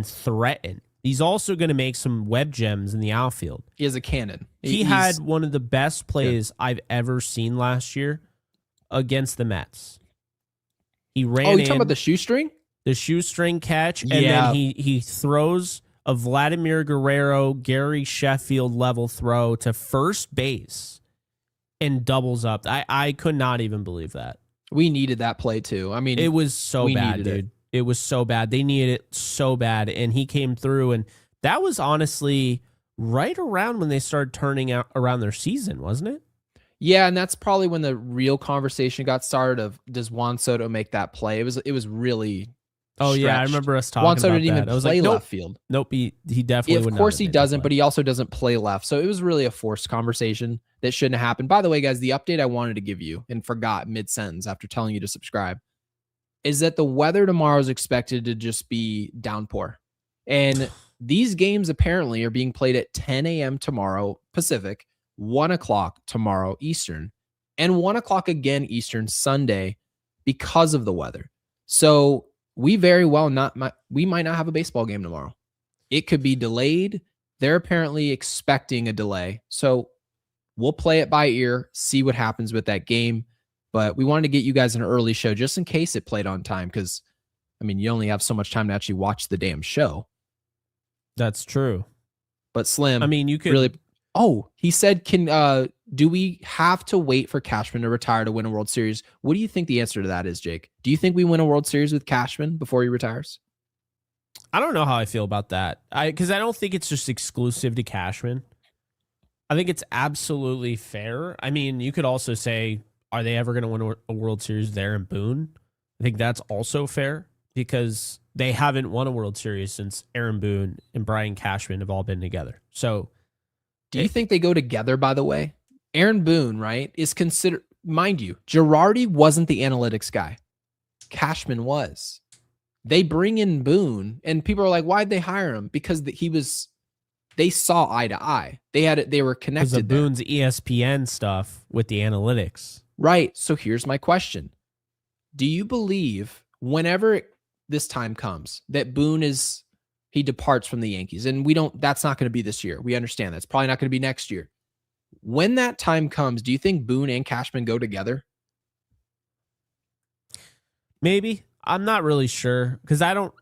threaten. He's also going to make some web gems in the outfield. He has a cannon. He had one of the best plays I've ever seen last year against the Mets. He ran Oh, you talking about the shoestring? The shoestring catch, and then he throws a Vladimir Guerrero, Gary Sheffield level throw to first base and doubles up. I could not even believe that. We needed that play too. I mean, it was so bad, dude. It was so bad. They needed it so bad, and he came through, and that was honestly right around when they started turning out around their season, wasn't it? Yeah, and that's probably when the real conversation got started of, does Juan Soto make that play? It was really stretched. Yeah, I remember us talking Juan Soto about didn't that. even I was play like, nope, left field. Nope, he definitely would not. Of course he doesn't, but he also doesn't play left. So it was really a forced conversation that shouldn't have happened. By the way, guys, the update I wanted to give you and forgot mid-sentence after telling you to subscribe is that the weather tomorrow is expected to just be downpour. And these games apparently are being played at 10 a.m. tomorrow Pacific, 1 o'clock tomorrow Eastern, and 1 o'clock again Eastern Sunday because of the weather. So we very well we might not have a baseball game tomorrow. It could be delayed. They're apparently expecting a delay. So we'll play it by ear, see what happens with that game. But we wanted to get you guys an early show just in case it played on time, because, I mean, you only have so much time to actually watch the damn show. That's true. But Slim, I mean, you could really. Oh, he said, do we have to wait for Cashman to retire to win a World Series? What do you think the answer to that is, Jake? Do you think we win a World Series with Cashman before he retires? I don't know how I feel about that. Because I don't think it's just exclusive to Cashman. I think it's absolutely fair. I mean, you could also say, are they ever going to win a World Series there in Boone? I think that's also fair because they haven't won a World Series since Aaron Boone and Brian Cashman have all been together. So, do you think they go together, by the way? Aaron Boone, right, is considered, mind you, Girardi wasn't the analytics guy. Cashman was. They bring in Boone, and people are like, why'd they hire him? Because they saw eye to eye. They were connected. Because of Boone's ESPN stuff with the analytics. Right. So here's my question. Do you believe whenever this time comes that Boone he departs from the Yankees, and that's not going to be this year. We understand that's probably not going to be next year. When that time comes, do you think Boone and Cashman go together? Maybe. I'm not really sure because I don't.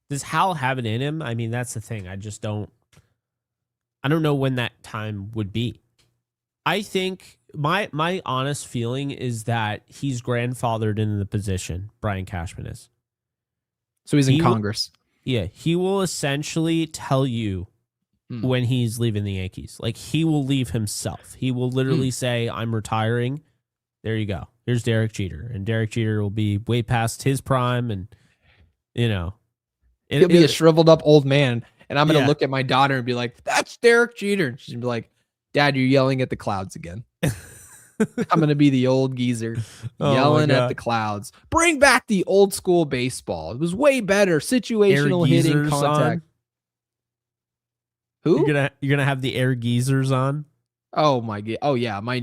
Does Hal have it in him? I mean, that's the thing. I don't know when that time would be. I think my honest feeling is that he's grandfathered into the position. Brian Cashman is. So he's in Congress. He will essentially tell you when he's leaving the Yankees. Like, he will leave himself. He will literally say, I'm retiring. There you go. Here's Derek Jeter. And Derek Jeter will be way past his prime. And, he'll be a shriveled up old man. And I'm going to look at my daughter and be like, that's Derek Jeter. And she's going to be like, Dad, you're yelling at the clouds again. I'm going to be the old geezer yelling at the clouds. Bring back the old school baseball. It was way better. Situational hitting contact. Who? You're gonna have the air geezers on? Oh my god. Oh yeah. My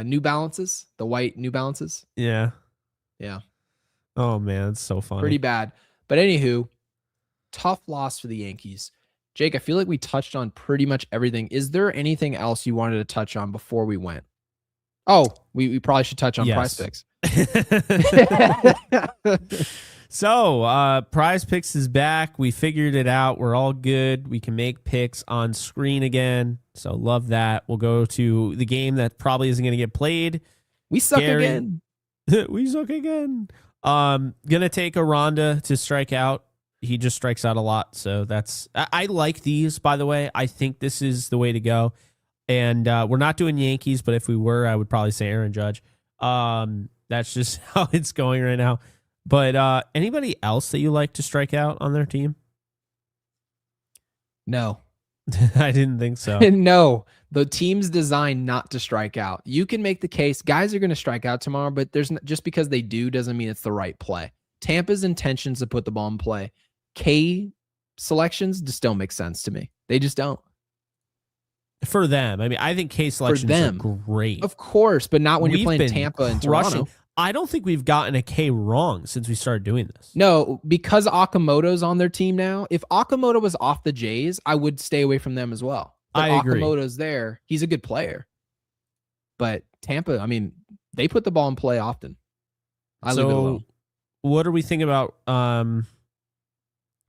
New Balances, the white New Balances. Yeah. Yeah. Oh man, it's so funny. Pretty bad. But anywho, tough loss for the Yankees. Jake, I feel like we touched on pretty much everything. Is there anything else you wanted to touch on before we went? Oh, we probably should touch on Prize Picks. So, Prize Picks is back. We figured it out. We're all good. We can make picks on screen again. So, love that. We'll go to the game that probably isn't going to get played. We suck again. We suck again. Gonna take a Ronda to strike out. He just strikes out a lot. So, I like these, by the way. I think this is the way to go. And we're not doing Yankees, but if we were, I would probably say Aaron Judge. That's just how it's going right now. But anybody else that you like to strike out on their team? No. I didn't think so. No. The team's designed not to strike out. You can make the case. Guys are going to strike out tomorrow, but just because they do doesn't mean it's the right play. Tampa's intentions to put the ball in play. K selections just don't make sense to me. They just don't. For them. I mean, I think K selections are great. Of course, but not when you're We've playing been Tampa and crushing. Toronto. I don't think we've gotten a K wrong since we started doing this. No, because Okamoto's on their team now. If Okamoto was off the Jays, I would stay away from them as well. But I agree. Okamoto's there. He's a good player. But Tampa, I mean, they put the ball in play often. I leave it alone. What are we thinking about Ryan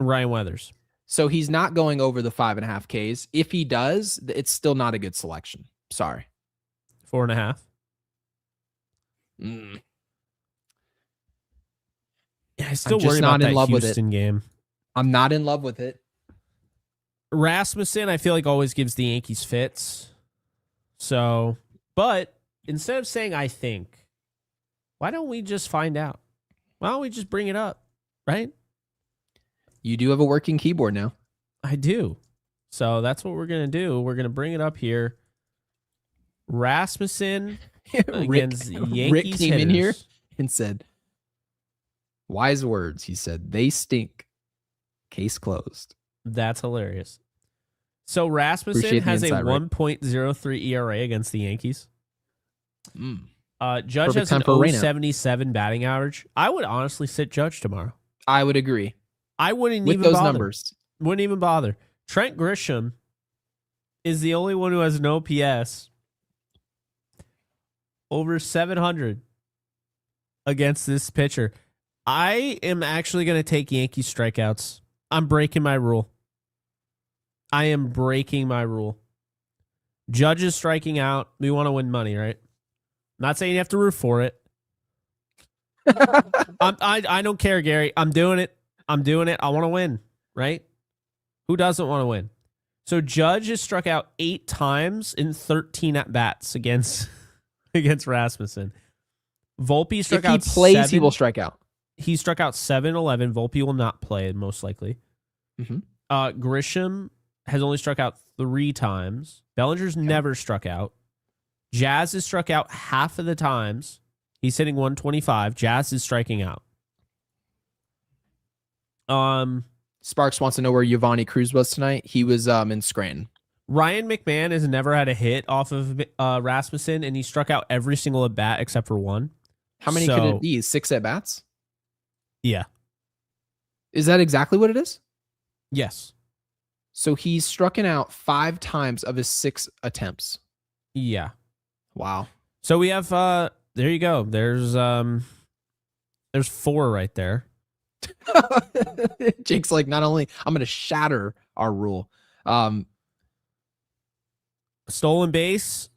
Weathers? So he's not going over the 5.5 Ks. If he does, it's still not a good selection. Sorry. 4.5. Yeah, I still worry about that Houston game. I'm not in love with it. Rasmussen, I feel like always gives the Yankees fits. So, but instead of saying I think, why don't we just find out? Why don't we just bring it up, right? You do have a working keyboard now. I do. So that's what we're going to do. We're going to bring it up here. Rasmussen against Yankees Rick came hitters. in here and said, wise words. He said, they stink. Case closed. That's hilarious. So Rasmussen has a 1.03 ERA against the Yankees. Judge has an 0.77 batting average. I would honestly sit Judge tomorrow. I would agree. I wouldn't with even those bother. Numbers. Wouldn't even bother. Trent Grisham is the only one who has an OPS over 700 against this pitcher. I am actually going to take Yankees strikeouts. I'm breaking my rule. I am breaking my rule. Judge is striking out. We want to win money, right? Not saying you have to root for it. I don't care, Gary. I'm doing it. I want to win, right? Who doesn't want to win? So Judge has struck out 8 times in 13 at-bats against Rasmussen. Volpe struck out 7. If he plays, he will strike out. He struck out 7-11. Volpe will not play, most likely. Mm-hmm. Grisham has only struck out 3 times. Bellinger's never struck out. Jazz has struck out half of the times. He's hitting 125. Jazz is striking out. Sparks wants to know where Giovanni Cruz was tonight. He was in Scranton. Ryan McMahon has never had a hit off of Rasmussen, and he struck out every single at bat except for 1. How many could it be? 6 at bats? Yeah. Is that exactly what it is? Yes. So he's struck out 5 times of his 6 attempts. Yeah. Wow. So we have there you go. There's 4 right there. Jake's like, not only I'm going to shatter our rule. Stolen base.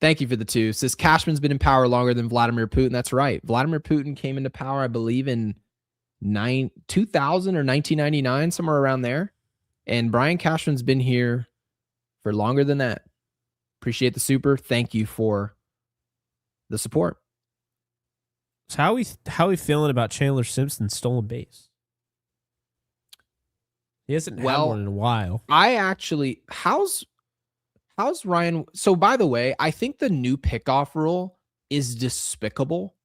Thank you for the 2. Says Cashman's been in power longer than Vladimir Putin. That's right. Vladimir Putin came into power, I believe, in 2000 or 1999, somewhere around there. And Brian Cashman's been here for longer than that. Appreciate the super. Thank you for the support. So how are we feeling about Chandler Simpson's stolen base? He hasn't had one in a while. I actually, how's Ryan? So by the way, I think the new pickoff rule is despicable.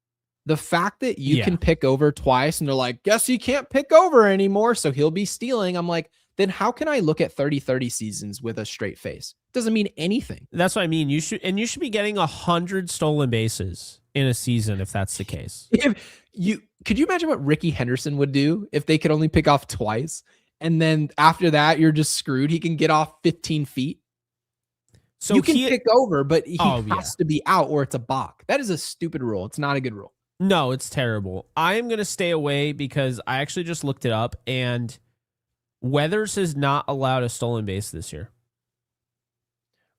The fact that you can pick over twice and they're like, guess you can't pick over anymore, so he'll be stealing. I'm like, then how can I look at 30-30 seasons with a straight face? Doesn't mean anything. That's what I mean. You should be getting 100 stolen bases in a season if that's the case. Could you imagine what Ricky Henderson would do if they could only pick off twice? And then after that, you're just screwed. He can get off 15 feet. So you can pick over, but he has to be out or it's a balk. That is a stupid rule. It's not a good rule. No, it's terrible. I am going to stay away because I actually just looked it up and Weathers has not allowed a stolen base this year.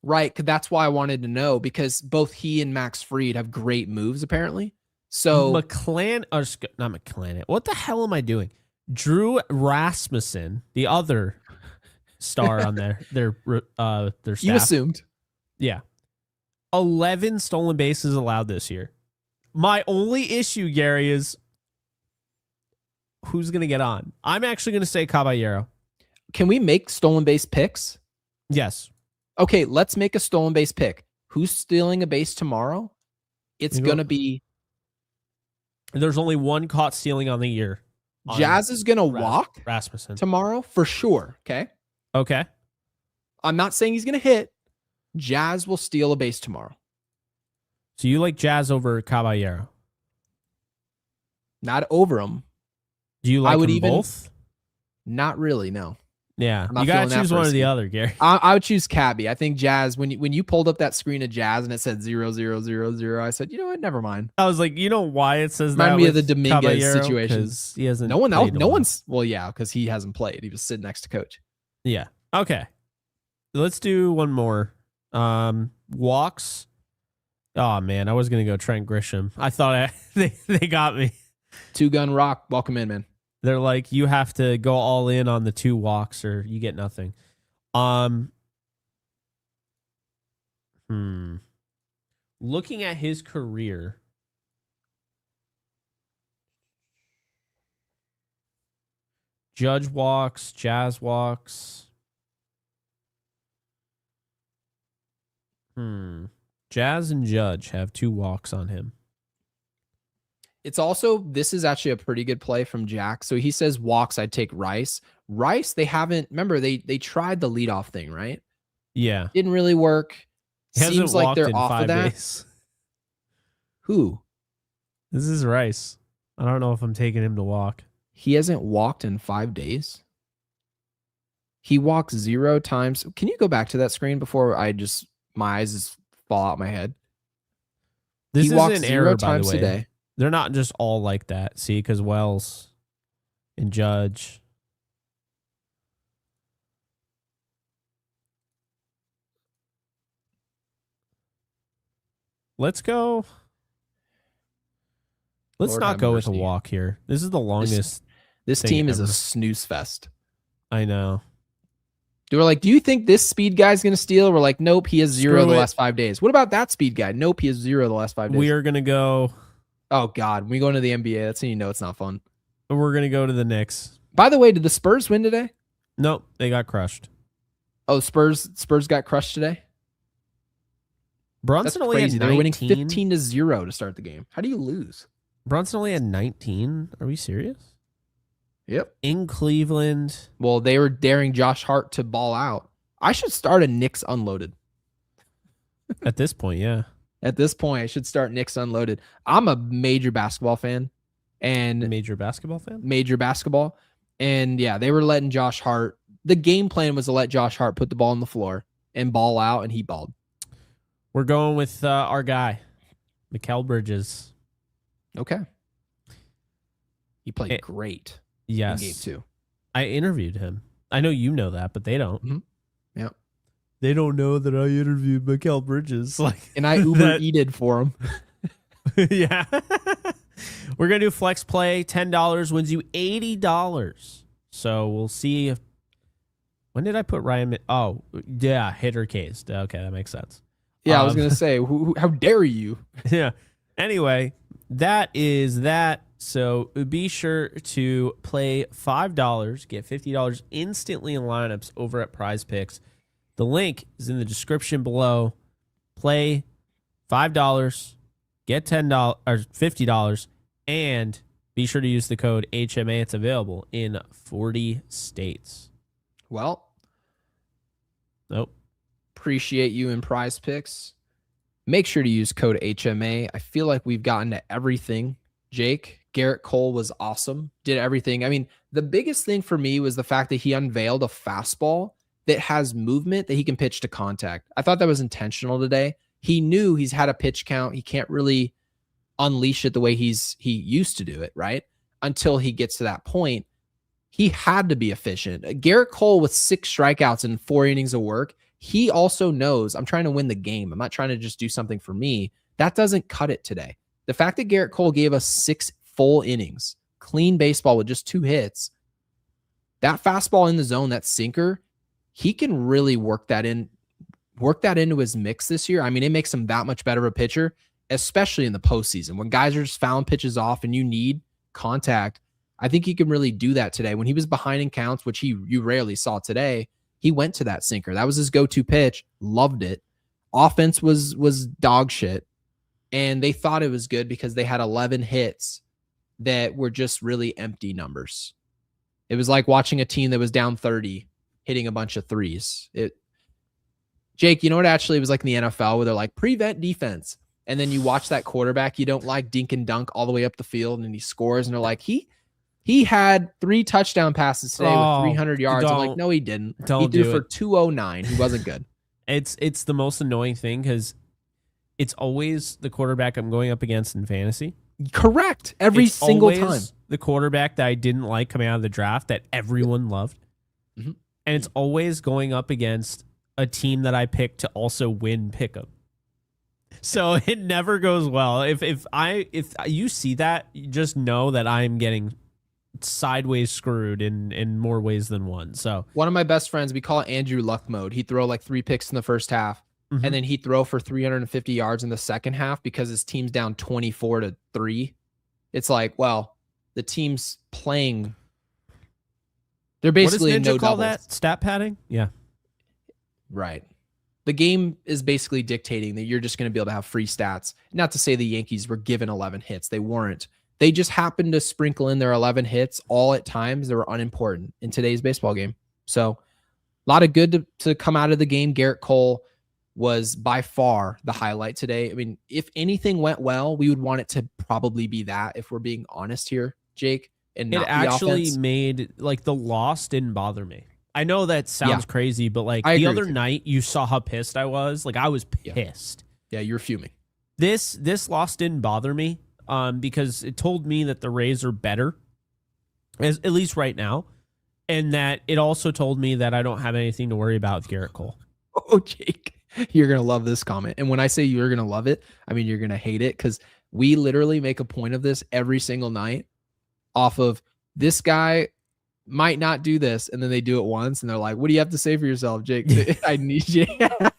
Right, that's why I wanted to know, because both he and Max Fried have great moves, apparently. So not McClanahan. What the hell am I doing? Drew Rasmussen, the other star on their staff. You assumed. Yeah. 11 stolen bases allowed this year. My only issue, Gary, is who's going to get on? I'm actually going to say Caballero. Can we make stolen base picks? Yes. Okay, let's make a stolen base pick. Who's stealing a base tomorrow? It's going to be... There's only one caught stealing on the year. Jazz is going to walk Rasmussen tomorrow for sure, okay? Okay. I'm not saying he's going to hit, Jazz will steal a base tomorrow. So you like Jazz over Caballero? Not over them. Do you like them both? Not really, no. Yeah, I'm not you gotta feeling that choose one or frisky. the other, Gary. I would choose Cabby. I think Jazz. When you pulled up that screen of Jazz and it said 0-0-0-0, I said, you know what? Never mind. I was like, you know why it says Remind that me of with the Dominguez Caballero? situation. 'Cause he hasn't. No one else. played in a No while. one's. Well, yeah, because he hasn't played. He was sitting next to coach. Yeah. Okay. Let's do one more. Walks. Oh man, I was gonna go Trent Grisham. I thought they got me. 2-gun rock. Welcome in, man. They're like, you have to go all in on the 2 walks or you get nothing. Looking at his career, Judge walks, Jazz walks. Jazz and Judge have 2 walks on him. It's also, this is actually a pretty good play from Jack. So he says walks, I'd take Rice. Rice, they haven't, remember, they tried the leadoff thing, right? Yeah. Didn't really work. He hasn't Seems like walked they're in off 5 of that. days. Who? This is Rice. I don't know if I'm taking him to walk. He hasn't walked in 5 days. He walked 0 times. Can you go back to that screen before my eyes just fall out my head? This he is walks an 0 error, by times the way. today. They're not just all like that. See, because Wells and Judge. Let's go. Let's Lord not have go with a mercy. walk here. This is the longest. This thing team is a ever. snooze fest. I know. They were like, do you think this speed guy's going to steal? We're like, nope, he has 0 Screw the it. last 5 days. What about that speed guy? Nope, he has 0 the last 5 days. We are going to go. Oh, God. When we go into the NBA, that's when you know it's not fun. We're going to go to the Knicks. By the way, did the Spurs win today? Nope, they got crushed. Oh, Spurs got crushed today? That's Brunson only crazy. had They were winning 19. 15-0 to start the game. How do you lose? Brunson only had 19. Are we serious? Yep. In Cleveland. Well, they were daring Josh Hart to ball out. I should start a Knicks unloaded. At this point, yeah. At this point, I should start Knicks unloaded. I'm a major basketball fan. And Major basketball fan? major basketball. And yeah, they were letting Josh Hart. The game plan was to let Josh Hart put the ball on the floor and ball out, and he balled. We're going with our guy, Mikal Bridges. Okay. He played It- great Yes. in game 2. I interviewed him. I know you know that, but they don't. Mhm. Yep. They don't know that I interviewed Mikal Bridges. Like, And I Uber eated for him. yeah. We're going to do flex play. $10 wins you $80. So we'll see if. When did I put Ryan? Oh, yeah. Hitter cased. Okay, that makes sense. Yeah, I was going to say, how dare you? Yeah. Anyway, that is that. So be sure to play $5, get $50 instantly in lineups over at Prize Picks. The link is in the description below. Play $5, get $10 or $50, and be sure to use the code HMA. It's available in 40 states. Well, Nope. appreciate you in Prize Picks. Make sure to use code HMA. I feel like we've gotten to everything. Jake, Gerrit Cole was awesome. Did everything. I mean, the biggest thing for me was the fact that he unveiled a fastball that has movement that he can pitch to contact. I thought that was intentional today. He knew he's had a pitch count. He can't really unleash it the way he used to do it, right? Until he gets to that point. He had to be efficient. Gerrit Cole with 6 strikeouts and 4 innings of work, he also knows I'm trying to win the game. I'm not trying to just do something for me. That doesn't cut it today. The fact that Gerrit Cole gave us 6 full innings, clean baseball with just 2 hits, that fastball in the zone, that sinker, he can really work that into his mix this year. I mean, it makes him that much better of a pitcher, especially in the postseason when guys are just fouling pitches off and you need contact. I think he can really do that today. When he was behind in counts, which you rarely saw today, he went to that sinker. That was his go-to pitch. Loved it. Offense was dog shit. And they thought it was good because they had 11 hits that were just really empty numbers. It was like watching a team that was down 30 hitting a bunch of threes. Jake, you know what actually was like in the NFL where they're like prevent defense. And then you watch that quarterback you don't like dink and dunk all the way up the field and he scores and they're like, he had 3 touchdown passes today with 300 yards. I'm like, no, he didn't. He threw for 209. He wasn't good. It's the most annoying thing because it's always the quarterback I'm going up against in fantasy. Correct. Every single time. The quarterback that I didn't like coming out of the draft that everyone loved. Mm-hmm. And it's always going up against a team that I picked to also win pick'em. So it never goes well. If you see that, you just know that I'm getting sideways screwed in more ways than one. So one of my best friends, we call it Andrew Luck mode. He'd throw like 3 picks in the first half, and then he'd throw for 350 yards in the second half because his team's down 24-3. It's like, well, the team's playing. They're basically what does Ninja no call doubles. that? Stat padding? Yeah. Right. The game is basically dictating that you're just going to be able to have free stats. Not to say the Yankees were given 11 hits. They weren't. They just happened to sprinkle in their 11 hits all at times that were unimportant in today's baseball game. So a lot of good to come out of the game. Gerrit Cole was by far the highlight today. I mean, if anything went well, we would want it to probably be that, if we're being honest here, Jake. And not it actually offense. Made, like, the loss didn't bother me. I know that sounds crazy, but like the other night you saw how pissed I was. Like I was pissed. Yeah, you're fuming. This loss didn't bother me because it told me that the Rays are better, at least right now, and that it also told me that I don't have anything to worry about with Gerrit Cole. Oh, Jake, you're going to love this comment. And when I say you're going to love it, I mean you're going to hate it because we literally make a point of this every single night off of this guy might not do this, and then they do it once, and they're like, what do you have to say for yourself, Jake? I need you.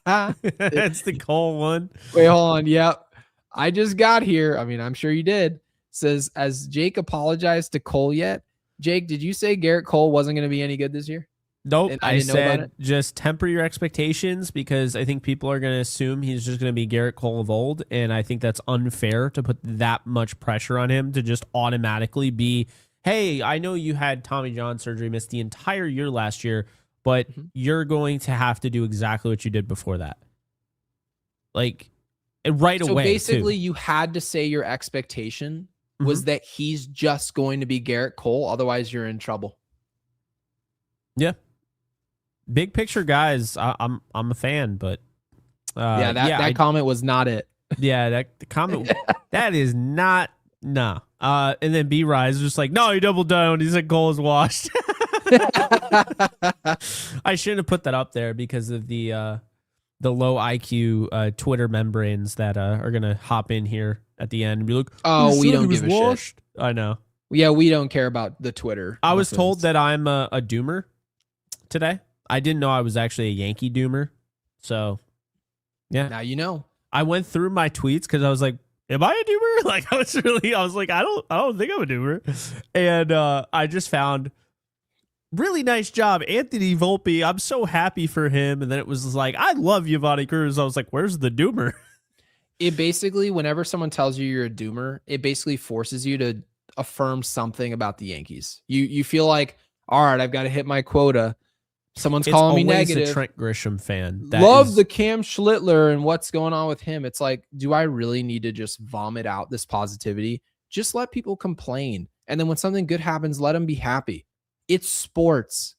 That's the Cole one. Wait, hold on. Yep. I just got here. I mean, I'm sure you did. Says, as Jake apologized to Cole yet? Jake, did you say Gerrit Cole wasn't going to be any good this year? Nope. I said just temper your expectations because I think people are going to assume he's just going to be Gerrit Cole of old, and I think that's unfair to put that much pressure on him to just automatically be, hey, I know you had Tommy John surgery, missed the entire year last year, but you're going to have to do exactly what you did before that. Like, right away. So basically, you had to say your expectation was that he's just going to be Gerrit Cole. Otherwise, you're in trouble. Yeah. Big picture guys, I'm a fan, but that comment was not it. Yeah, that comment that is not and then B-Rise was just like, no, he doubled down. He said Cole is washed. I shouldn't have put that up there because of the low IQ Twitter membranes that are gonna hop in here at the end and be like, oh, we don't give a shit. I know. Yeah, we don't care about the Twitter. I was told that I'm a doomer today. I didn't know I was actually a Yankee doomer. So, yeah. Now you know. I went through my tweets because I was like, am I a doomer? Like I was like, I don't think I'm a doomer. And I just found really nice job, Anthony Volpe. I'm so happy for him. And then it was like, I love Giovanni Cruz. I was like, where's the doomer? It basically, whenever someone tells you you're a doomer, it basically forces you to affirm something about the Yankees. You feel like, all right, I've got to hit my quota. Someone's calling me negative. A Trent Grisham fan. Love the Cam Schlittler and what's going on with him. It's like, do I really need to just vomit out this positivity? Just let people complain. And then when something good happens, let them be happy. It's sports.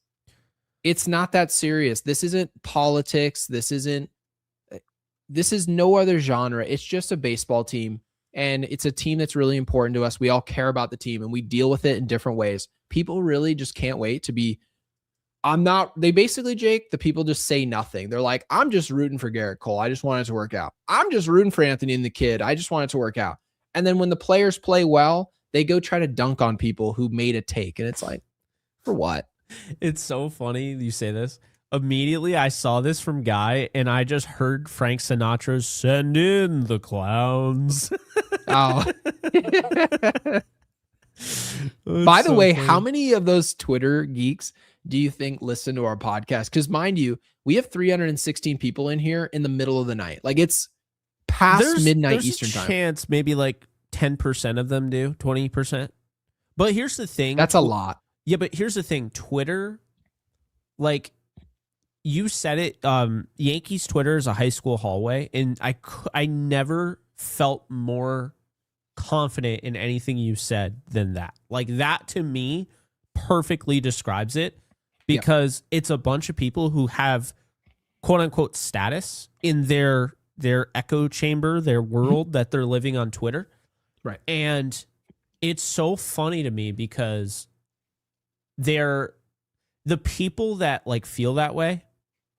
It's not that serious. This isn't politics. This is no other genre. It's just a baseball team. And it's a team that's really important to us. We all care about the team and we deal with it in different ways. People really just can't wait to be. They basically, Jake, the people just say nothing. They're like, I'm just rooting for Gerrit Cole. I just want it to work out. I'm just rooting for Anthony and the kid. I just want it to work out. And then when the players play well, they go try to dunk on people who made a take. And it's like, for what? It's so funny you say this. Immediately, I saw this from Guy, and I just heard Frank Sinatra's "Send in the Clowns." Oh. By the way, funny. How many of those Twitter geeks do you think listen to our podcast? Because mind you, we have 316 people in here in the middle of the night. Like it's past midnight Eastern time. Chance maybe like 10% of them do, 20%. But here's the thing. That's a lot. Yeah, but here's the thing. Twitter, like you said it. Yankees Twitter is a high school hallway, and I never felt more confident in anything you said than that. Like, that to me perfectly describes it, because it's a bunch of people who have quote unquote status in their echo chamber, their world that they're living on Twitter. Right. And it's so funny to me because they're the people that like feel that way.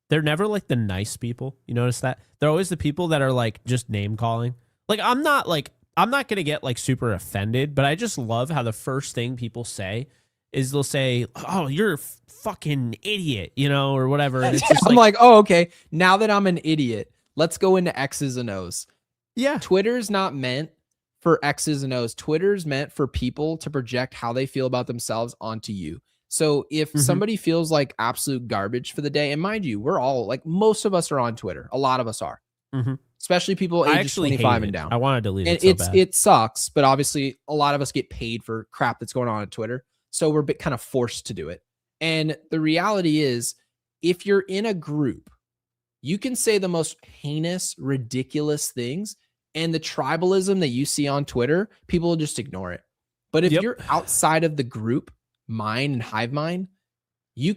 They're never like the nice people. You notice that? They're always the people that are like just name calling. Like, I'm not going to get like super offended, but I just love how the first thing people say is they'll say, "Oh, you're a fucking idiot," you know, or whatever. And it's just I'm like, oh, okay. Now that I'm an idiot, let's go into X's and O's. Yeah. Twitter's not meant for X's and O's. Twitter's meant for people to project how they feel about themselves onto you. So if somebody feels like absolute garbage for the day, and mind you, we're all like, most of us are on Twitter. A lot of us are, especially people ages 25 and down. I want to delete and it so bad. It sucks, but obviously a lot of us get paid for crap that's going on Twitter. So we're kind of forced to do it. And the reality is, if you're in a group, you can say the most heinous, ridiculous things, and the tribalism that you see on Twitter, people will just ignore it. But if you're outside of the group, mine and hive mind, you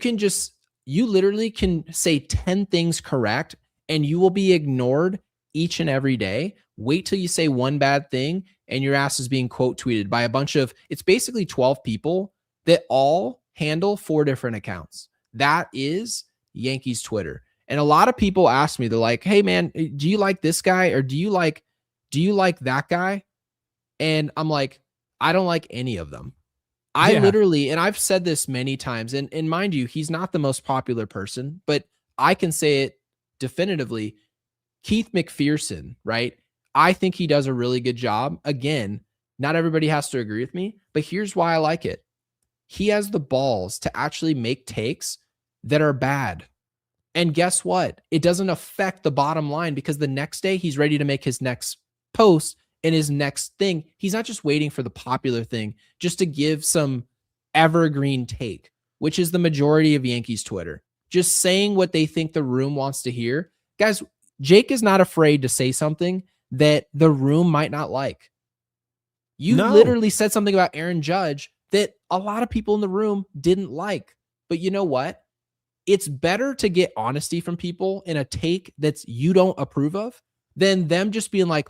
literally can say 10 things correct and you will be ignored each and every day. Wait till you say one bad thing and your ass is being quote tweeted by a bunch of, it's basically 12 people that all handle 4 different accounts. That is Yankees Twitter. And a lot of people ask me, they're like, "Hey man, do you like this guy? Or do you like that guy?" And I'm like, I don't like any of them. I literally, and I've said this many times, and mind you, he's not the most popular person, but I can say it definitively. Keith McPherson, right? I think he does a really good job. Again, not everybody has to agree with me, but here's why I like it. He has the balls to actually make takes that are bad. And guess what? It doesn't affect the bottom line, because the next day he's ready to make his next post and his next thing. He's not just waiting for the popular thing just to give some evergreen take, which is the majority of Yankees Twitter. Just saying what they think the room wants to hear. Guys, Jake is not afraid to say something that the room might not like. You literally said something about Aaron Judge that a lot of people in the room didn't like. But you know what? It's better to get honesty from people in a take that's you don't approve of than them just being like,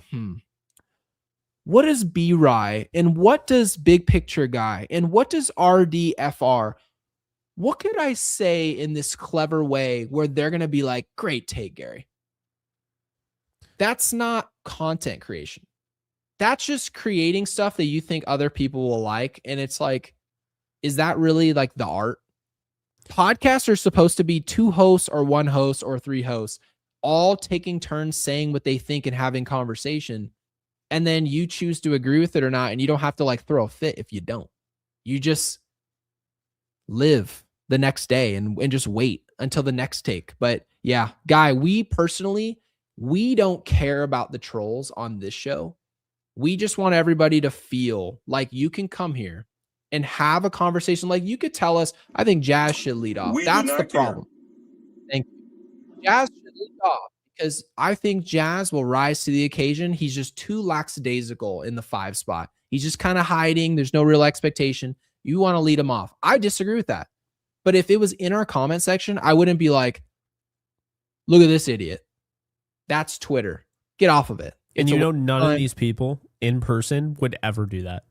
what is B-Rye? And what does Big Picture Guy? And what does RDFR? What could I say in this clever way where they're going to be like, great take, Gary? That's not content creation. That's just creating stuff that you think other people will like. And it's like, is that really like the art? Podcasts are supposed to be 2 hosts or 1 host or 3 hosts, all taking turns saying what they think and having conversation. And then you choose to agree with it or not. And you don't have to like throw a fit if you don't. You just live the next day and just wait until the next take. But yeah, Guy, we don't care about the trolls on this show. We just want everybody to feel like you can come here and have a conversation. Like, you could tell us, I think Jazz should lead off. That's the problem. Thank you. Jazz should lead off because I think Jazz will rise to the occasion. He's just too lackadaisical in the 5 spot. He's just kind of hiding. There's no real expectation. You want to lead him off. I disagree with that. But if it was in our comment section, I wouldn't be like, look at this idiot. That's Twitter. Get off of it. And you know, none of these people in person would ever do that.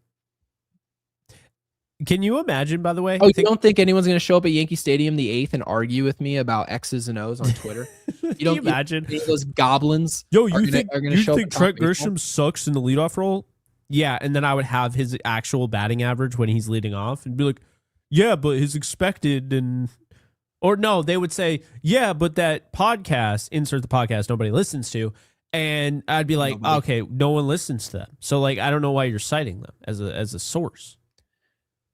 Can you imagine, by the way? Oh, you don't think anyone's going to show up at Yankee Stadium the 8th and argue with me about X's and O's on Twitter? You don't imagine those goblins? Yo, you think Trent Grisham sucks in the leadoff role? Yeah, and then I would have his actual batting average when he's leading off and be like, yeah, but his expected or no, they would say, yeah, but that podcast, insert the podcast nobody listens to. And I'd be like, okay, no one listens to them. So like, I don't know why you're citing them as a source.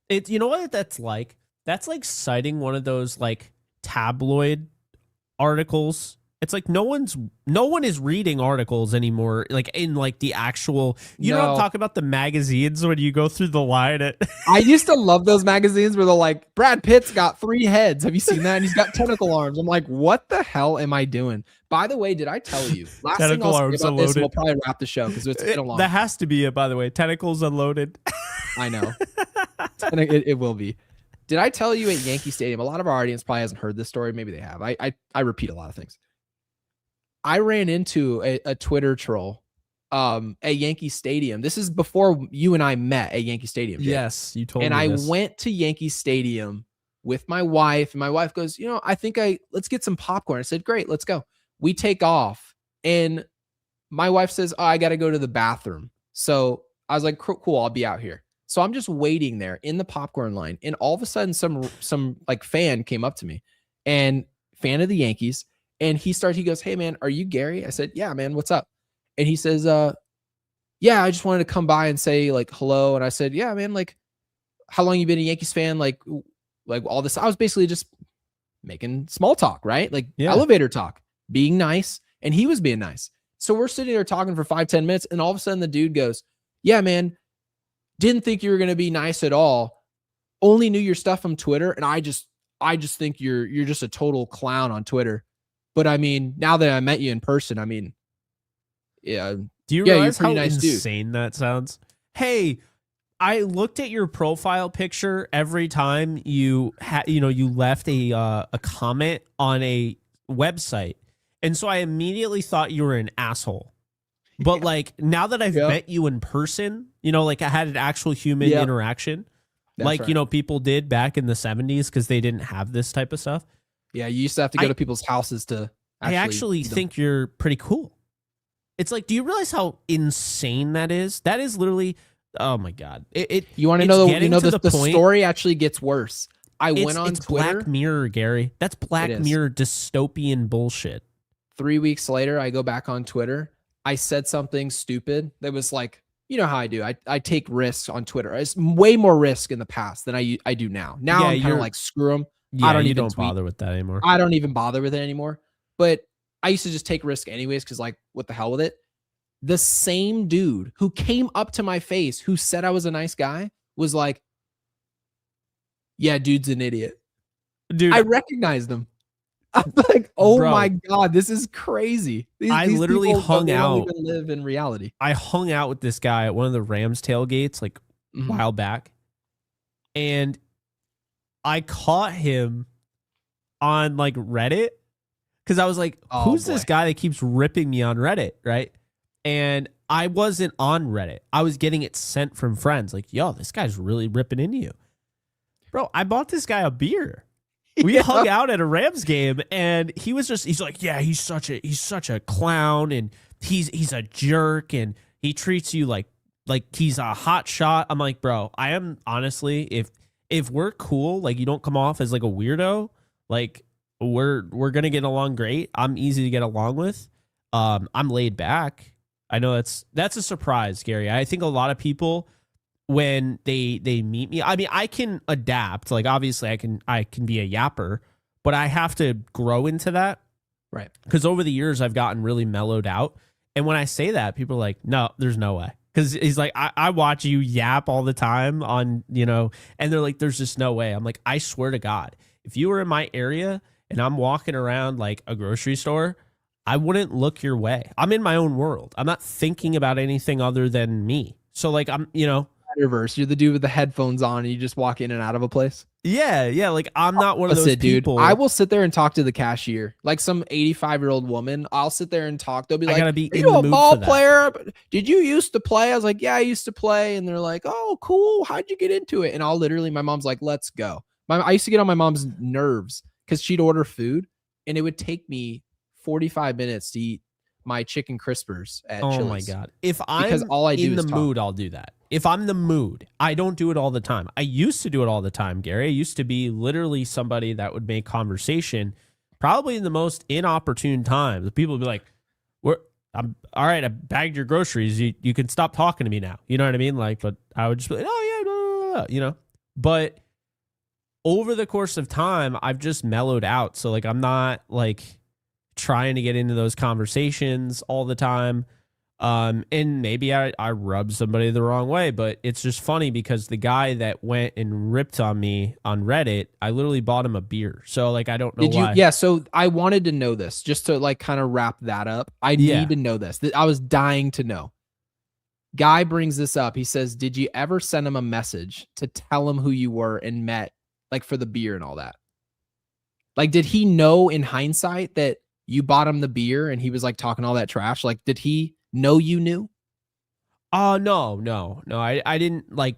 You know what that's like? That's like citing one of those like tabloid articles It's like no one is reading articles anymore, like in like the actual, know what I'm No. talking about, the magazines when you go through the line at I used to love those magazines where they're like, Brad Pitt's got 3 heads. Have you seen that? And he's got tentacle arms. I'm like, what the hell am I doing? By the way, did I tell you? Last thing Tentacle I'll say arms about this, and we'll unloaded. probably wrap the show because it's been a long That time. has to be it, by the way. Tentacles unloaded. I know. It will be. Did I tell you at Yankee Stadium? A lot of our audience probably hasn't heard this story. Maybe they have. I repeat a lot of things. I ran into a Twitter troll at Yankee Stadium. This is before you and I met at Yankee Stadium. Jake. Yes, you told and me I this. went to Yankee Stadium with my wife, and my wife goes, let's get some popcorn. I said, great, let's go. We take off, and my wife says, oh, I got to go to the bathroom. So I was like, cool, I'll be out here. So I'm just waiting there in the popcorn line, and all of a sudden, some like fan came up to me, and fan of the Yankees, and he goes, hey man, are you Gary? I said, yeah, man, what's up? And he says, yeah, I just wanted to come by and say like hello. And I said, yeah, man, like how long you been a Yankees fan? Like all this. I was basically just making small talk, right? Like elevator talk, being nice. And he was being nice. So we're sitting there talking for 5-10 minutes. And all of a sudden the dude goes, yeah, man, didn't think you were going to be nice at all. Only knew your stuff from Twitter. And I just think you're just a total clown on Twitter. But I mean, now that I met you in person, I mean, yeah. Do you realize how nice insane that sounds? Hey, I looked at your profile picture every time you left a comment on a website, and so I immediately thought you were an asshole. But like now that I've met you in person, like I had an actual human interaction, that's right. People did back in the 70s because they didn't have this type of stuff. Yeah, you used to have to go to people's houses to. I actually think you're pretty cool. It's like, do you realize how insane that is? That is literally, oh my God. You want to know, the story actually gets worse. I went on Twitter. Black Mirror, Gary. That's Black Mirror dystopian bullshit. 3 weeks later, I go back on Twitter. I said something stupid that was like, you know how I do. I take risks on Twitter. It's way more risk in the past than I do now. Now I'm kind of like, screw them. Yeah, I don't bother with that anymore. I don't even bother with it anymore. But I used to just take risk anyways because, like, what the hell with it? The same dude who came up to my face, who said I was a nice guy, was like, yeah, dude's an idiot. Dude, I recognized him. I'm like, oh my God, this is crazy. These literally hung out. Don't even live in reality. I hung out with this guy at one of the Rams tailgates like a while back. And I caught him on like Reddit. Because I was like, who's this guy that keeps ripping me on Reddit, right? And I wasn't on Reddit. I was getting it sent from friends. Like, yo, this guy's really ripping into you. Bro, I bought this guy a beer. We hung out at a Rams game, and he's like, yeah, he's such a clown, and he's a jerk, and he treats you like he's a hot shot. I'm like, bro, I am honestly, if we're cool, like you don't come off as like a weirdo, like we're gonna get along great. I'm easy to get along with. I'm laid back. I know that's a surprise, Gary. I think a lot of people, when they meet me, I mean, I can adapt. Like obviously I can be a yapper, but I have to grow into that. Right. Because over the years I've gotten really mellowed out. And when I say that, people are like, no, there's no way. Because he's like, I watch you yap all the time on, and they're like, there's just no way. I'm like, I swear to God, if you were in my area and I'm walking around like a grocery store, I wouldn't look your way. I'm in my own world. I'm not thinking about anything other than me. So like I'm, reverse. You're the dude with the headphones on and you just walk in and out of a place. Yeah. Like I'm not one of those people. Dude, I will sit there and talk to the cashier. Like some 85-year-old woman. I'll sit there and talk. They'll be like, I gotta be are you a ball player? Did you used to play? I was like, yeah, I used to play. And they're like, oh, cool. How'd you get into it? And I'll literally, my mom's like, let's go. I used to get on my mom's nerves because she'd order food and it would take me 45 minutes to eat my chicken crispers at Chili's. Oh my God. If I'm in the mood, I'll do that. If I'm in the mood, I don't do it all the time. I used to do it all the time, Gary. I used to be literally somebody that would make conversation probably in the most inopportune times. People would be like, I'm all right, I bagged your groceries. You can stop talking to me now. You know what I mean? Like, but I would just be like, oh yeah, But over the course of time, I've just mellowed out. So like I'm not like trying to get into those conversations all the time. And maybe I rubbed somebody the wrong way, but it's just funny because the guy that went and ripped on me on Reddit, I literally bought him a beer. So like, I don't know why. Yeah. So I wanted to know this just to like kind of wrap that up. I need to know this. I was dying to know. Guy brings this up. He says, did you ever send him a message to tell him who you were and met, like for the beer and all that? Like, did he know in hindsight that you bought him the beer and he was like talking all that trash? Like, did he know you knew? No. I didn't like,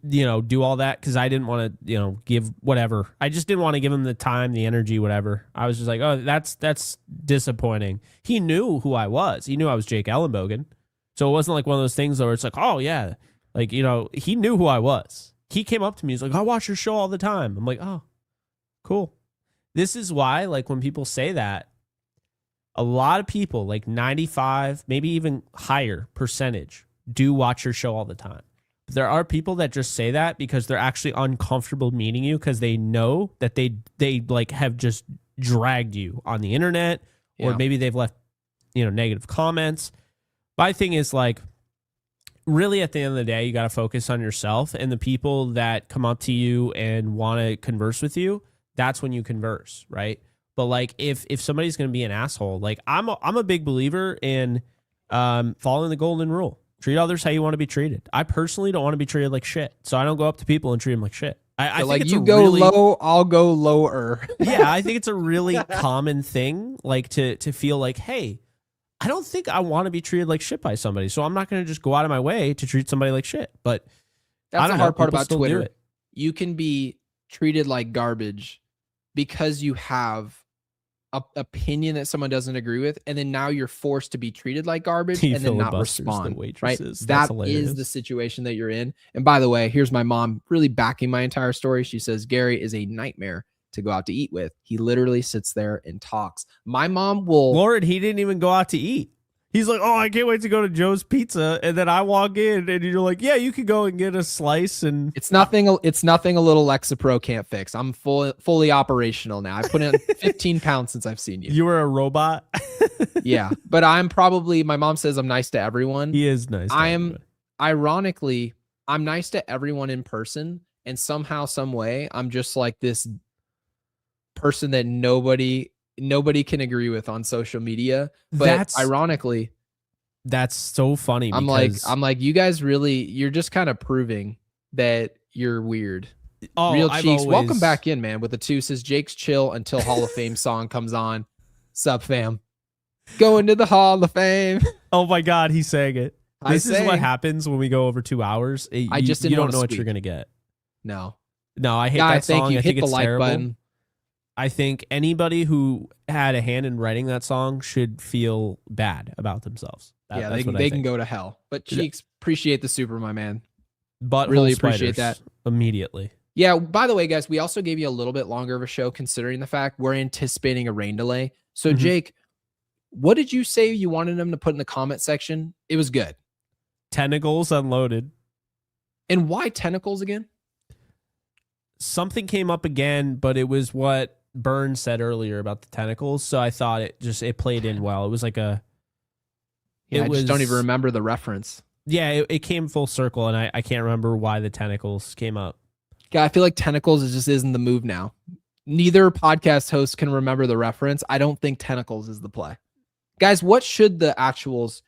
do all that because I didn't want to, give whatever. I just didn't want to give him the time, the energy, whatever. I was just like, oh, that's disappointing. He knew who I was. He knew I was Jake Ellenbogen. So it wasn't like one of those things where it's like, oh, yeah. Like, he knew who I was. He came up to me. He's like, I watch your show all the time. I'm like, oh, cool. This is why, like, when people say that, a lot of people, like 95, maybe even higher percentage, do watch your show all the time. But there are people that just say that because they're actually uncomfortable meeting you because they know that they like have just dragged you on the internet, or maybe they've left, negative comments. My thing is like, really at the end of the day, you got to focus on yourself and the people that come up to you and want to converse with you. That's when you converse, right? But like, if somebody's going to be an asshole, like I'm a big believer in following the golden rule. Treat others how you want to be treated. I personally don't want to be treated like shit, so I don't go up to people and treat them like shit. I think like it's you go low, I'll go lower. Yeah, I think it's a really common thing, like to feel like, hey, I don't think I want to be treated like shit by somebody, so I'm not going to just go out of my way to treat somebody like shit. But that's the hard part about Twitter. You can be treated like garbage because you have an opinion that someone doesn't agree with, and then now you're forced to be treated like garbage and then not respond. Right? That is the situation that you're in. And by the way, here's my mom really backing my entire story. She says Gary is a nightmare to go out to eat with. He literally sits there and talks. My mom will. Lord, he didn't even go out to eat. He's like, oh, I can't wait to go to Joe's Pizza. And then I walk in and you're like, yeah, you can go and get a slice. And it's nothing a little Lexapro can't fix. I'm fully operational now. I put in 15 pounds since I've seen you. You were a robot. Yeah. But my mom says I'm nice to everyone. He is nice. Ironically, I'm nice to everyone in person. And somehow, some way, I'm just like this person that nobody can agree with on social media. But ironically, that's so funny. I'm like, you guys really, you're just kind of proving that you're weird. Oh, Real Cheeks, welcome back in, man. With the two says Jake's chill until Hall of Fame song comes on. Sup, fam? Going to the Hall of Fame. Oh my God, he sang it. This is what happens when we go over 2 hours. You don't know what you're gonna get. No, I hate that song. I think it's terrible. Button. I think anybody who had a hand in writing that song should feel bad about themselves. They can go to hell. But Cheeks, appreciate the super, my man. But really appreciate that immediately. Yeah. By the way, guys, we also gave you a little bit longer of a show considering the fact we're anticipating a rain delay. So Jake, what did you say you wanted them to put in the comment section? It was good. Tentacles unloaded. And why tentacles again? Something came up again, but it was what Burns said earlier about the tentacles. So I thought it played in well. It was like I just don't even remember the reference. Yeah, it came full circle, and I can't remember why the tentacles came up. Yeah, I feel like tentacles just isn't the move now. Neither podcast host can remember the reference. I don't think tentacles is the play. Guys, what should the actuals?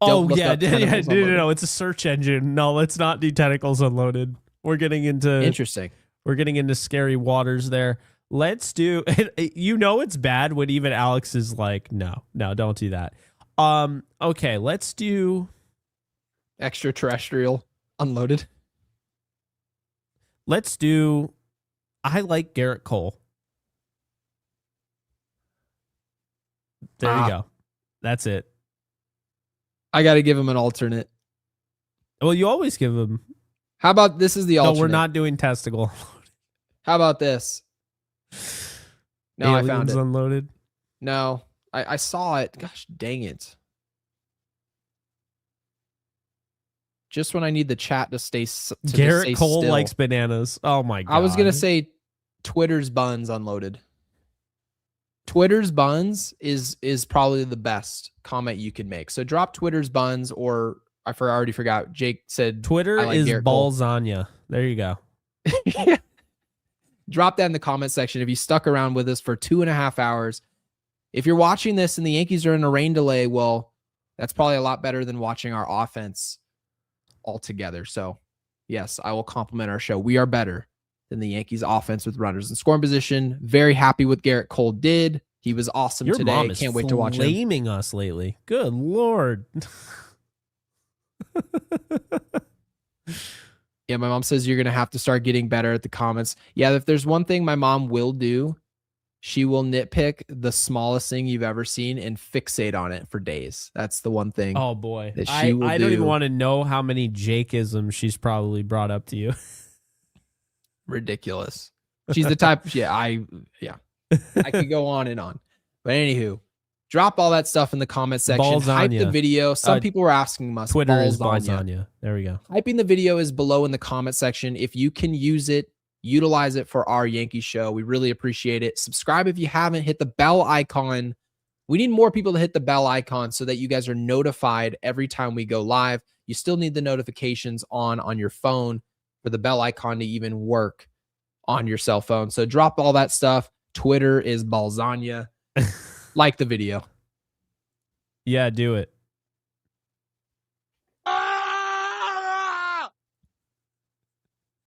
No, it's a search engine. No, let's not do tentacles unloaded. We're getting into interesting. We're getting into scary waters there. Let's do. It's bad when even Alex is like, no, don't do that. Okay, let's do extraterrestrial unloaded. Let's do. I like Gerrit Cole. There you go. That's it. I got to give him an alternate. Well, you always give him. How about this is the alternate? No, we're not doing testicle. How about this? No, Aliens I found it. Unloaded. No, I saw it. Gosh, dang it. Just when I need the chat to stay Gerrit Cole still. Likes bananas. Oh my God. I was going to say Twitter's buns unloaded. Twitter's buns is probably the best comment you can make. So drop Twitter's buns, or I already forgot. Jake said Twitter I like is Gerrit Cole. Balzania. There you go. Yeah. Drop that in the comment section if you stuck around with us for 2.5 hours. If you're watching this and the Yankees are in a rain delay, well, that's probably a lot better than watching our offense altogether. So, yes, I will compliment our show. We are better than the Yankees offense with runners in scoring position. Very happy with Gerrit Cole did. He was awesome Your today. mom is Can't wait to watch him. flaming us lately. Good Lord. Yeah, my mom says you're going to have to start getting better at the comments. Yeah, if there's one thing my mom will do, she will nitpick the smallest thing you've ever seen and fixate on it for days. That's the one thing. Oh, boy. That she will I do. don't even want to know how many Jakeisms she's probably brought up to you. Ridiculous. She's the type. I could go on and on. But anywho, drop all that stuff in the comment section. Hype the video. Some people were asking us. Twitter is Balzania. There we go. Hyping the video is below in the comment section. If you can use it, utilize it for our Yankee show. We really appreciate it. Subscribe if you haven't. Hit the bell icon. We need more people to hit the bell icon so that you guys are notified every time we go live. You still need the notifications on your phone for the bell icon to even work on your cell phone. So drop all that stuff. Twitter is Balzania. Like the video. Yeah, do it.